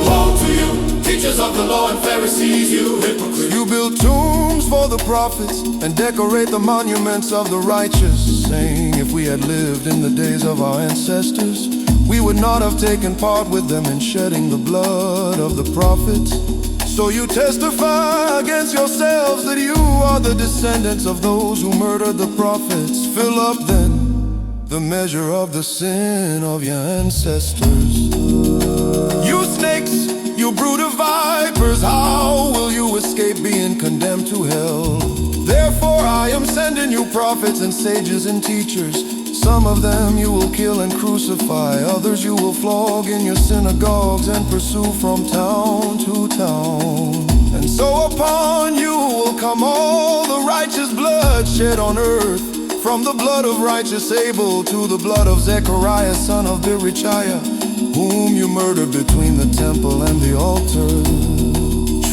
Woe to you, teachers of the law and Pharisees, you hypocrites! You build tombs for the prophets and decorate the monuments of the righteous, saying if we had lived in the days of our ancestors, we would not have taken part with them in shedding the blood of the prophets. So you testify against yourselves that you are the descendants of those who murdered the prophets. Fill up then the measure of the sin of your ancestors. You snakes, you brood of vipers, how will you escape being condemned to hell? Therefore I am sending you prophets and sages and teachers. Some of them you will kill and crucify, others you will flog in your synagogues and pursue from town to town. And so upon you will come all the righteous blood shed on earth, from the blood of righteous Abel to the blood of Zechariah son of Betrayal, whom you murdered between the temple and the altar.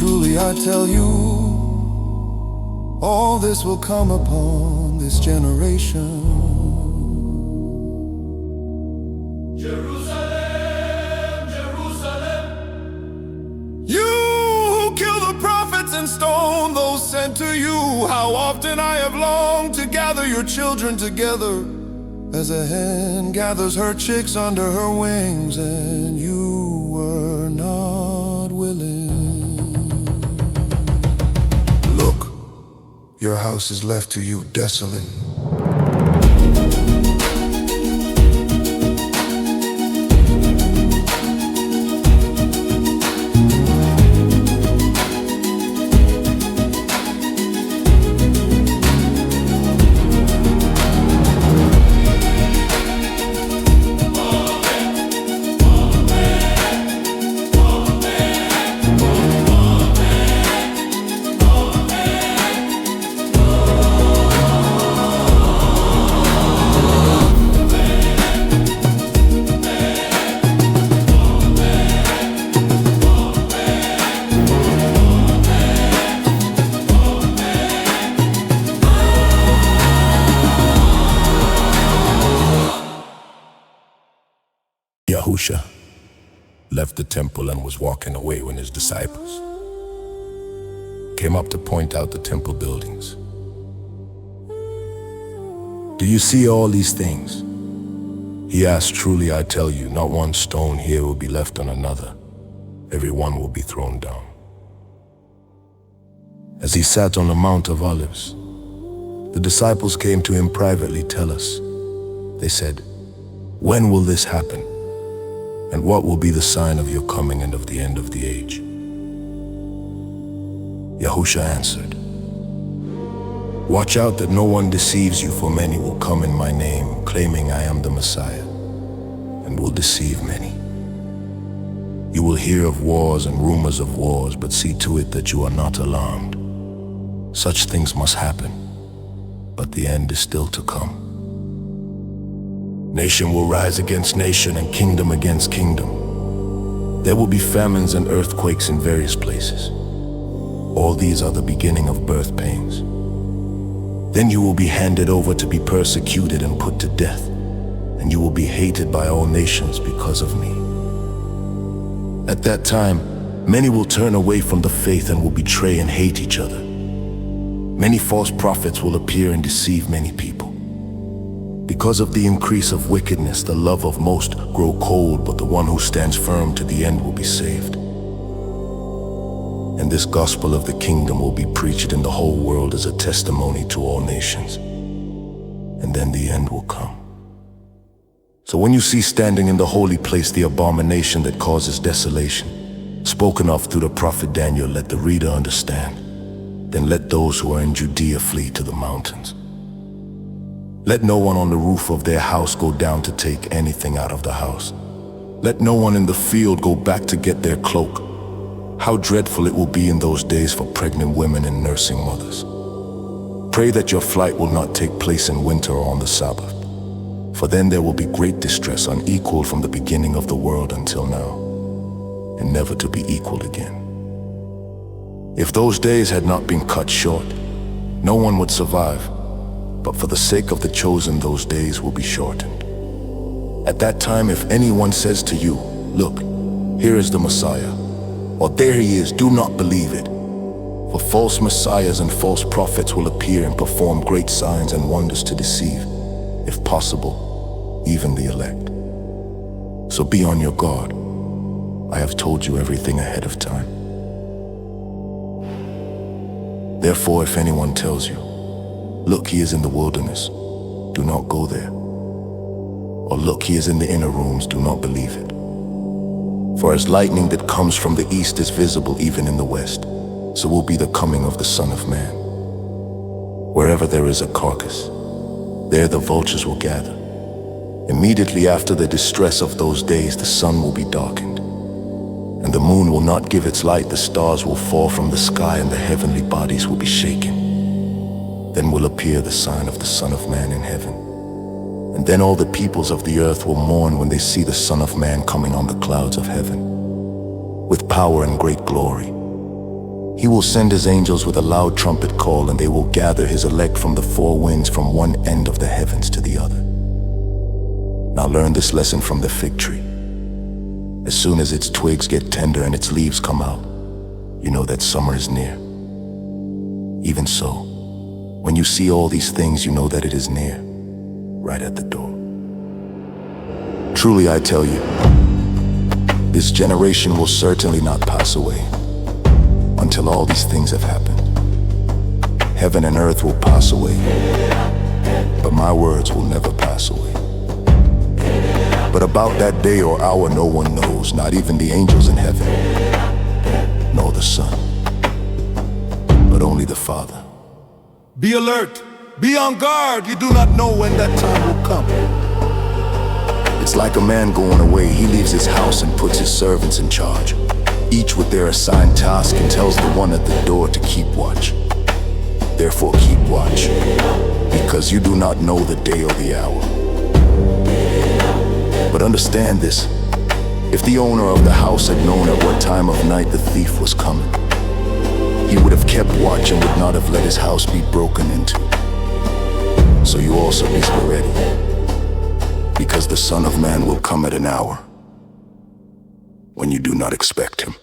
Truly I tell you, all this will come upon this generation. Jerusalem, Jerusalem! You who kill the prophets and stone those sent to you, how often I have longed to gather your children together, as a hen gathers her chicks under her wings, and you were not willing. Look, your house is left to you desolate. Yahusha left the temple and was walking away when his disciples came up to point out the temple buildings. Do you see all these things? He asked, truly I tell you, not one stone here will be left on another. Every one will be thrown down. As he sat on the Mount of Olives, the disciples came to him privately. Tell us, they said, when will this happen? And what will be the sign of your coming and of the end of the age? Yahusha answered, Watch out that no one deceives you, for many will come in my name, claiming I am the Messiah, and will deceive many. You will hear of wars and rumors of wars, but see to it that you are not alarmed. Such things must happen, but the end is still to come. Nation will rise against nation and kingdom against kingdom. There will be famines and earthquakes in various places. All these are the beginning of birth pains. Then you will be handed over to be persecuted and put to death, and you will be hated by all nations because of me. At that time, many will turn away from the faith and will betray and hate each other. Many false prophets will appear and deceive many people. Because of the increase of wickedness, the love of most grow cold, but the one who stands firm to the end will be saved. And this gospel of the kingdom will be preached in the whole world as a testimony to all nations. And then the end will come. So when you see standing in the holy place the abomination that causes desolation, spoken of through the prophet Daniel, let the reader understand. Then let those who are in Judea flee to the mountains. Let no one on the roof of their house go down to take anything out of the house. Let no one in the field go back to get their cloak. How dreadful it will be in those days for pregnant women and nursing mothers. Pray that your flight will not take place in winter or on the Sabbath, for then there will be great distress unequaled from the beginning of the world until now, and never to be equaled again. If those days had not been cut short, no one would survive, but for the sake of the chosen those days will be shortened. At that time, if anyone says to you, Look, here is the Messiah, or there he is, do not believe it. For false messiahs and false prophets will appear and perform great signs and wonders to deceive, if possible, even the elect. So be on your guard. I have told you everything ahead of time. Therefore, if anyone tells you, Look, he is in the wilderness, do not go there. Or look, he is in the inner rooms, do not believe it. For as lightning that comes from the east is visible even in the west, so will be the coming of the Son of Man. Wherever there is a carcass, there the vultures will gather. Immediately after the distress of those days, the sun will be darkened, and the moon will not give its light, the stars will fall from the sky, and the heavenly bodies will be shaken. Then will appear the sign of the Son of Man in heaven. And then all the peoples of the earth will mourn when they see the Son of Man coming on the clouds of heaven, with power and great glory. He will send his angels with a loud trumpet call, and they will gather his elect from the four winds, from one end of the heavens to the other. Now learn this lesson from the fig tree. As soon as its twigs get tender and its leaves come out, you know that summer is near. Even so, when you see all these things, you know that it is near, right at the door. Truly I tell you, this generation will certainly not pass away until all these things have happened. Heaven and earth will pass away, but my words will never pass away. But about that day or hour no one knows, not even the angels in heaven, nor the Son, but only the Father. Be alert, be on guard, you do not know when that time will come. It's like a man going away. He leaves his house and puts his servants in charge, each with their assigned task, and tells the one at the door to keep watch. Therefore keep watch, because you do not know the day or the hour. But understand this, if the owner of the house had known at what time of night the thief was coming, he would have kept watch and would not have let his house be broken into. So you also be ready, because the Son of Man will come at an hour when you do not expect him.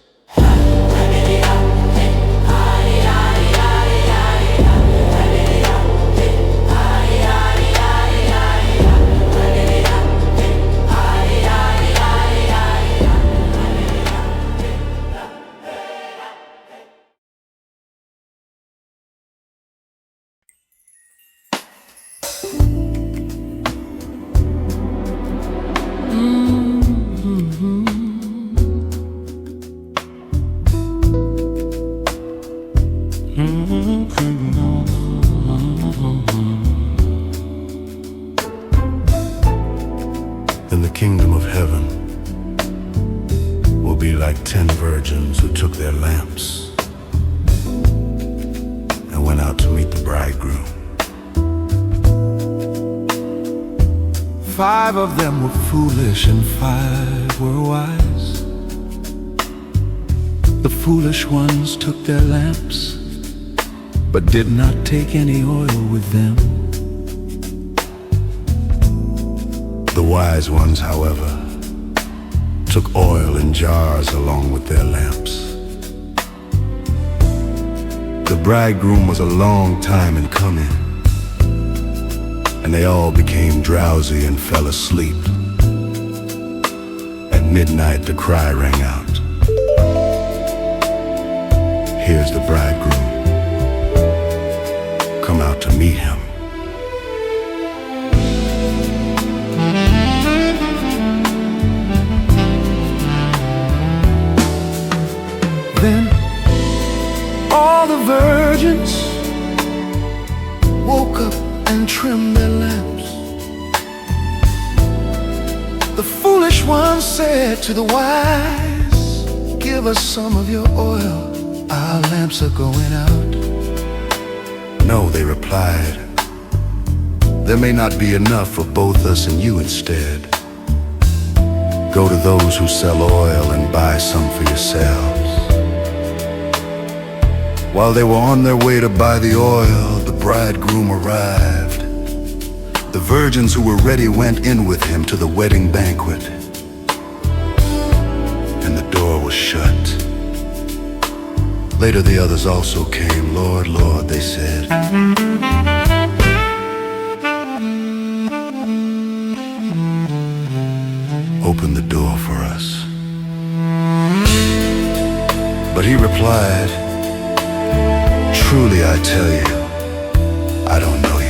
In the kingdom of heaven will be like 10 virgins who took their lamps and went out to meet the bridegroom. 5 of them were foolish and 5 were wise. The foolish ones took their lamps, but did not take any oil with them. The wise ones, however, took oil in jars along with their lamps. The bridegroom was a long time in coming, and they all became drowsy and fell asleep. At midnight the cry rang out, "Here's the bridegroom, come out to meet him." Then all the virgins woke up and trimmed their lamps. The foolish ones said to the wise, "Give us some of your oil, our lamps are going out." "No," they replied, "there may not be enough for both us and you instead. Go to those who sell oil and buy some for yourselves." While they were on their way to buy the oil, the bridegroom arrived. The virgins who were ready went in with him to the wedding banquet, and the door was shut. Later the others also came. "Lord, Lord," they said, "open the door for us." But he replied, "Truly I tell you, I don't know you."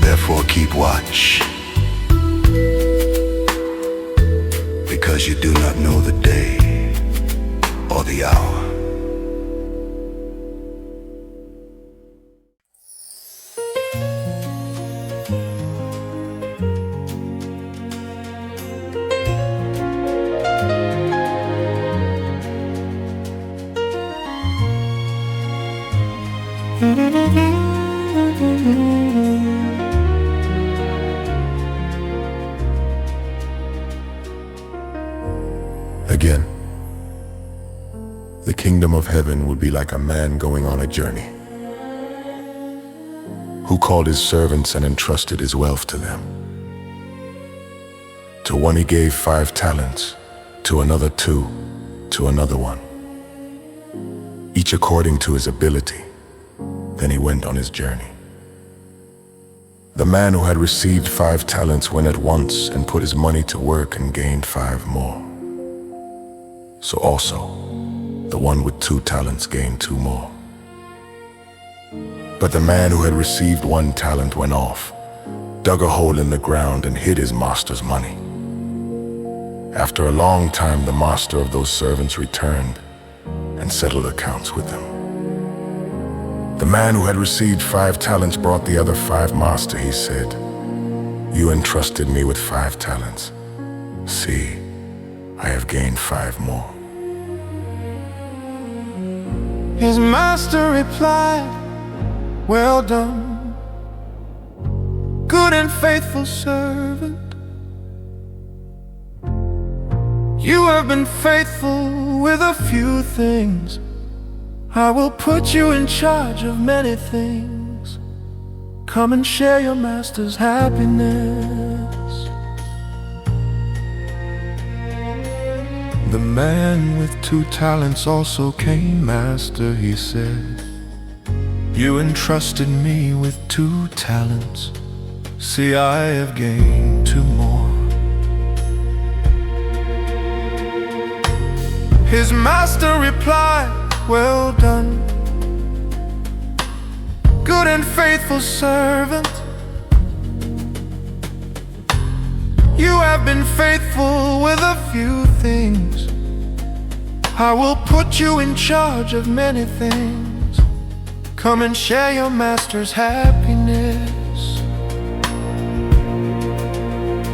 Therefore keep watch, because you do not know the day or the hour. Again, the kingdom of heaven would be like a man going on a journey, who called his servants and entrusted his wealth to them. To one he gave 5 talents, to another 2, to another 1, each according to his ability. Then he went on his journey. The man who had received 5 talents went at once and put his money to work and gained 5 more. So also, the one with 2 talents gained 2 more. But the man who had received 1 talent went off, dug a hole in the ground and hid his master's money. After a long time, the master of those servants returned and settled accounts with them. The man who had received 5 talents brought the other 5. "Master," he said, "you entrusted me with 5 talents. See, I have gained 5 more." His master replied, "Well done, good and faithful servant. You have been faithful with a few things. I will put you in charge of many things. Come and share your master's happiness." The man with 2 talents also came. "Master," he said, "you entrusted me with 2 talents. See, I have gained 2 more." His master replied, "Well done, good and faithful servant. You have been faithful with a few things. I will put you in charge of many things. Come and share your master's happiness."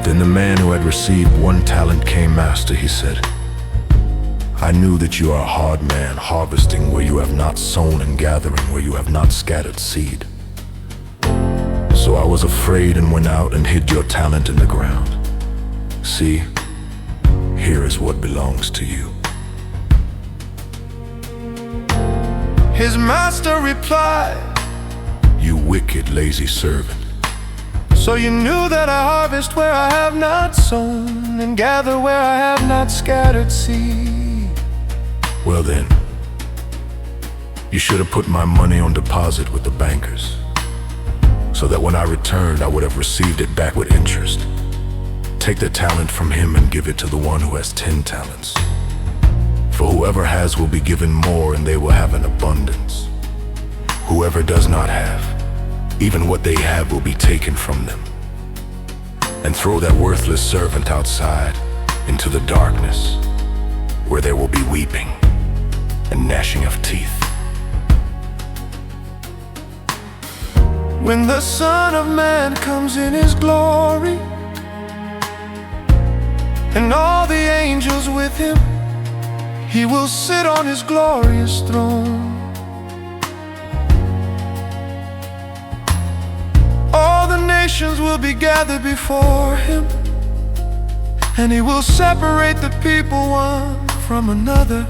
Then the man who had received 1 talent came. "Master," he said, "I knew that you are a hard man, harvesting where you have not sown and gathering where you have not scattered seed. So I was afraid and went out and hid your talent in the ground. See, here is what belongs to you." His master replied, "You wicked, lazy servant. "So you knew that I harvest where I have not sown and gather where I have not scattered seed. Well then, you should have put my money on deposit with the bankers, so that when I returned I would have received it back with interest. Take the talent from him and give it to the one who has 10 talents. For whoever has will be given more, and they will have an abundance. Whoever does not have, even what they have will be taken from them. And throw that worthless servant outside into the darkness, where there will be weeping and gnashing of teeth." When the Son of Man comes in his glory, and all the angels with him, he will sit on his glorious throne. All the nations will be gathered before him, and he will separate the people one from another,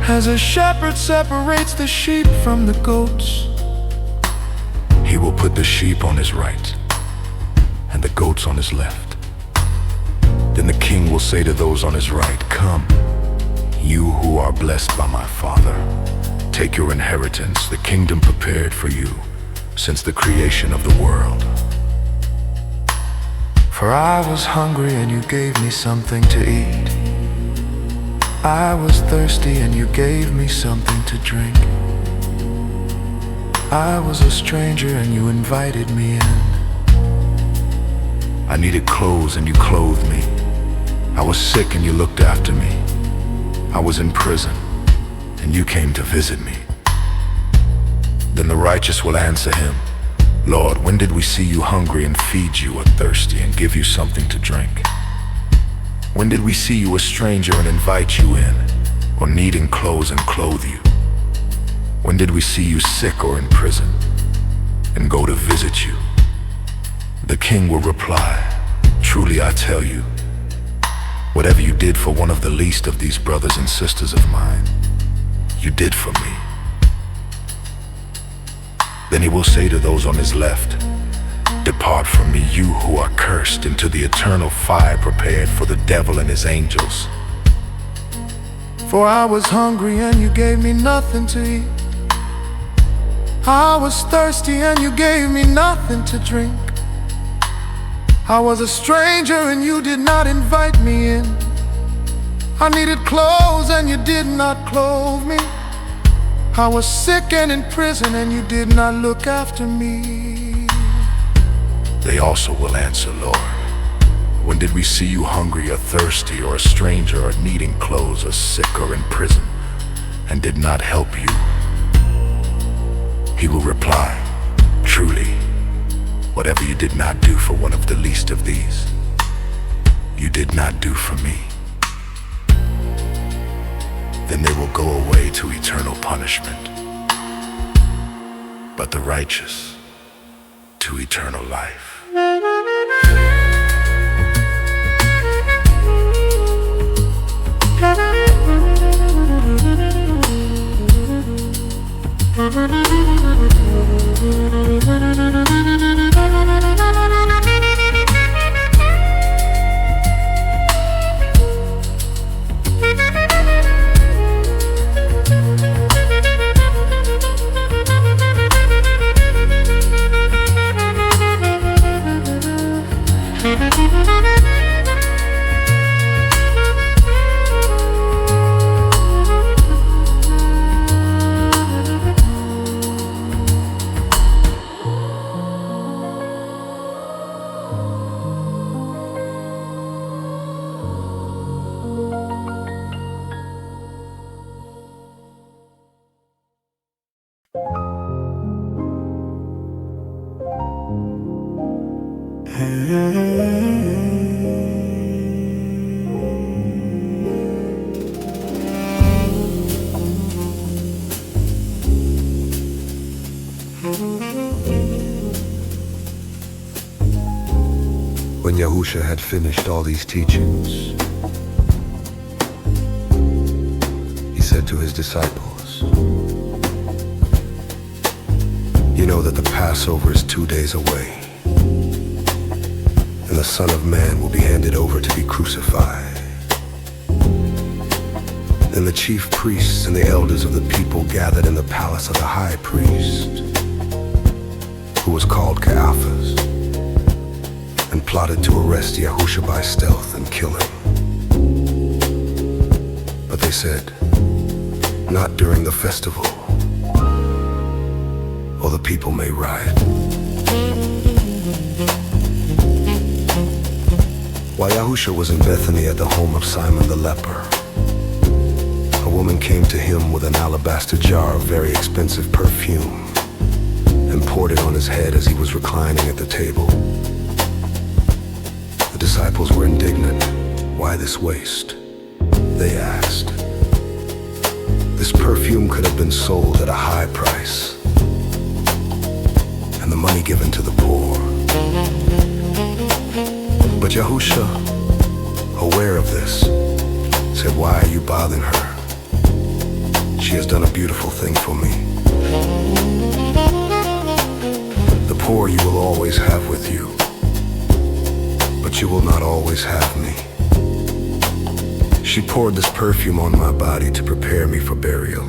as a shepherd separates the sheep from the goats. He will put the sheep on his right and the goats on his left. Then the king will say to those on his right, "Come, you who are blessed by my Father. Take your inheritance, the kingdom prepared for you since the creation of the world. For I was hungry and you gave me something to eat. I was thirsty and you gave me something to drink. I was a stranger and you invited me in. I needed clothes and you clothed me. I was sick and you looked after me. I was in prison and you came to visit me." Then the righteous will answer him, "Lord, when did we see you hungry and feed you, or thirsty and give you something to drink? When did we see you a stranger and invite you in, or needing clothes and clothe you? When did we see you sick or in prison and go to visit you?" The king will reply, "Truly I tell you, whatever you did for one of the least of these brothers and sisters of mine, you did for me." Then he will say to those on his left, "Depart from me, you who are cursed, into the eternal fire prepared for the devil and his angels. For I was hungry and you gave me nothing to eat. I was thirsty and you gave me nothing to drink. I was a stranger and you did not invite me in. I needed clothes and you did not clothe me. I was sick and in prison and you did not look after me." They also will answer, "Lord, when did we see you hungry or thirsty or a stranger or needing clothes or sick or in prison and did not help you?" He will reply, "Truly, whatever you did not do for one of the least of these, you did not do for me." Then they will go away to eternal punishment, but the righteous to eternal life. When Yahusha had finished all these teachings, he said to his disciples, "You know that the Passover is 2 days away, and the Son of Man will be handed over to be crucified." Then the chief priests and the elders of the people gathered in the palace of the high priest, who was called Caiaphas, and plotted to arrest Yahusha by stealth and kill him. But they said, "Not during the festival, or the people may riot." While Yahusha was in Bethany at the home of Simon the leper, a woman came to him with an alabaster jar of very expensive perfume and poured it on his head as he was reclining at the table. The disciples were indignant. "Why this waste?" they asked. "This perfume could have been sold at a high price, and the money given to the poor." But Yahusha, aware of this, said, "Why are you bothering her? She has done a beautiful thing for me. The poor you will always have with you, but you will not always have me. She poured this perfume on my body to prepare me for burial."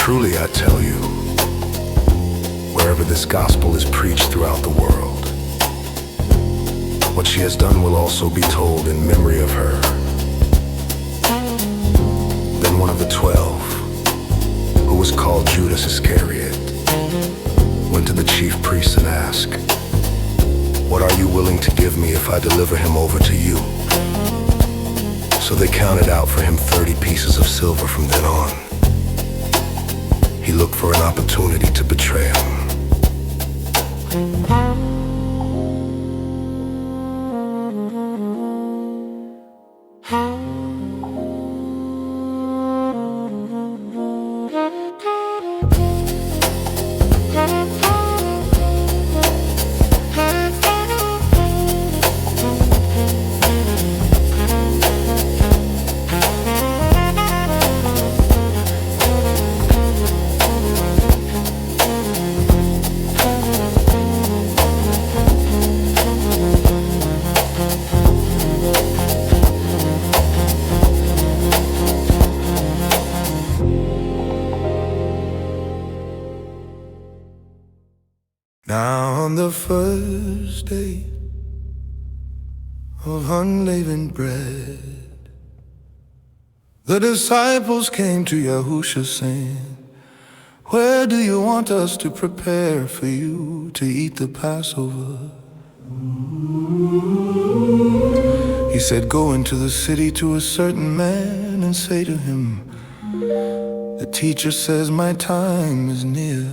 Truly I tell you, wherever this gospel is preached throughout the world, what she has done will also be told in memory of her. Then one of the 12, who was called Judas Iscariot, went to the chief priests and asked, "What are you willing to give me if I deliver him over to you?" So they counted out for him 30 pieces of silver from then on. He looked for an opportunity to betray him. Now on the first day of unleavened bread, the disciples came to Yahusha saying, "Where do you want us to prepare for you to eat the Passover?" He said, "Go into the city to a certain man and say to him, 'The teacher says my time is near.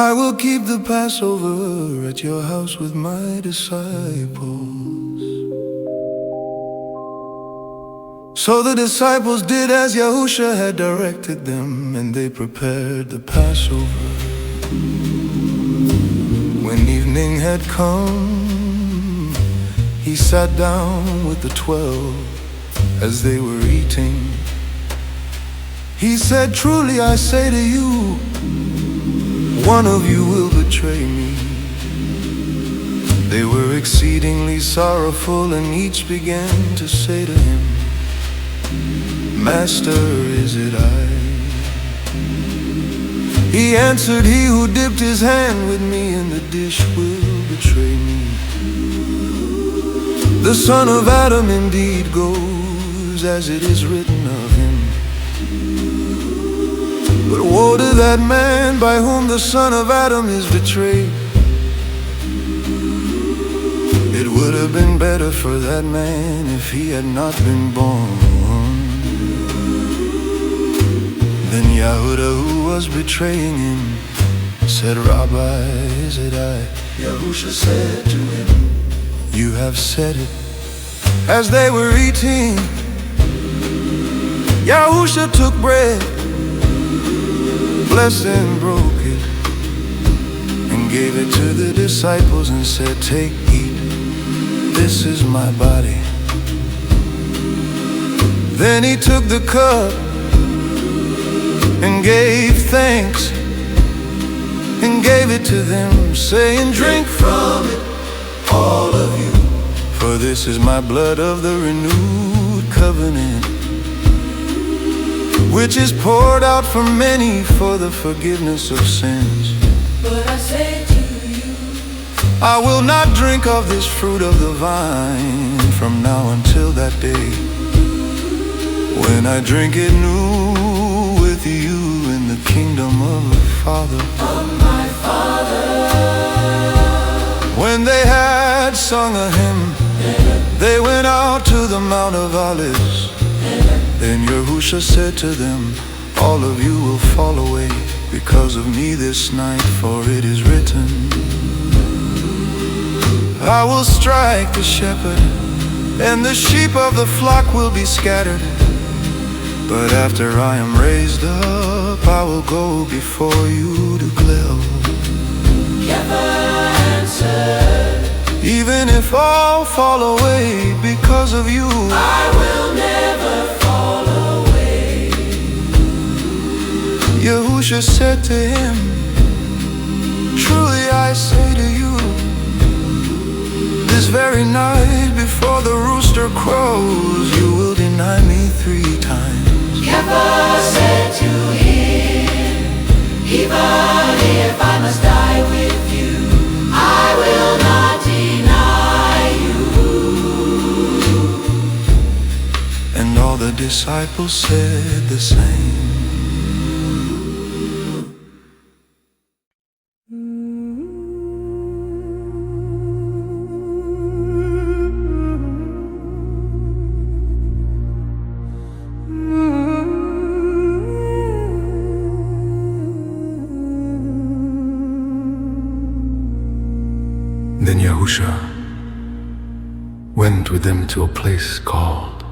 I will keep the Passover at your house with my disciples.'" So the disciples did as Yahusha had directed them, and they prepared the Passover. When evening had come, he sat down with the 12 as they were eating. He said, "Truly I say to you, one of you will betray me." They were exceedingly sorrowful, and each began to say to him, "Master, is it I?" He answered, "He who dipped his hand with me in the dish will betray me. The Son of Adam indeed goes as it is written of him. But woe to that man by whom the Son of Adam is betrayed. It Would have been better for that man if he had not been born. Then Yehuda, who was betraying him, said, Rabbi, is it I? Yahusha said to him, you have said it. As they were eating, Yahusha took bread, blessed and broke it, and gave it to the disciples and said, take, eat, this is my body. Then he took the cup and gave thanks and gave it to them, saying, drink from it, all of you, for this is my blood of the renewed covenant, which is poured out for many for the forgiveness of sins. But I say to you, I will not drink of this fruit of the vine from now until that day when I drink it new with you in the kingdom of the Father. of my Father. When they had sung a hymn, they went out to the Mount of Olives. Then Yahusha said to them, all of you will fall away because of me this night, for it is written, I will strike the shepherd, and the sheep of the flock will be scattered. But after I am raised up, I will go before you to Galilee. Kepha answered, Even if all fall away because of you, I will never fall away. Yahusha said to him, truly I say to you, this very night before the rooster crows, you will deny me 3 times. Kepha said to him, even if I must die with you, I will not deny you. And all the disciples said the same. Then Yahusha went with them to a place called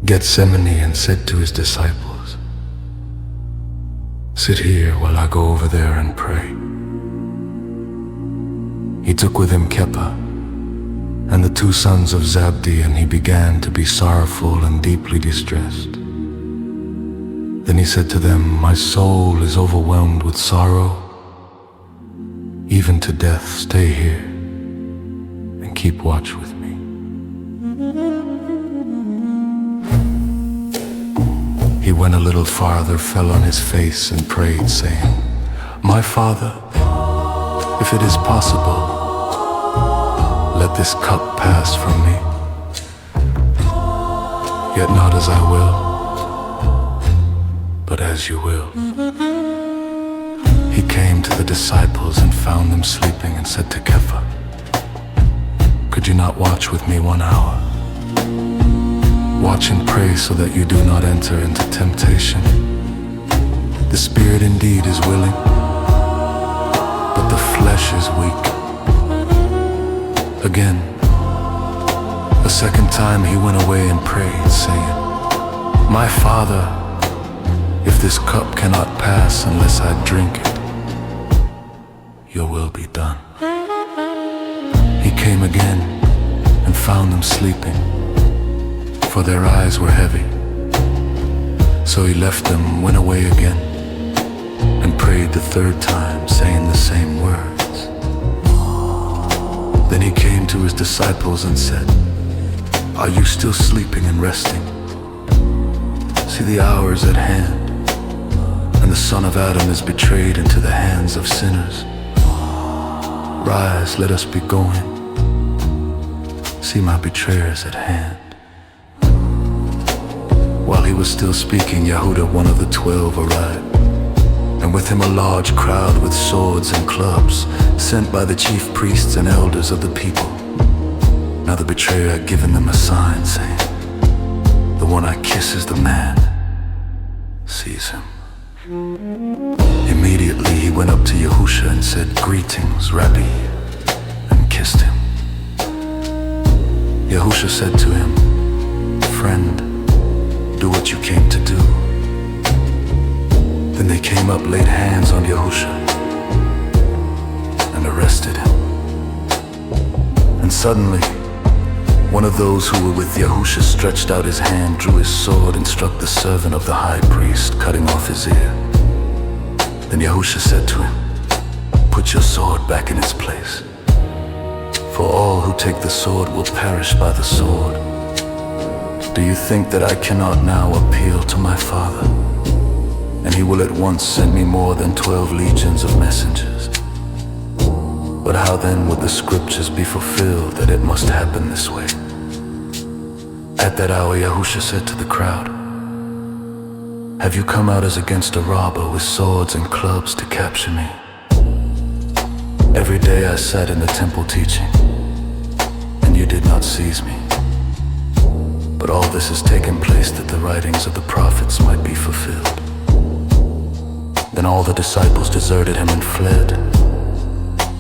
Gethsemane and said to his disciples, sit here while I go over there and pray. He took with him Kepha and the 2 sons of Zabdi, and he began to be sorrowful and deeply distressed. Then he said to them, my soul is overwhelmed with sorrow, even to death. Stay here and keep watch with me. He went a little farther, fell on his face and prayed, saying, my Father, if it is possible, let this cup pass from me. Yet not as I will, but as you will. He came to the disciples and found them sleeping and said to Kepha, could you not watch with me 1 hour? Watch and pray so that you do not enter into temptation. The spirit indeed is willing, but the flesh is weak. Again, a second time he went away and prayed, saying, my Father, if this cup cannot pass unless I drink it, your will be done. He came again and found them sleeping, for their eyes were heavy. So he left them, went away again, and prayed the 3rd time, saying the same words. Then he came to his disciples and said, are you still sleeping and resting? See, the hour is at hand, and the Son of Adam is betrayed into the hands of sinners. Rise, let us be going. See, my betrayer is at hand. While he was still speaking, Yehuda, one of the 12, arrived. and with him a large crowd with swords and clubs, sent by the chief priests and elders of the people. Now the betrayer had given them a sign, saying, "The one I kiss is the man." Seize him. Immediately he went up to Yahusha and said, "Greetings, Rabbi," and kissed him. Yahusha said to him, "Friend, do what you came to do." Then they came up, laid hands on Yahusha, and arrested him. And suddenly, one of those who were with Yahusha stretched out his hand, drew his sword, and struck the servant of the high priest, cutting off his ear. Then Yahusha said to him, "Put your sword back in its place. For all who take the sword will perish by the sword. Do you think that I cannot now appeal to my Father? And he will at once send me more than 12 legions of messengers. But how then would the scriptures be fulfilled that it must happen this way?" At that hour Yahusha said to the crowd, "Have you come out as against a robber with swords and clubs to capture me? Every day I sat in the temple teaching, and you did not seize me. But all this has taken place that the writings of the prophets might be fulfilled." Then all the disciples deserted him and fled.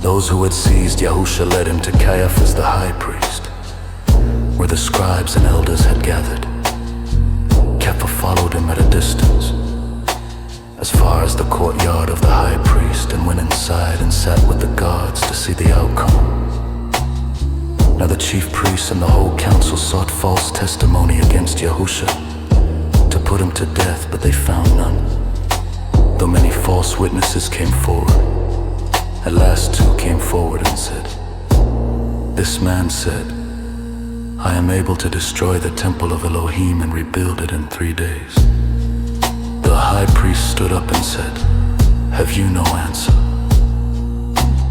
Those who had seized Yahusha led him to Caiaphas the high priest, where the scribes and elders had gathered. Kepha followed him at a distance, as far as the courtyard of the high priest, and went inside and sat with the guards to see the outcome. Now the chief priests and the whole council sought false testimony against Yahusha to put him to death, but they found none, though many false witnesses came forward. At last 2 came forward and said, "This man said, I am able to destroy the temple of Elohim and rebuild it in 3 days." The high priest stood up and said, "Have you no answer?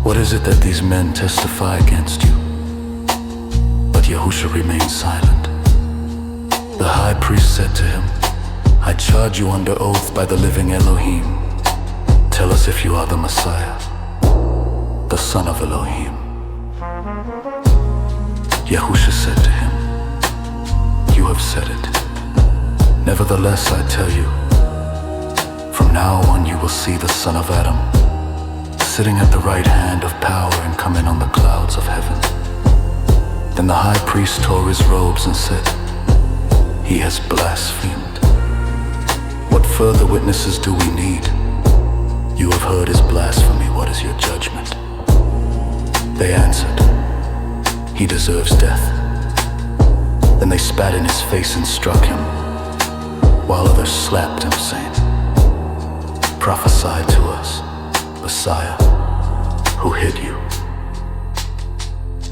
What is it that these men testify against you?" But Yahusha remained silent. The high priest said to him, "I charge you under oath by the living Elohim. Tell us if you are the Messiah, the Son of Elohim." Yahusha said to him, "You have said it. Nevertheless, I tell you, from now on you will see the Son of Adam sitting at the right hand of power and coming on the clouds of heaven." Then the high priest tore his robes and said, "He has blasphemed. What further witnesses do we need? You have heard his blasphemy. What is your judgment?" They answered, "He deserves death." Then they spat in his face and struck him, while others slapped him, saying, "Prophesy to us, Messiah, who hid you?"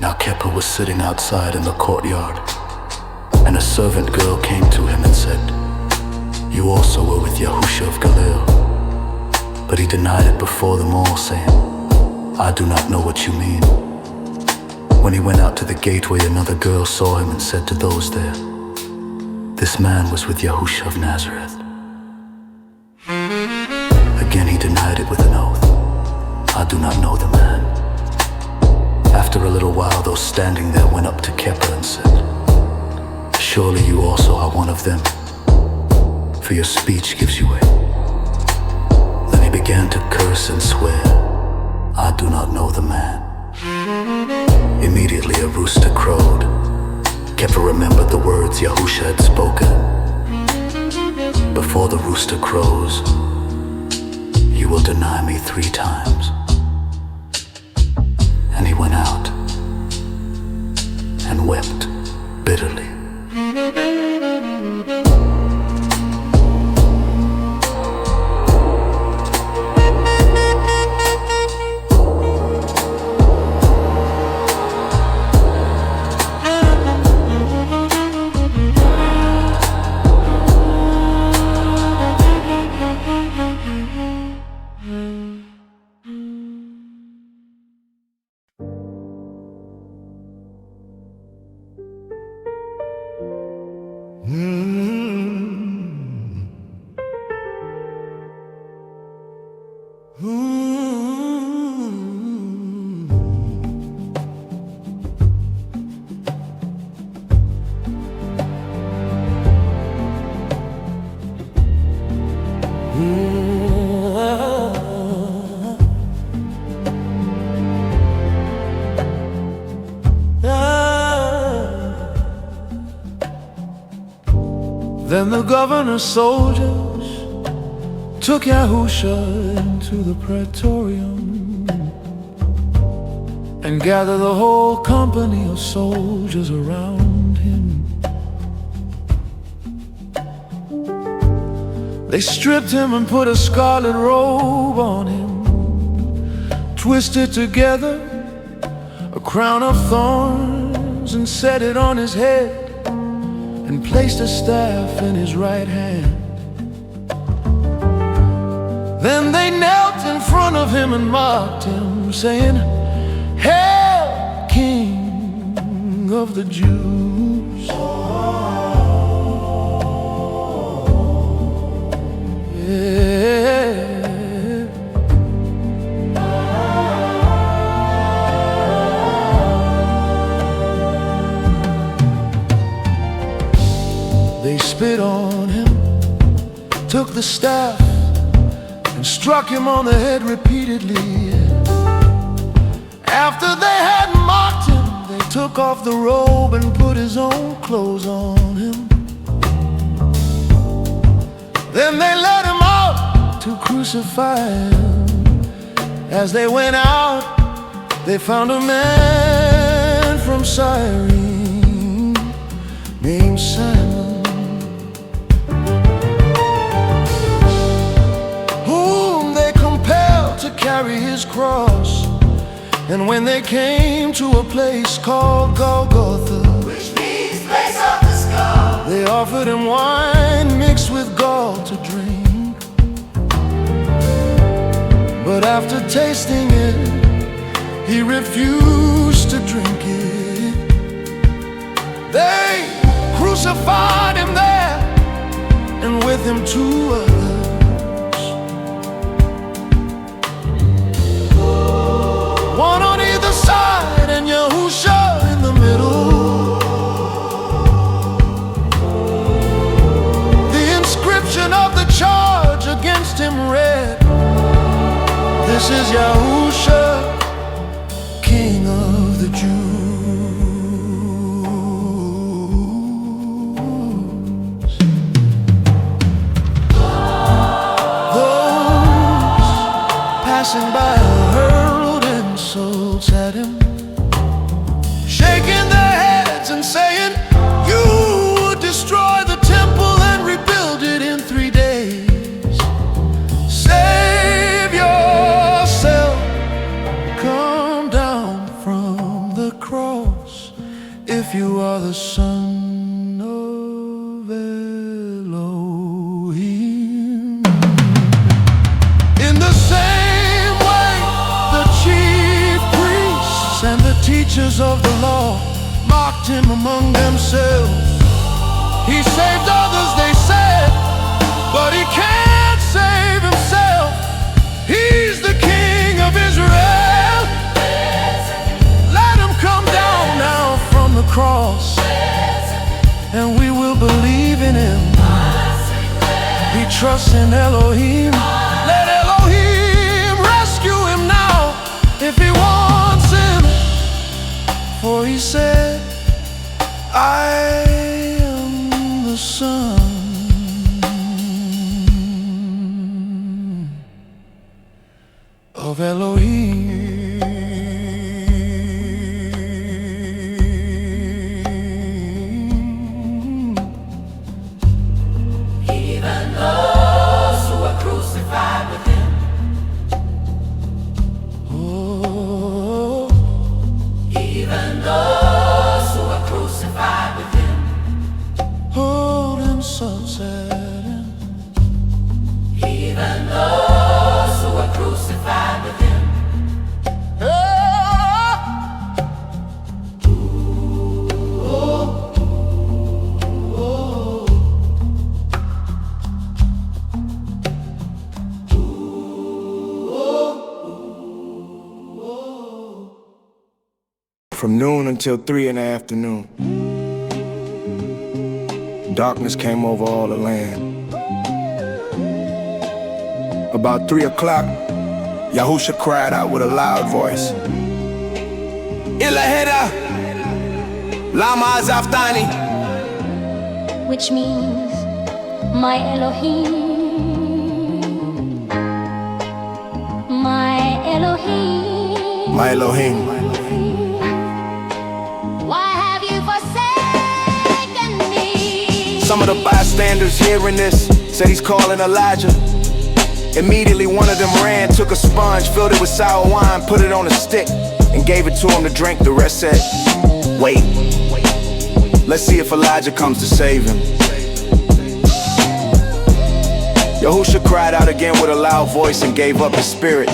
Now Kepha was sitting outside in the courtyard, and a servant girl came to him and said, "You also were with Yahusha of Galilee." But he denied it before them all, saying, "I do not know what you mean." When he went out to the gateway, another girl saw him and said to those there, "This man was with Yahusha of Nazareth." Again he denied it with an oath, "I do not know the man." After a little while, those standing there went up to Kepha and said, "Surely you also are one of them, for your speech gives you away." Then he began to curse and swear, "I do not know the man." Immediately a rooster crowed. Kepha remembered the words Yahusha had spoken. "Before the rooster crows, you will deny me 3 times." And he went out and wept bitterly. Then the governor's soldiers took Yahusha into the praetorium and gathered the whole company of soldiers around him. They stripped him and put a scarlet robe on him, twisted together a crown of thorns, and set it on his head, and placed a staff in his right hand. Then they knelt in front of him and mocked him, saying, "Hail, King of the Jews!" Yeah. They spit on him, took the staff, and struck him on the head repeatedly. After they had mocked him, they took off the robe and put his own clothes on him. Then they led him out to crucify him. As they went out, they found a man from Cyrene named Simon, whom they compelled to carry his cross. And when they came to a place called Golgotha, which means place of the skull, they offered him wine mixed with gall to drink. But after tasting it, he refused to drink it. They crucified him there, and with him 2 others, one on either side and Yahusha in the middle. The inscription of the charge against him read, "This is Yahusha, King of the Jews." Those passing by hurled insults at him, shaking their heads and saying, "You would destroy the temple and rebuild it in 3 days. Save yourself, come down from the cross if you are the Son of Elohim." In the same way, the chief priests and the teachers of the law mocked him among themselves. He saved others, they said, but he can't save himself. He's the King of Israel. Let him come down now from the cross, and we will believe in him. He trusts in Elohim. Let Elohim rescue him now if he wants him. For he said, "I am the Son of Elohim." Even those who were crucified with him, Oh, even those who were crucified with him, holding sunset and even those who were crucified with him, From noon until 3 in the afternoon, darkness came over all the land. About 3 o'clock, Yahusha cried out with a loud voice, "Ilaheda, lama azaftani," which means, my Elohim, my Elohim, My Elohim. why have you forsaken me? Some of the bystanders hearing this said he's calling Elijah. Immediately one of them ran, took a sponge, filled it with sour wine, put it on a stick, and gave it to him to drink. The rest said, wait, let's see if Elijah comes to save him. Yahusha cried out again with a loud voice and gave up his spirit.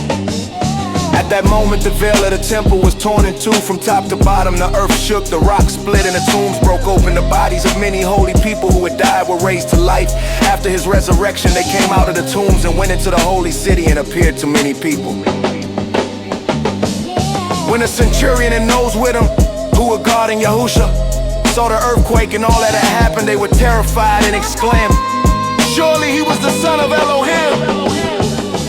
At that moment, the veil of the temple was torn in two from top to bottom. The earth shook, the rocks split, and the tombs broke open. The bodies of many holy people who had died were raised to life. After his resurrection, they came out of the tombs and went into the holy city and appeared to many people. When the centurion and those with him, who were guarding Yahusha, saw the earthquake and all that had happened, they were terrified and exclaimed, surely he was the son of Elohim.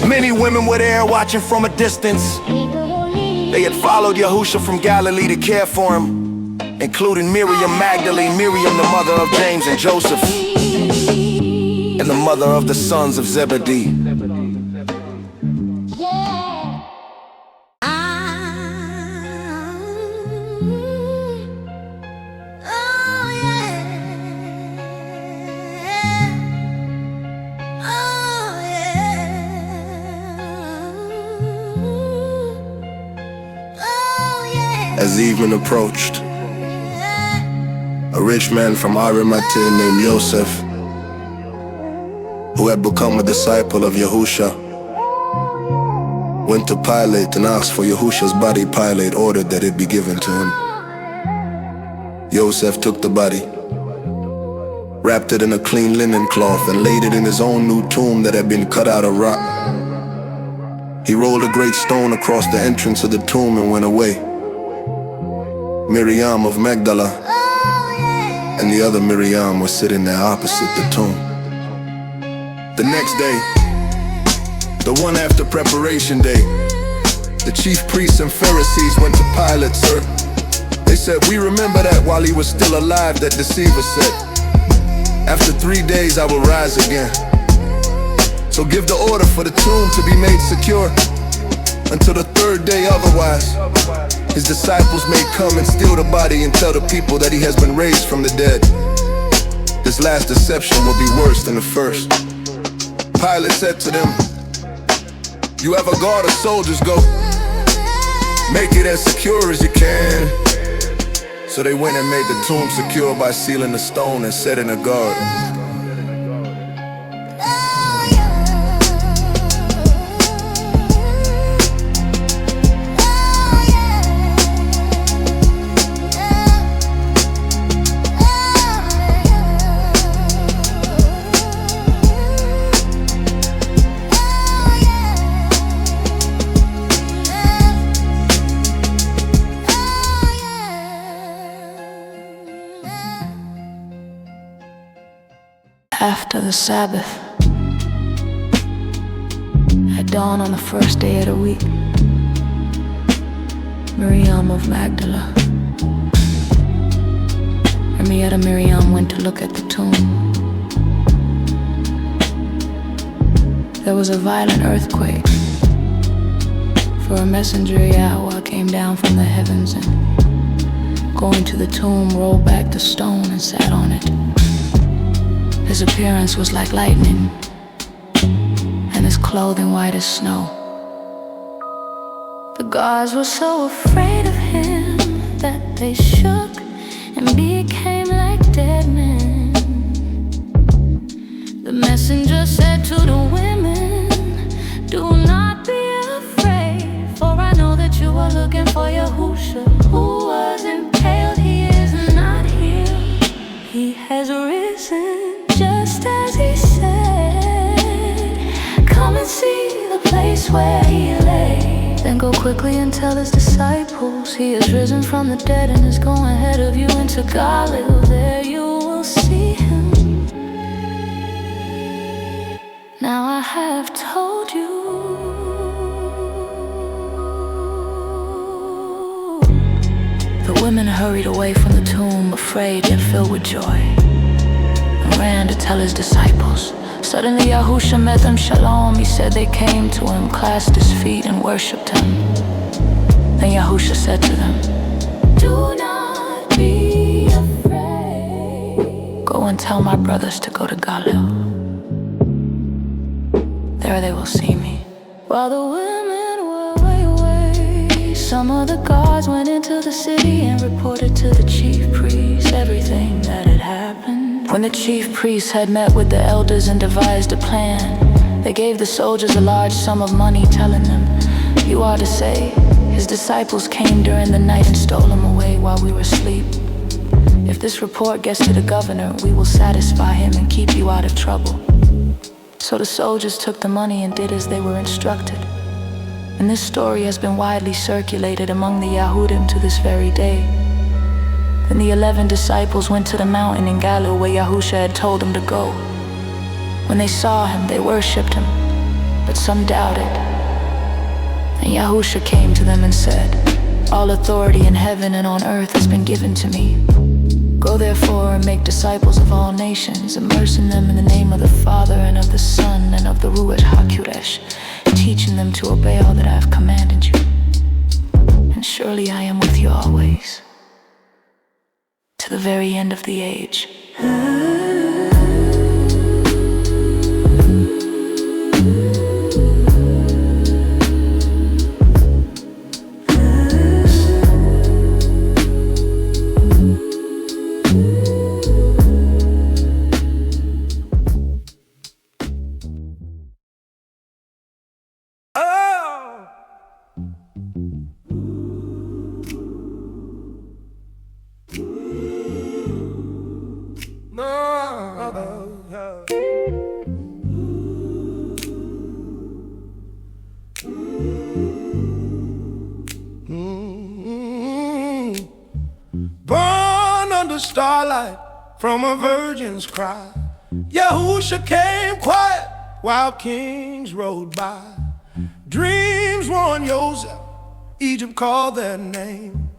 Many women were there watching from a distance. They had followed Yahusha from Galilee to care for him, including Miriam Magdalene, Miriam the mother of James and Joseph, and the mother of the sons of Zebedee. As evening approached, a rich man from Arimathea named Joseph, who had become a disciple of Yahusha, went to Pilate and asked for Yahusha's body. Pilate ordered that it be given to him. Joseph took the body, wrapped it in a clean linen cloth, and laid it in his own new tomb that had been cut out of rock. He rolled a great stone across the entrance of the tomb and went away. Miriam of Magdala and the other Miriam were sitting there opposite the tomb. The next day, the one after preparation day, the chief priests and Pharisees went to Pilate, sir. They said, we remember that while he was still alive, that deceiver said, after 3 days I will rise again. So give the order for the tomb to be made secure until the 3rd day, otherwise his disciples may come and steal the body and tell the people that he has been raised from the dead. This last deception will be worse than the first. Pilate said to them, you have a guard of soldiers, go. Make it as secure as you can. So they went and made the tomb secure by sealing the stone and setting a guard. After the Sabbath, at dawn on the 1st day of the week, Miriam of Magdala and the other Miriam went to look at the tomb. There was a violent earthquake, for a messenger Yahweh came down from the heavens and, going to the tomb, rolled back the stone and sat on it. His appearance was like lightning, and his clothing white as snow. The guards were so afraid of him that they shook and became like dead men. The messenger said to the women, do not be afraid, for I know that you are looking for Yahusha, who was impaled. He is not here, he has risen, just as he said. Come and see the place where he lay. Then go quickly and tell his disciples, he is risen from the dead and is going ahead of you into Galilee. There you will see him. Now I have told you. The women hurried away from the tomb, afraid yet filled with joy. ran to tell his disciples. Suddenly Yahusha met them shalom. He said they came to him, clasped his feet and worshipped him. Then Yahusha said to them, "Do not be afraid. Go and tell my brothers to go to Galilee. There they will see me." While the women were away, some of the guards went into the city and reported to the chief priests everything that had happened. When the chief priests had met with the elders and devised a plan, they gave the soldiers a large sum of money, telling them, "You are to say, his disciples came during the night and stole him away while we were asleep. If this report gets to the governor, we will satisfy him and keep you out of trouble." So the soldiers took the money and did as they were instructed. And this story has been widely circulated among the Yahudim to this very day. Then the 11 disciples went to the mountain in Galilee where Yahusha had told them to go. When they saw him, they worshipped him, but some doubted. And Yahusha came to them and said, "All authority in heaven and on earth has been given to me. Go therefore and make disciples of all nations, immersing them in the name of the Father and of the Son and of the Ruach HaKodesh, teaching them to obey all that I have commanded you. And surely I am with you always, to the very end of the age." Born under starlight from a virgin's cry, Yahusha came quiet while kings rode by. Dreams warned Joseph, Egypt called their name.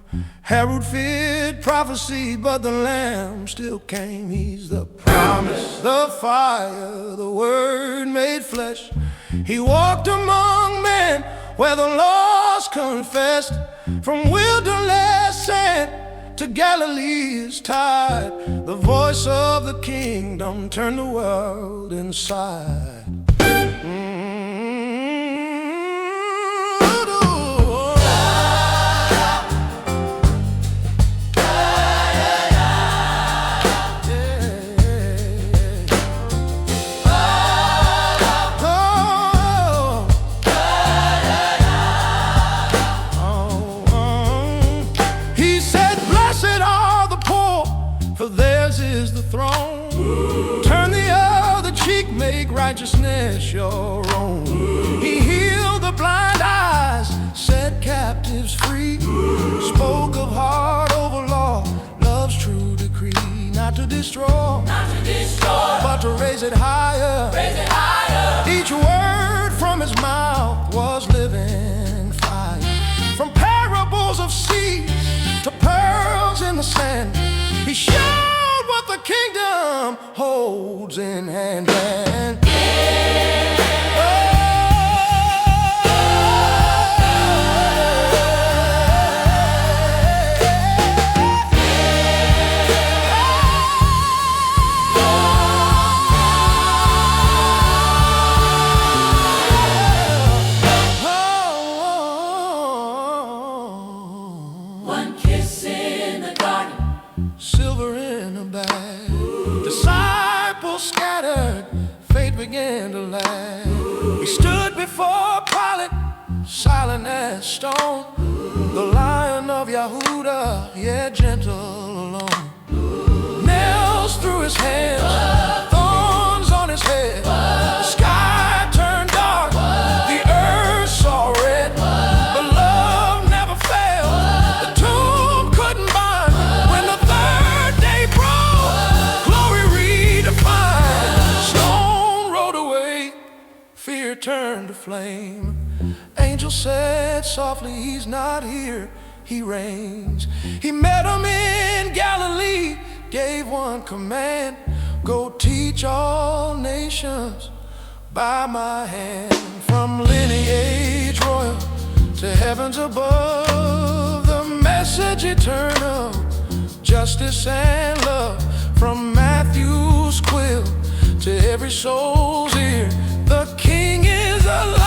Herod feared prophecy, but the Lamb still came. He's the promise, the fire, the Word made flesh. He walked among men where the lost confessed. From wilderness sent to Galilee's tide, the voice of the kingdom turned the world inside. Righteousness your own. He healed the blind eyes, set captives free, spoke of heart over law, love's true decree, not to destroy, but to raise it higher. Each word from his mouth was living fire. From parables of seas to pearls in the sand, he showed what the kingdom holds in hand. One kiss in the garden, silver in a bag. Disciples scattered, faith began to lag. He stood before Pilate, silent as stone. The Lion of Yahudah, yeah, gentle alone. Nails through his hands, thorns on his head. The sky turned dark, the earth saw red. But love never failed, the tomb couldn't bind. When the third day broke, glory redefined. Stone rolled away, fear turned to flame. Angel said softly, he's not here, he reigns. He met him in Galilee, gave one command, Go teach all nations by my hand, from lineage royal to heavens above, the message eternal, justice and love, from Matthew's quill to every soul's ear. The King is alive.